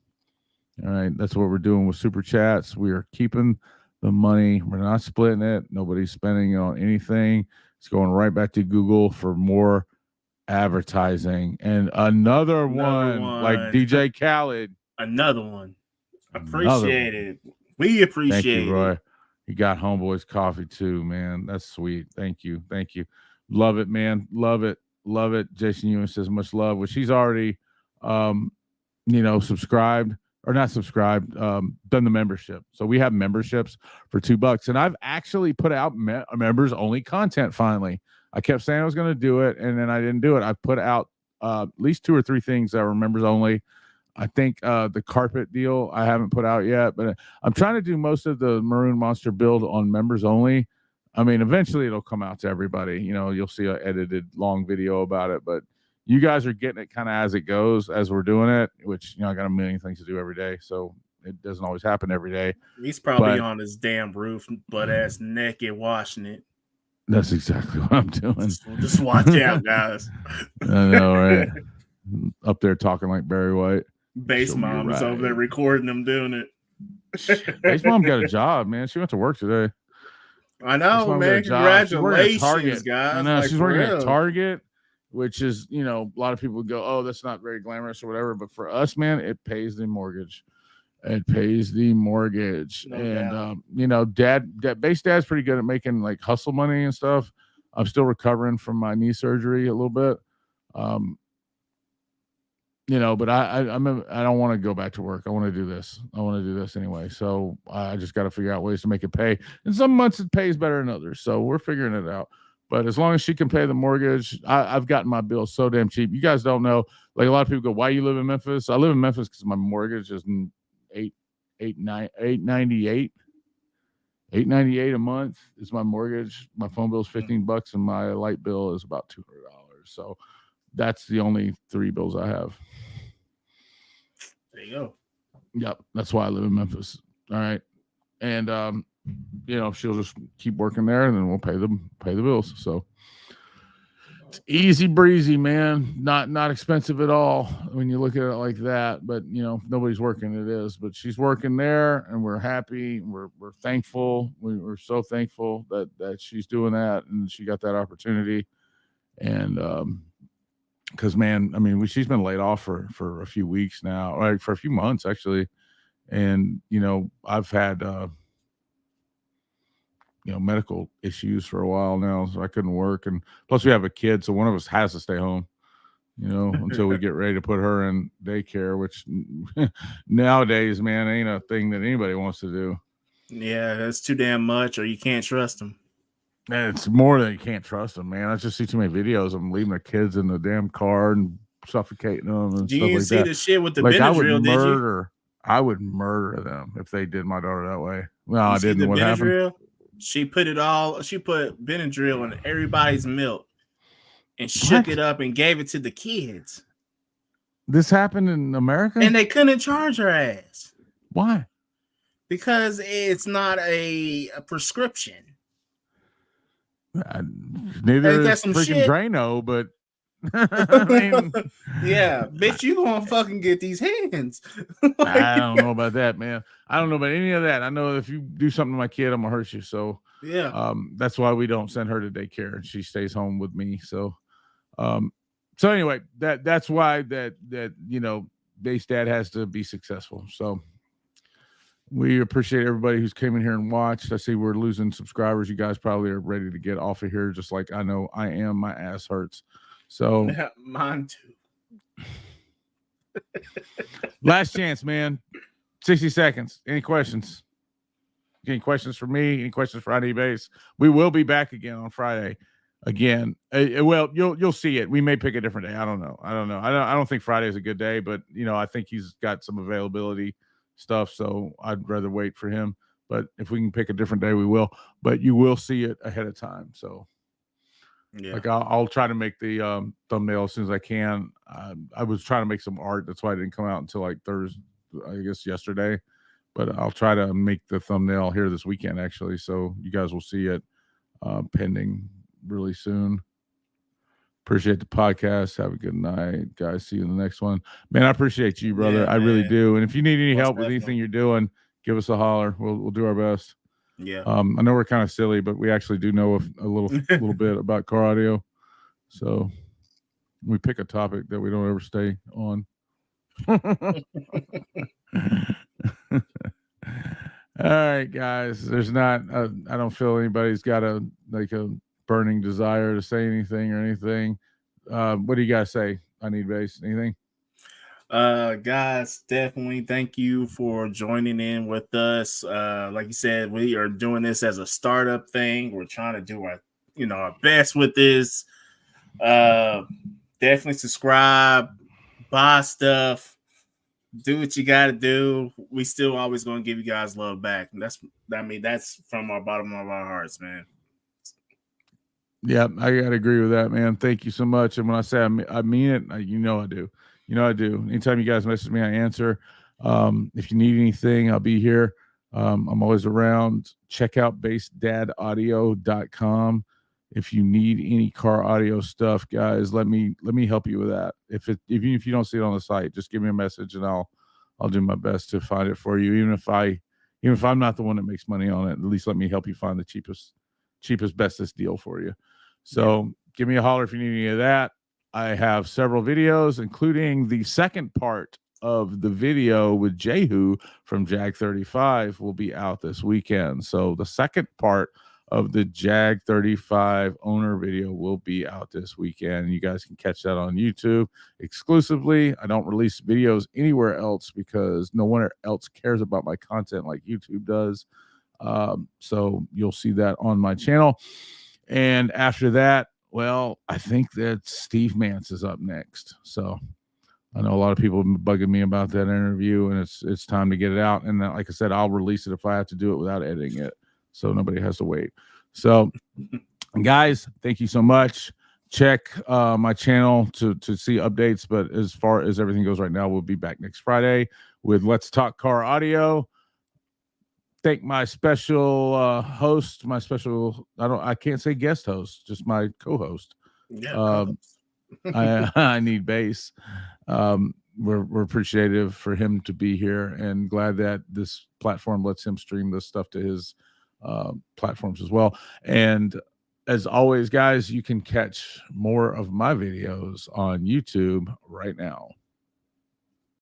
All right, that's what we're doing with super chats. We are keeping the money. We're not splitting it. Nobody's spending it on anything. It's going right back to Google for more advertising. And another one like DJ Khaled. Another one. Appreciate it. We appreciate Thank you, Roy. You got Homeboy's coffee too, man. That's sweet. Thank you. Love it, man. Love it. Jason Ewan says much love. Well, she's already subscribed. Or not subscribed, done the membership. So we have memberships for $2. And I've actually put out members only content finally. I kept saying I was going to do it, and then I didn't do it. I put out at least 2 or 3 things that were members only. I think the carpet deal I haven't put out yet, but I'm trying to do most of the Maroon Monster build on members only. I mean, eventually it'll come out to everybody. You know, you'll see an edited long video about it, but you guys are getting it kind of as it goes, as we're doing it, which, you know, I got a million things to do every day. So it doesn't always happen every day. He's probably But- on his damn roof, butt ass naked, washing it. That's exactly what I'm doing. Just watch out, guys. I know, right? Up there talking like Barry White. Base She'll be mom is over there right. recording them doing it. Base mom got a job, man. She went to work today. I know, Mom got man. a job. She's working at Congratulations, Target. guys. I know, Like, she's for working real. at Target, which is, you know, a lot of people go, oh, that's not very glamorous or whatever. But for us, man, it pays the mortgage. It pays the mortgage. No and, doubt. you know, base dad's pretty good at making like hustle money and stuff. I'm still recovering from my knee surgery a little bit. You know, but I don't want to go back to work. I want to do this. I want to do this anyway. So I just got to figure out ways to make it pay. And some months it pays better than others. So we're figuring it out. But as long as she can pay the mortgage, I've gotten my bills so damn cheap. You guys don't know. Like a lot of people go, why you live in Memphis? I live in Memphis because my mortgage is $898 a month is my mortgage. My phone bill is $15 and my light bill is about $200. So that's the only 3 bills I have. There you go. Yep, that's why I live in Memphis. All right, and you know, she'll just keep working there, and then we'll pay the bills. So it's easy breezy, man. Not expensive at all when you look at it like that. But you know, nobody's working. It is, but she's working there, and we're happy. We're thankful. We're so thankful that she's doing that, and she got that opportunity. And because man, I mean, she's been laid off for a few weeks now, like for a few months actually. And you know, I've had you know, medical issues for a while now, so I couldn't work. And plus, we have a kid, so one of us has to stay home, you know, until we get ready to put her in daycare. Which nowadays, man, ain't a thing that anybody wants to do. Yeah, that's too damn much, or you can't trust them. And it's more than you can't trust them, man. I just see too many videos of them leaving their kids in the damn car and suffocating them and Do stuff you like see that. the shit with the Like Benadryl? Did you? I would murder them if they did my daughter that way. No, You I see didn't. the What happened? Benadryl? She put Benadryl in everybody's milk and shook What? it up and gave it to the kids. This happened in America? And they couldn't charge her ass Why? because it's not a prescription. Neither Ain't that is some freaking shit? Drano, but I mean, Yeah, bitch, you gonna fucking get these hands. I don't know about that, man. I don't know about any of that. I know if you do something to my kid, I'm gonna hurt you. So Yeah. that's why we don't send her to daycare and she stays home with me. So so anyway, that's why that you know, base dad has to be successful. So we appreciate everybody who's came in here and watched. I see we're losing subscribers. You guys probably are ready to get off of here, just like I know I am. My ass hurts. So Mine too. last chance, man. 60 seconds. Any questions? Any questions for me? Any questions for ID Base? We will be back again on Friday. Again, well, you'll see it. We may pick a different day. I don't know. I don't think Friday is a good day, but you know, I think he's got some availability stuff, so I'd rather wait for him. But if we can pick a different day, we will. But you will see it ahead of time. So, Yeah. like I'll try to make the thumbnail as soon as I can. I was trying to make some art. That's why it didn't come out until like Thursday, I guess yesterday. But I'll try to make the thumbnail here this weekend, actually. So you guys will see it pending really soon. Appreciate the podcast. Have a good night, guys. See you in the next one. Man, I appreciate you, brother. Yeah, I really man. do. And if you need any Most help with anything definitely. you're doing, give us a holler. We'll do our best. Yeah. I know we're kind of silly, but we actually do know a little bit about car audio. So we pick a topic that we don't ever stay on. All right, guys. There's not. I don't feel anybody's got a burning desire to say anything or anything. What do you guys say? I need base. Anything? Guys, definitely thank you for joining in with us. Like you said, we are doing this as a startup thing. We're trying to do our best with this. Definitely subscribe, buy stuff, do what you got to do. We still always going to give you guys love back. And that's from our bottom of our hearts, man. Yeah, I gotta agree with that, man. Thank you so much. And when I say I mean it, I do. I do. Anytime you guys message me, I answer. If you need anything, I'll be here. I'm always around. Check out basedadaudio.com. If you need any car audio stuff, guys, let me help you with that. Even if you don't see it on the site, just give me a message and I'll do my best to find it for you. Even if I'm not the one that makes money on it, at least let me help you find the cheapest, bestest deal for you. So give me a holler if you need any of that. I have several videos, including the second part of the video with Jehu from Jag 35 will be out this weekend. So the second part of the Jag 35 owner video will be out this weekend. You guys can catch that on YouTube exclusively. I don't release videos anywhere else because no one else cares about my content like YouTube does. So you'll see that on my channel. And after that, well, I think that Steve Mance is up next. So I know a lot of people have been bugging me about that interview, and it's time to get it out. And like I said, I'll release it if I have to do it without editing it, so nobody has to wait. So, guys, thank you so much. Check my channel to see updates. But as far as everything goes right now, we'll be back next Friday with Let's Talk Car Audio. Thank my special host, I can't say guest host, just my co-host. Yeah, I need bass. We're appreciative for him to be here and glad that this platform lets him stream this stuff to his platforms as well. And as always, guys, you can catch more of my videos on YouTube right now.